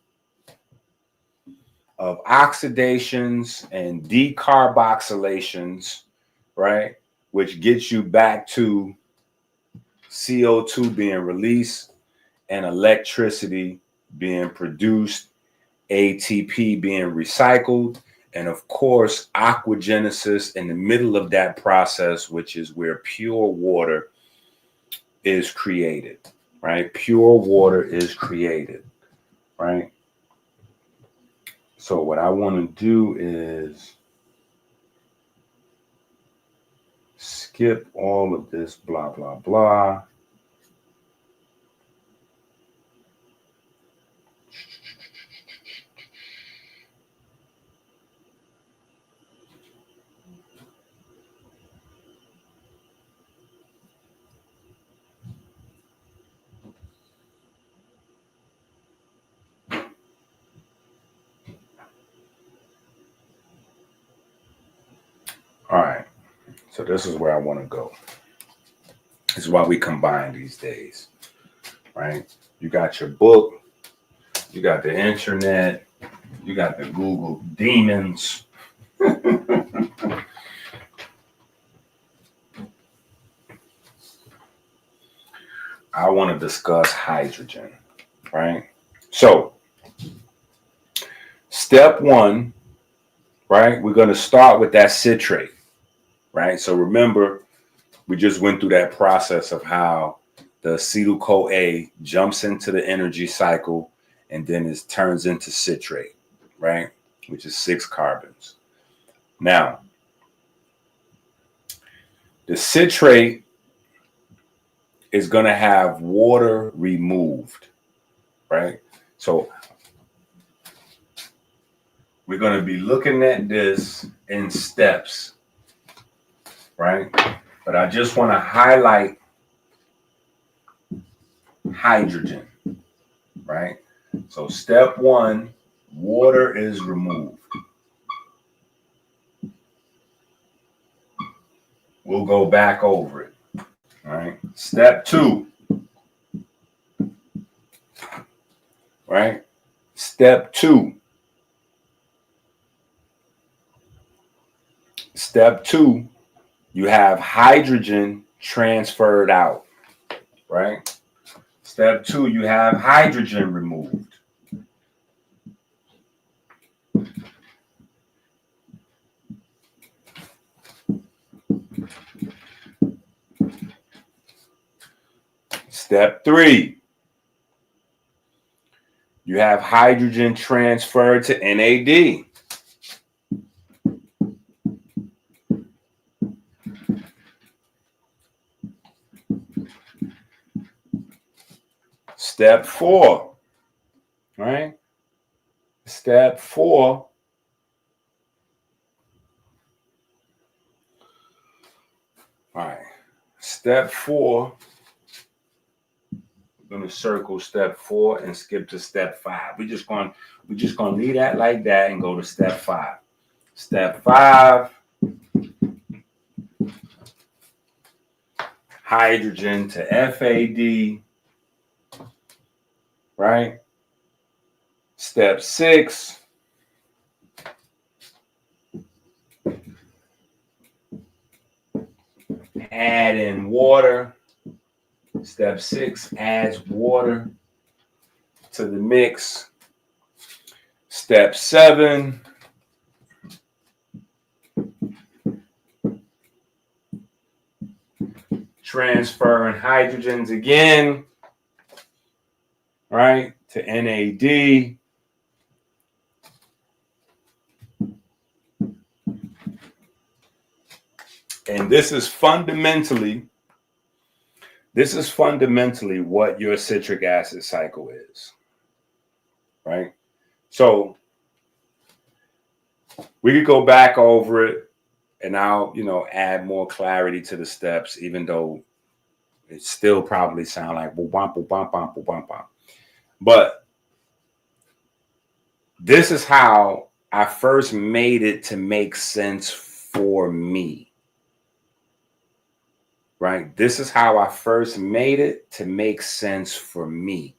of oxidations and decarboxylations, right? Which gets you back to CO2 being released and electricity being produced, ATP being recycled, and of course, aquagenesis in the middle of that process, which is where pure water is created, right? Pure water is created, right? So what I want to do is skip all of this blah, blah, blah. All right. So this is where I want to go. This is why we combine these days, right? You got your book, you got the internet, you got the Google demons. I want to discuss hydrogen, right? So, step one, right? We're going to start with that citrate, right? So remember, we just went through that process of how the acetyl-CoA jumps into the energy cycle and then it turns into citrate, right? Which is 6 carbons. Now, the citrate is going to have water removed, right? So we're going to be looking at this in steps, right? But I just want to highlight hydrogen, right? So step one, water is removed. We'll go back over it, all right? Step two, right? Step two. Step two, you have hydrogen transferred out, right? Step two, you have hydrogen removed. Step three, you have hydrogen transferred to NAD. Step four, right? Step four, all right. Step four, we're going to circle step 4 and skip to step 5. We're just going to leave that like that and go to step 5. Step 5, hydrogen to FAD, right? Step 6, add in water. Step 6 adds water to the mix. Step 7, transferring hydrogens again, right, to NAD. And this is fundamentally what your citric acid cycle is, right? So we could go back over it and I'll, add more clarity to the steps, even though it still probably sound like boom, bum, boom, bum, bum, boom, bum, bum. But this is how I first made it to make sense for me. Right? This is how I first made it to make sense for me.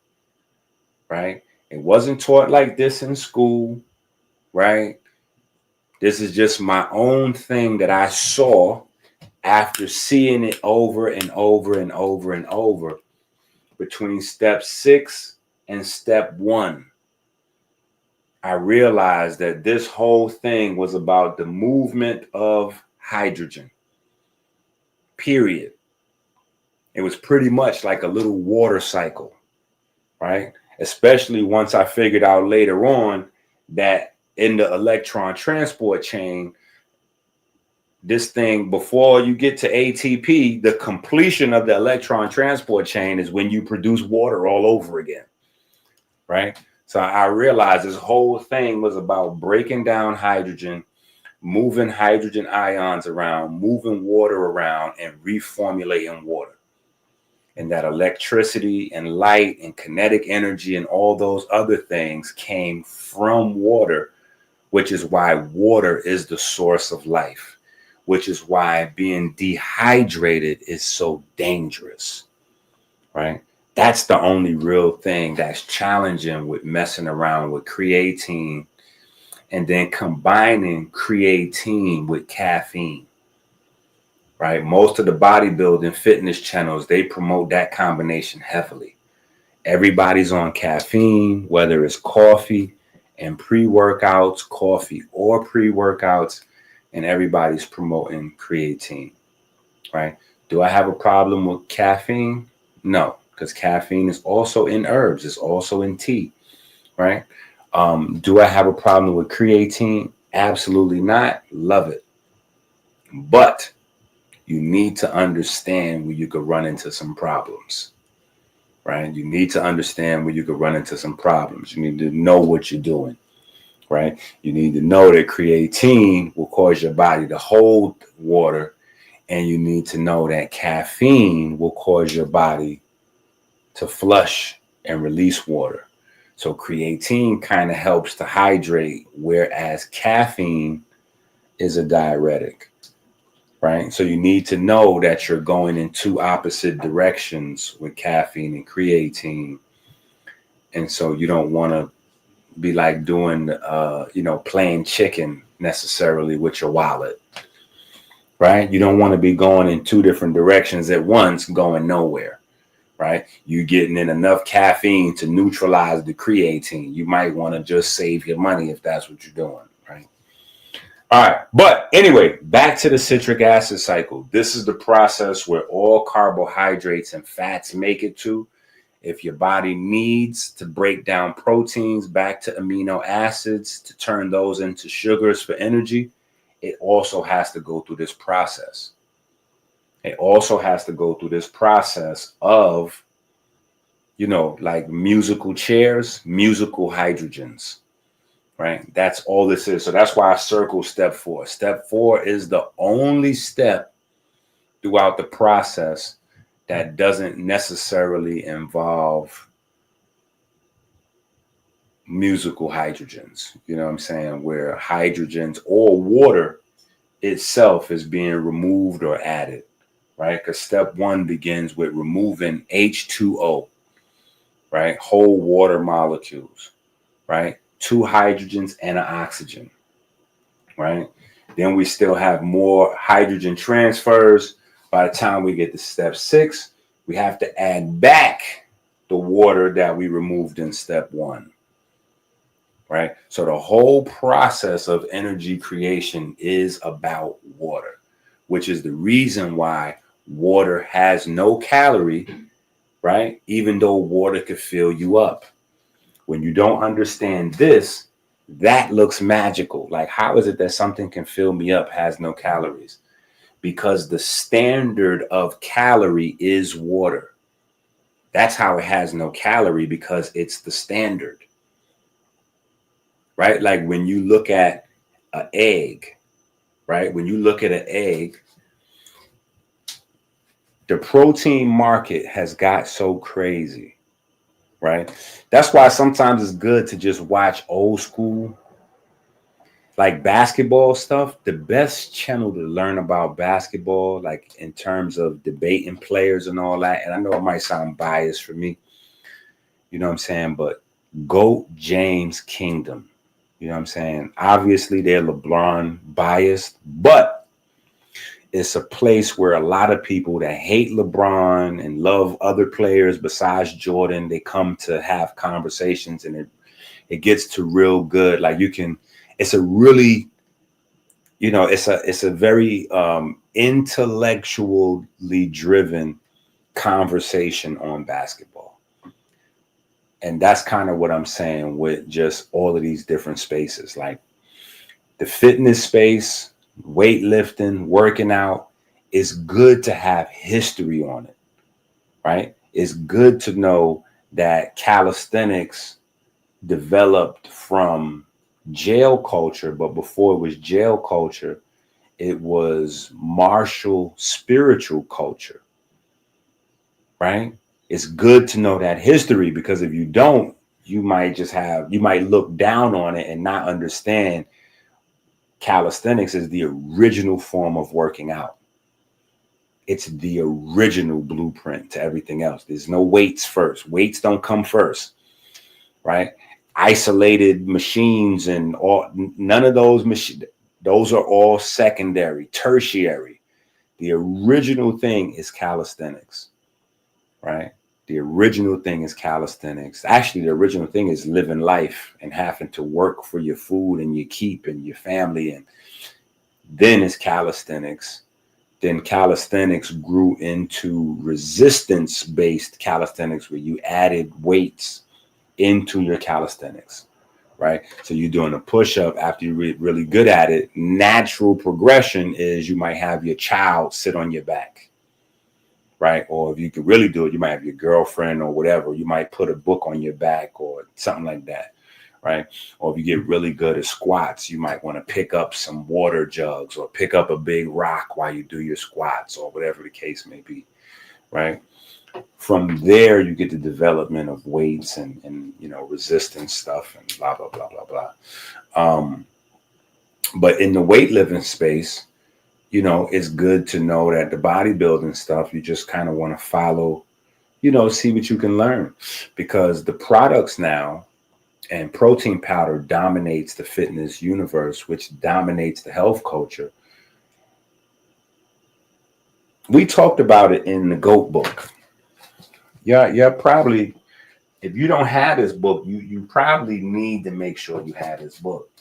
Right? It wasn't taught like this in school. Right? This is just my own thing that I saw after seeing it over and over and over and over between step 6 and step 1. I realized that this whole thing was about the movement of hydrogen. Period. It was pretty much like a little water cycle, right? Especially once I figured out later on that in the electron transport chain, this thing, before you get to ATP, the completion of the electron transport chain is when you produce water all over again, right? So I realized this whole thing was about breaking down hydrogen, moving hydrogen ions around, moving water around, and reformulating water. And that electricity and light and kinetic energy and all those other things came from water, which is why water is the source of life, which is why being dehydrated is so dangerous, right? That's the only real thing that's challenging with messing around with creatine and then combining creatine with caffeine, right? Most of the bodybuilding fitness channels, they promote that combination heavily. Everybody's on caffeine, whether it's coffee and pre-workouts, coffee or pre-workouts, and everybody's promoting creatine, right? Do I have a problem with caffeine? No, because caffeine is also in herbs. It's also in tea, right? Do I have a problem with creatine? Absolutely not. Love it. But you need to understand where you could run into some problems, right? You need to understand where you could run into some problems. You need to know what you're doing, right? You need to know that creatine will cause your body to hold water, and you need to know that caffeine will cause your body to flush and release water. So creatine kind of helps to hydrate, whereas caffeine is a diuretic, right? So you need to know that you're going in two opposite directions with caffeine and creatine. And so you don't want to be like doing, playing chicken necessarily with your wallet, right? You don't want to be going in two different directions at once, going nowhere, right? You getting in enough caffeine to neutralize the creatine. You might want to just save your money if that's what you're doing, right? All right. But anyway, back to the citric acid cycle. This is the process where all carbohydrates and fats make it to. If your body needs to break down proteins back to amino acids to turn those into sugars for energy, it also has to go through this process. It also has to go through this process of, like musical chairs, musical hydrogens, right? That's all this is. So that's why I circle step 4. Step 4 is the only step throughout the process that doesn't necessarily involve musical hydrogens. You know what I'm saying? Where hydrogens or water itself is being removed or added, right? Because step 1 begins with removing H2O, right? Whole water molecules, right? 2 hydrogens and an oxygen, right? Then we still have more hydrogen transfers. By the time we get to step 6, we have to add back the water that we removed in step 1, right? So the whole process of energy creation is about water, which is the reason why water has no calorie, right? Even though water could fill you up. When you don't understand this, that looks magical. Like, how is it that something can fill me up, has no calories? Because the standard of calorie is water. That's how it has no calorie, because it's the standard, right? Like when you look at an egg, right? When you look at an egg, the protein market has got so crazy, right? That's why sometimes it's good to just watch old school, like basketball stuff. The best channel to learn about basketball, like in terms of debating players and all that, and I know it might sound biased for me, you know what I'm saying, but GOAT James Kingdom, you know what I'm saying? Obviously, they're LeBron biased, but it's a place where a lot of people that hate LeBron and love other players besides Jordan, they come to have conversations, and it gets to real good. Like it's a really, it's a very intellectually driven conversation on basketball. And that's kind of what I'm saying with just all of these different spaces, like the fitness space, weightlifting, working out. It's good to have history on it, right? It's good to know that calisthenics developed from jail culture, but before it was jail culture, it was martial spiritual culture, right? It's good to know that history, because if you don't, you might look down on it and not understand calisthenics is the original form of working out. It's the original blueprint to everything else. There's no weights first. Weights don't come first, right? Isolated machines and none of those machines, those are all secondary, tertiary. The original thing is calisthenics, right? The original thing is calisthenics. Actually, the original thing is living life and having to work for your food and your keep and your family. And then it's calisthenics. Then calisthenics grew into resistance-based calisthenics, where you added weights into your calisthenics, right? So you're doing a push-up. After you're really good at it, natural progression is you might have your child sit on your back, right? Or if you could really do it, you might have your girlfriend or whatever. You might put a book on your back or something like that, right? Or if you get really good at squats, you might want to pick up some water jugs or pick up a big rock while you do your squats, or whatever the case may be, right? From there, you get the development of weights and resistance stuff and blah, blah, blah, blah, blah. But in the weightlifting space, it's good to know that the bodybuilding stuff, you just kind of want to follow, see what you can learn, because the products now, and protein powder dominates the fitness universe, which dominates the health culture. We talked about it in the GOAT book. Yeah, probably, if you don't have this book, you probably need to make sure you have this book,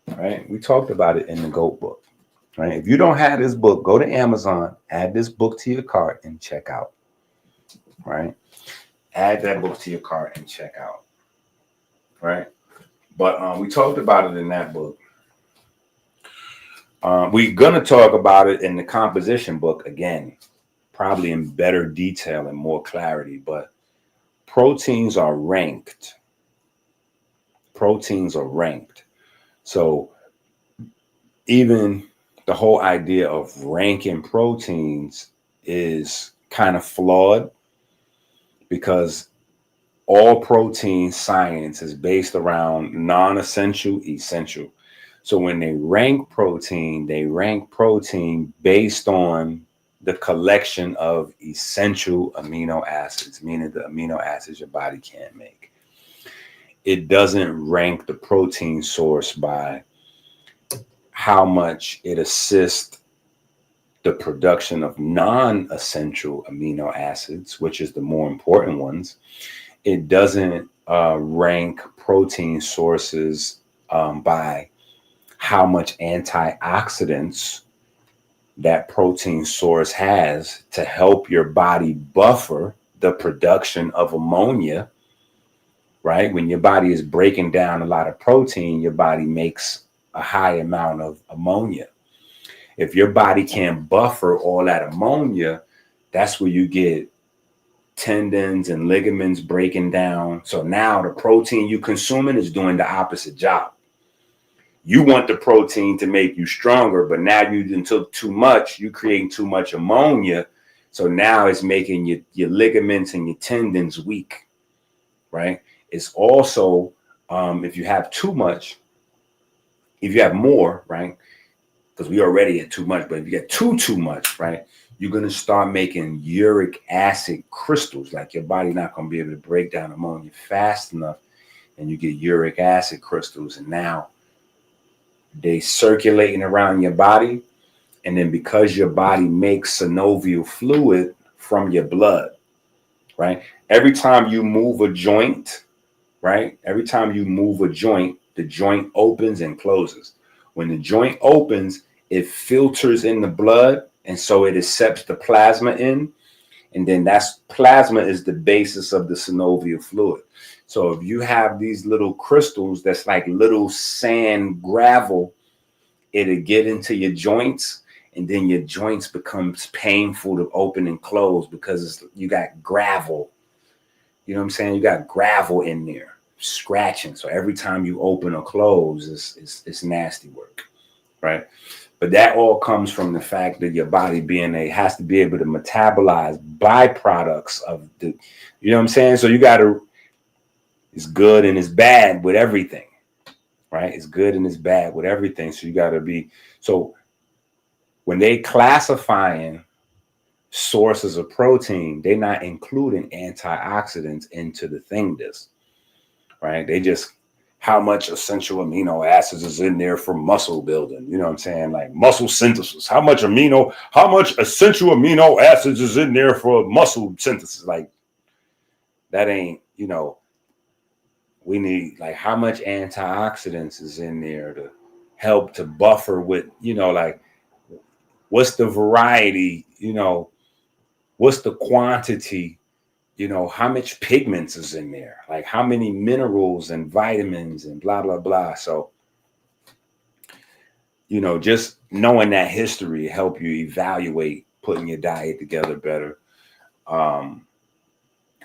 right? We talked about it in the GOAT book, right? If you don't have this book, go to Amazon, add this book to your cart and check out, right? Add that book to your cart and check out, right? But we talked about it in that book. We're going to talk about it in the composition book again, probably in better detail and more clarity, but proteins are ranked. Proteins are ranked. So even the whole idea of ranking proteins is kind of flawed, because all protein science is based around non-essential, essential. So when they rank protein based on the collection of essential amino acids, meaning the amino acids your body can't make. It doesn't rank the protein source by how much it assists the production of non-essential amino acids, which is the more important ones. It doesn't rank protein sources by how much antioxidants that protein source has to help your body buffer the production of ammonia, right? When your body is breaking down a lot of protein, your body makes a high amount of ammonia. If your body can't buffer all that ammonia, that's where you get tendons and ligaments breaking down. So now the protein you're consuming is doing the opposite job. You want the protein to make you stronger, but now you took too much, you creating too much ammonia, So now it's making your ligaments and your tendons weak, right? It's also, if you have too much, if you have more, right? Because we already at too much, but if you get too much, right? You're going to start making uric acid crystals. Like your body not going to be able to break down ammonia fast enough, and you get uric acid crystals, and now they circulating around your body. And then because your body makes synovial fluid from your blood, right? Every time you move a joint, right? Every time you move a joint, the joint opens and closes. When the joint opens, it filters in the blood, and so it accepts the plasma in. And then that's plasma is the basis of the synovial fluid. So if you have these little crystals that's like little sand gravel, it'll get into your joints, and then your joints becomes painful to open and close because you got gravel. You know what I'm saying? You got gravel in there scratching. So every time you open or close, it's nasty work, right? But that all comes from the fact that your body has to be able to metabolize byproducts of the, you know what I'm saying? So you got to, it's good and it's bad with everything, right? It's good and it's bad with everything. So you got to be, so when they classifying sources of protein, they're not including antioxidants into the thing this, right? They just, how much essential amino acids is in there for muscle building. You know what I'm saying? Like muscle synthesis. How much essential amino acids is in there for muscle synthesis? Like that ain't, you know, we need like how much antioxidants is in there to help to buffer with, you know, like what's the variety, you know, what's the quantity, you know, how much pigments is in there, like how many minerals and vitamins and blah, blah, blah. So, you know, just knowing that history help you evaluate putting your diet together better.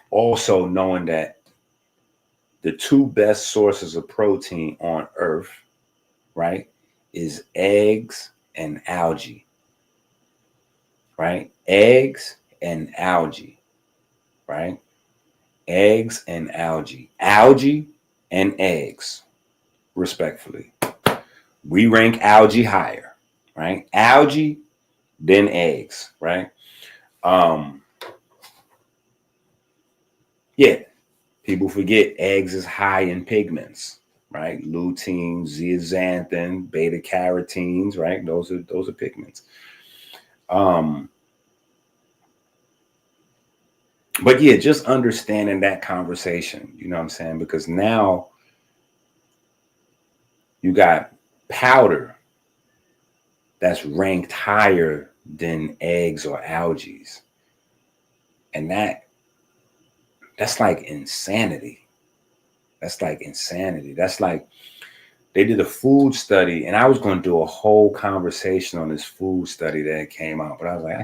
Also knowing that the two best sources of protein on earth, right, is eggs and algae, right? Eggs and algae, right? Eggs and algae and eggs, respectfully. We rank algae higher, right? Algae, then eggs, right? Yeah, people forget eggs is high in pigments, right? Lutein, zeaxanthin, beta carotenes, right? Those are pigments. But yeah, just understanding that conversation, you know what I'm saying? Because now you got powder that's ranked higher than eggs or algae. And that's like insanity. That's like insanity. That's like they did a food study, and I was going to do a whole conversation on this food study that came out, but I was like,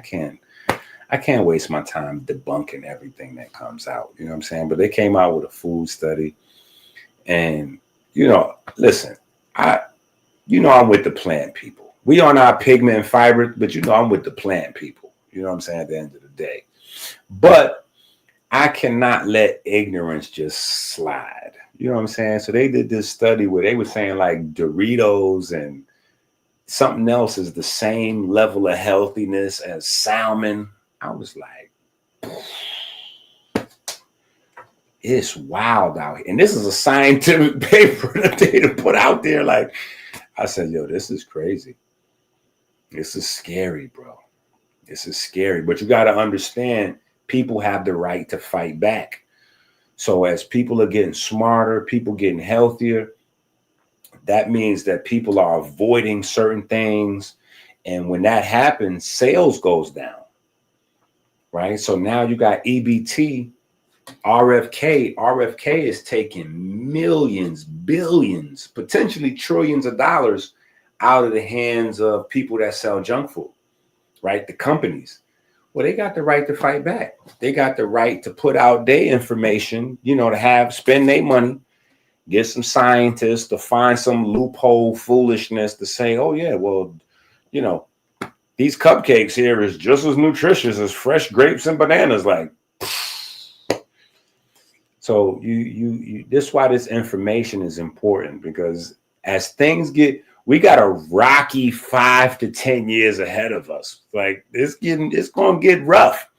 I can't waste my time debunking everything that comes out. You know what I'm saying? But they came out with a food study, and you know, listen, I'm with the plant people. We on our pigment and fiber, but I'm with the plant people. You know what I'm saying? At the end of the day, but I cannot let ignorance just slide. You know what I'm saying? So they did this study where they were saying like Doritos and something else is the same level of healthiness as salmon. I was like, it's wild out here. And this is a scientific paper that they put out there. Like, I said, yo, this is crazy. This is scary, bro. This is scary. But you got to understand, people have the right to fight back. So as people are getting smarter, people getting healthier, that means that people are avoiding certain things. And when that happens, sales goes down, right? So now you got EBT, RFK. RFK is taking millions, billions, potentially trillions of dollars out of the hands of people that sell junk food, right? The companies. Well, they got the right to fight back. They got the right to put out their information, to spend their money, get some scientists to find some loophole foolishness to say, oh, yeah, well, these cupcakes here is just as nutritious as fresh grapes and bananas. Like, so you this is why this information is important, because as things get, we got a rocky 5 to 10 years ahead of us. Like, it's gonna get rough.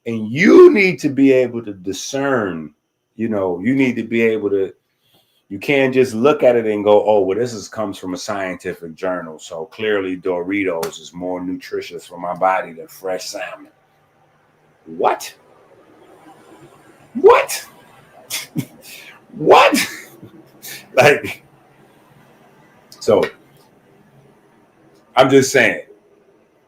And you need to be able to discern, you need to be able to, you can't just look at it and go, oh, well, comes from a scientific journal. So clearly Doritos is more nutritious for my body than fresh salmon. What? What? What? Like, so I'm just saying,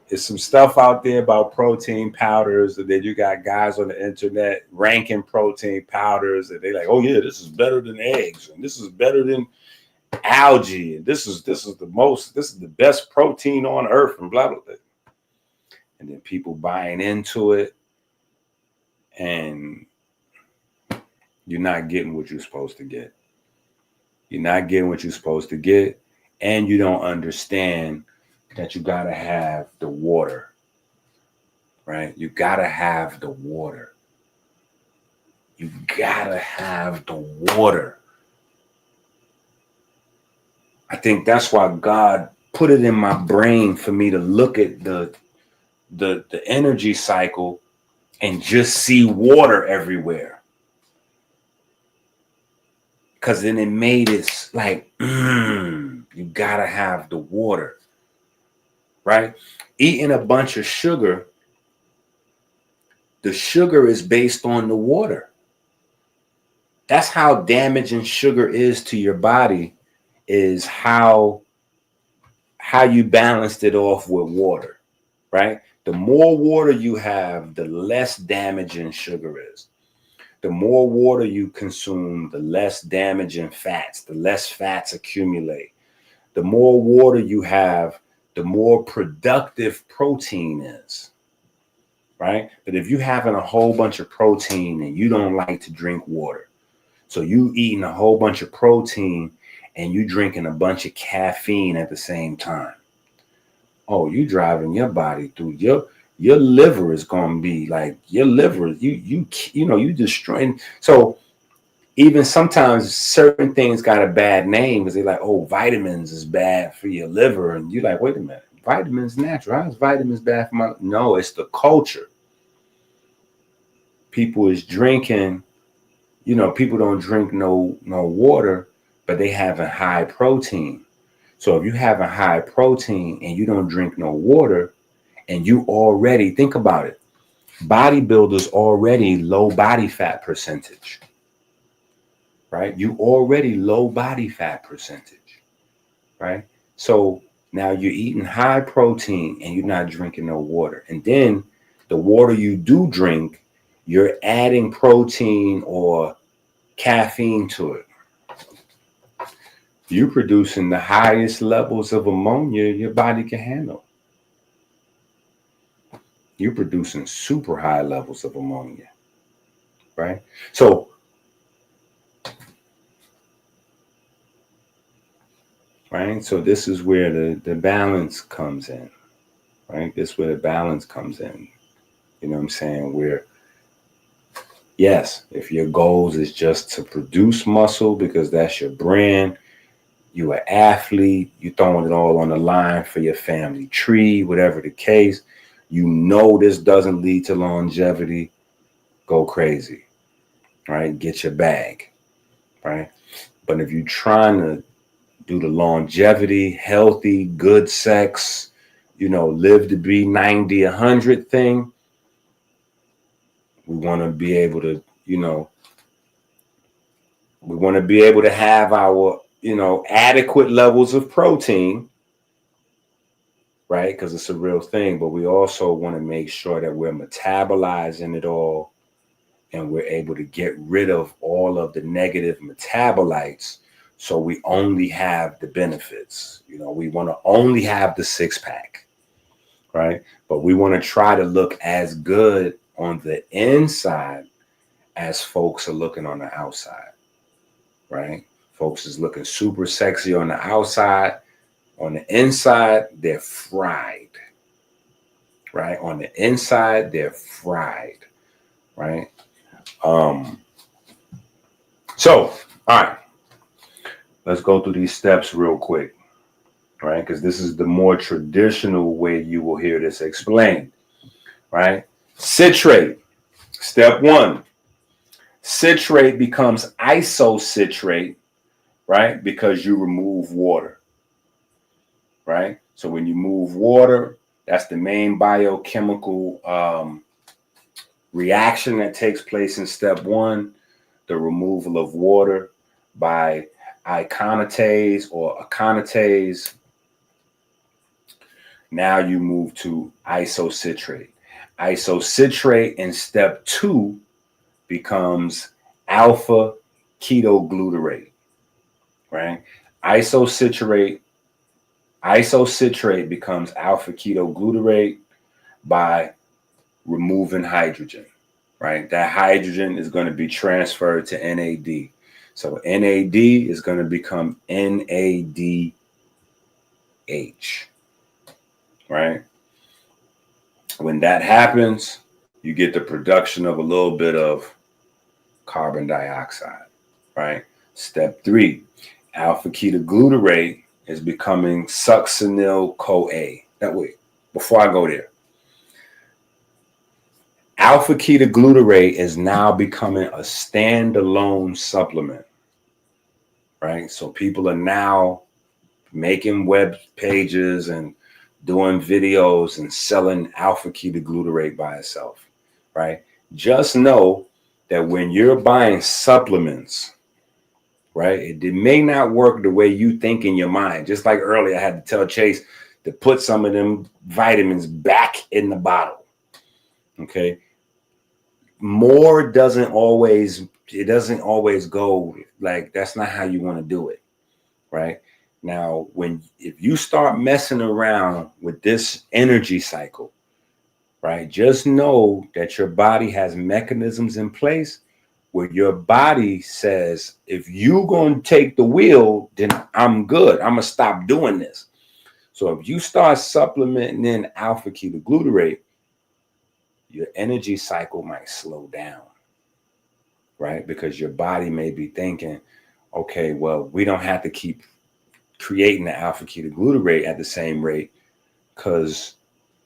there's some stuff out there about protein powders, and then you got guys on the internet ranking protein powders, and they're like, "Oh yeah, this is better than eggs, and this is better than algae, and this is the best protein on earth," and blah blah blah. And then people buying into it, and you're not getting what you're supposed to get. You're not getting what you're supposed to get, and you don't understand that you gotta have the water. Right? You gotta have the water. You gotta have the water. I think that's why God put it in my brain for me to look at the energy cycle and just see water everywhere. Because then it made it like, you gotta have the water. Right? Eating a bunch of sugar, the sugar is based on the water. That's how damaging sugar is to your body, is how you balanced it off with water, right? The more water you have, the less damaging sugar is. The more water you consume, the less damaging fats, the less fats accumulate. The more water you have, the more productive protein is, right? But if you're having a whole bunch of protein and you don't like to drink water, so you eating a whole bunch of protein and you drinking a bunch of caffeine at the same time, oh, you driving your body through your liver is going to be like, your liver, you destroying. So even sometimes certain things got a bad name because they're like, oh, vitamins is bad for your liver. And you're like, wait a minute, vitamins natural. How is vitamins bad for my? No, it's the culture. People is drinking, people don't drink no water, but they having high protein. So if you having high protein and you don't drink no water, and you already, think about it, bodybuilders already low body fat percentage, right? You already low body fat percentage, right? So now you're eating high protein and you're not drinking no water. And then the water you do drink, you're adding protein or caffeine to it. You're producing the highest levels of ammonia your body can handle. You're producing super high levels of ammonia, right? So, right? So this is where the balance comes in, right? This is where the balance comes in. You know what I'm saying? Where, yes, if your goals is just to produce muscle because that's your brand, you an athlete, you throwing it all on the line for your family tree, whatever the case, this doesn't lead to longevity, go crazy, right? Get your bag, right? But if you're trying to do the longevity, healthy, good sex, live to be 90, 100 thing, we want to be able to, we want to be able to have our, adequate levels of protein, right? Because it's a real thing. But we also want to make sure that we're metabolizing it all and we're able to get rid of all of the negative metabolites. So we only have the benefits. We want to only have the 6-pack, right? But we want to try to look as good on the inside as folks are looking on the outside, right? Folks is looking super sexy on the outside. On the inside, they're fried. right? On the inside, they're fried, right? So, all right, let's go through these steps real quick, right? Because this is the more traditional way you will hear this explained, right? Citrate, step one. Citrate becomes isocitrate, right? Because you remove water, right? So when you move water, that's the main biochemical reaction that takes place in step one, the removal of water by iconitase or aconitase. Now you move to isocitrate. Isocitrate in step two becomes alpha ketoglutarate, right? Isocitrate becomes alpha ketoglutarate by removing hydrogen, right? That hydrogen is going to be transferred to NAD. So NAD is going to become NADH, right? When that happens, you get the production of a little bit of carbon dioxide, right? Step three, alpha ketoglutarate is becoming succinyl-CoA. That way, before I go there, alpha ketoglutarate is now becoming a standalone supplement, right? So people are now making web pages and doing videos and selling alpha ketoglutarate by itself, right? Just know that when you're buying supplements, right, it may not work the way you think in your mind. Just like earlier, I had to tell Chase to put some of them vitamins back in the bottle, okay? More doesn't always go like that's not how you want to do it, right? Now, if you start messing around with this energy cycle, right, just know that your body has mechanisms in place where your body says, if you're going to take the wheel, then I'm good. I'm going to stop doing this. So if you start supplementing in alpha ketoglutarate, your energy cycle might slow down, right? Because your body may be thinking, okay, well, we don't have to keep creating the alpha ketoglutarate at the same rate because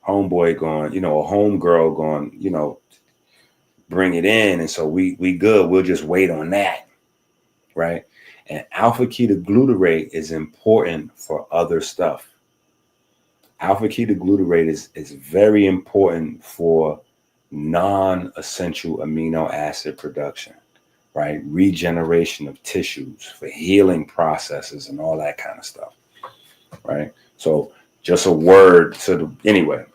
homeboy going, a homegirl going, bring it in. And so we good. We'll just wait on that, right? And alpha ketoglutarate is important for other stuff. Alpha ketoglutarate is very important for non-essential amino acid production, right? Regeneration of tissues, for healing processes and all that kind of stuff, right? So just a word anyway,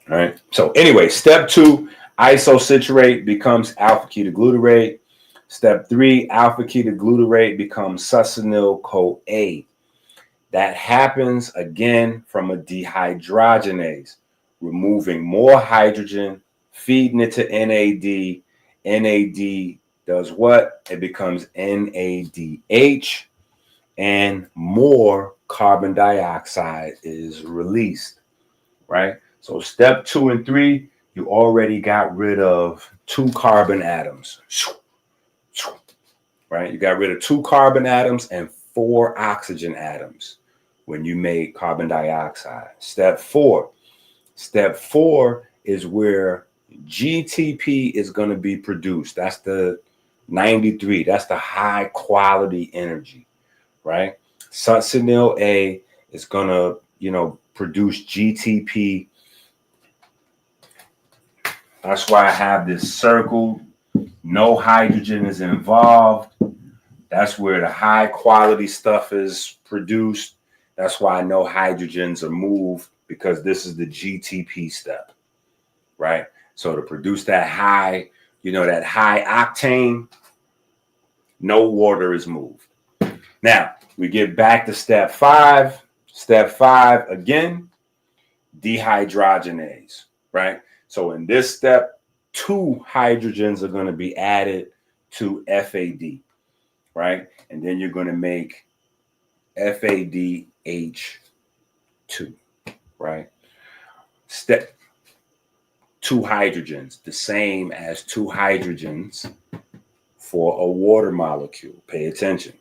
right? So anyway, step two, isocitrate becomes alpha ketoglutarate. Step three, alpha ketoglutarate becomes succinyl-CoA. That happens again from a dehydrogenase, removing more hydrogen, feeding it to NAD. NAD does what? It becomes NADH, and more carbon dioxide is released, right? So step 2 and 3, you already got rid of 2 carbon atoms, right? You got rid of 2 carbon atoms and 4 oxygen atoms when you made carbon dioxide. Step 4 is where GTP is going to be produced. That's the 93. That's the high quality energy, right? Succinyl A is going to, produce GTP. That's why I have this circle. No hydrogen is involved. That's where the high quality stuff is produced. That's why no hydrogens are moved, because this is the GTP step, right? So to produce that high, that high octane, no water is moved. Now, we get back to step 5. Step 5, again, dehydrogenase, right? So in this step, 2 hydrogens are going to be added to FAD, right? And then you're going to make FADH2, right? 2 hydrogens, the same as 2 hydrogens for a water molecule. Pay attention.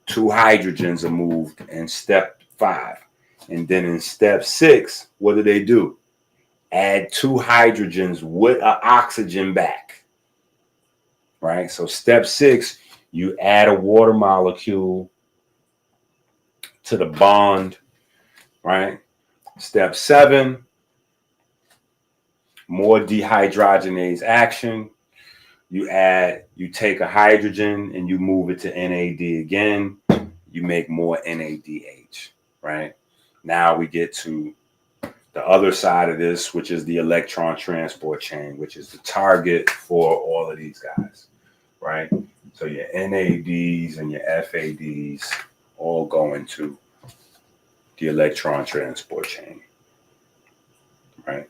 2 hydrogens are moved in step 5. And then in step 6, what do? Add 2 hydrogens with an oxygen back. Right? So step 6, you add a water molecule to the bond. Right? Step 7, more dehydrogenase action. You take a hydrogen and you move it to NAD again. You make more NADH, right? Now we get to the other side of this, which is the electron transport chain, which is the target for all of these guys, right? So your NADs and your FADs all go into the electron transport chain, right?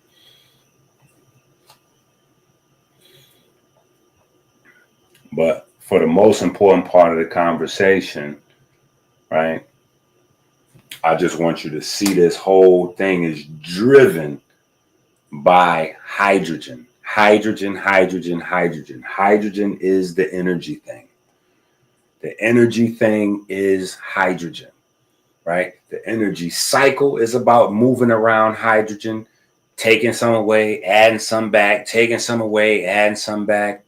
But for the most important part of the conversation, right, I just want you to see this whole thing is driven by hydrogen. Hydrogen, hydrogen, hydrogen. Hydrogen is the energy thing. The energy thing is hydrogen, right? The energy cycle is about moving around hydrogen, taking some away, adding some back, taking some away, adding some back,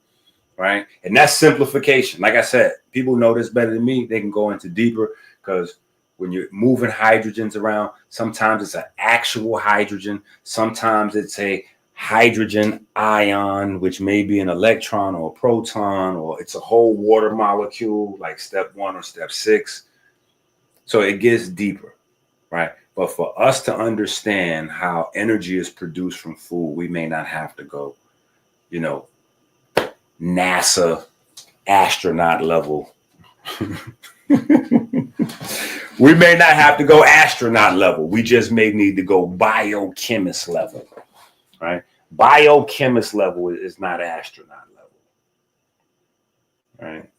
right? And that's simplification. Like I said, people know this better than me. They can go into deeper because when you're moving hydrogens around, sometimes it's an actual hydrogen. Sometimes it's a hydrogen ion, which may be an electron or a proton, or it's a whole water molecule like step 1 or step 6. So it gets deeper, right? But for us to understand how energy is produced from food, we may not have to go, NASA astronaut level. We may not have to go astronaut level. We just may need to go biochemist level, right? Biochemist level is not astronaut level, right?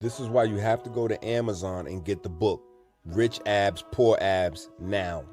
This is why you have to go to Amazon and get the book, Rich Abs, Poor Abs, now.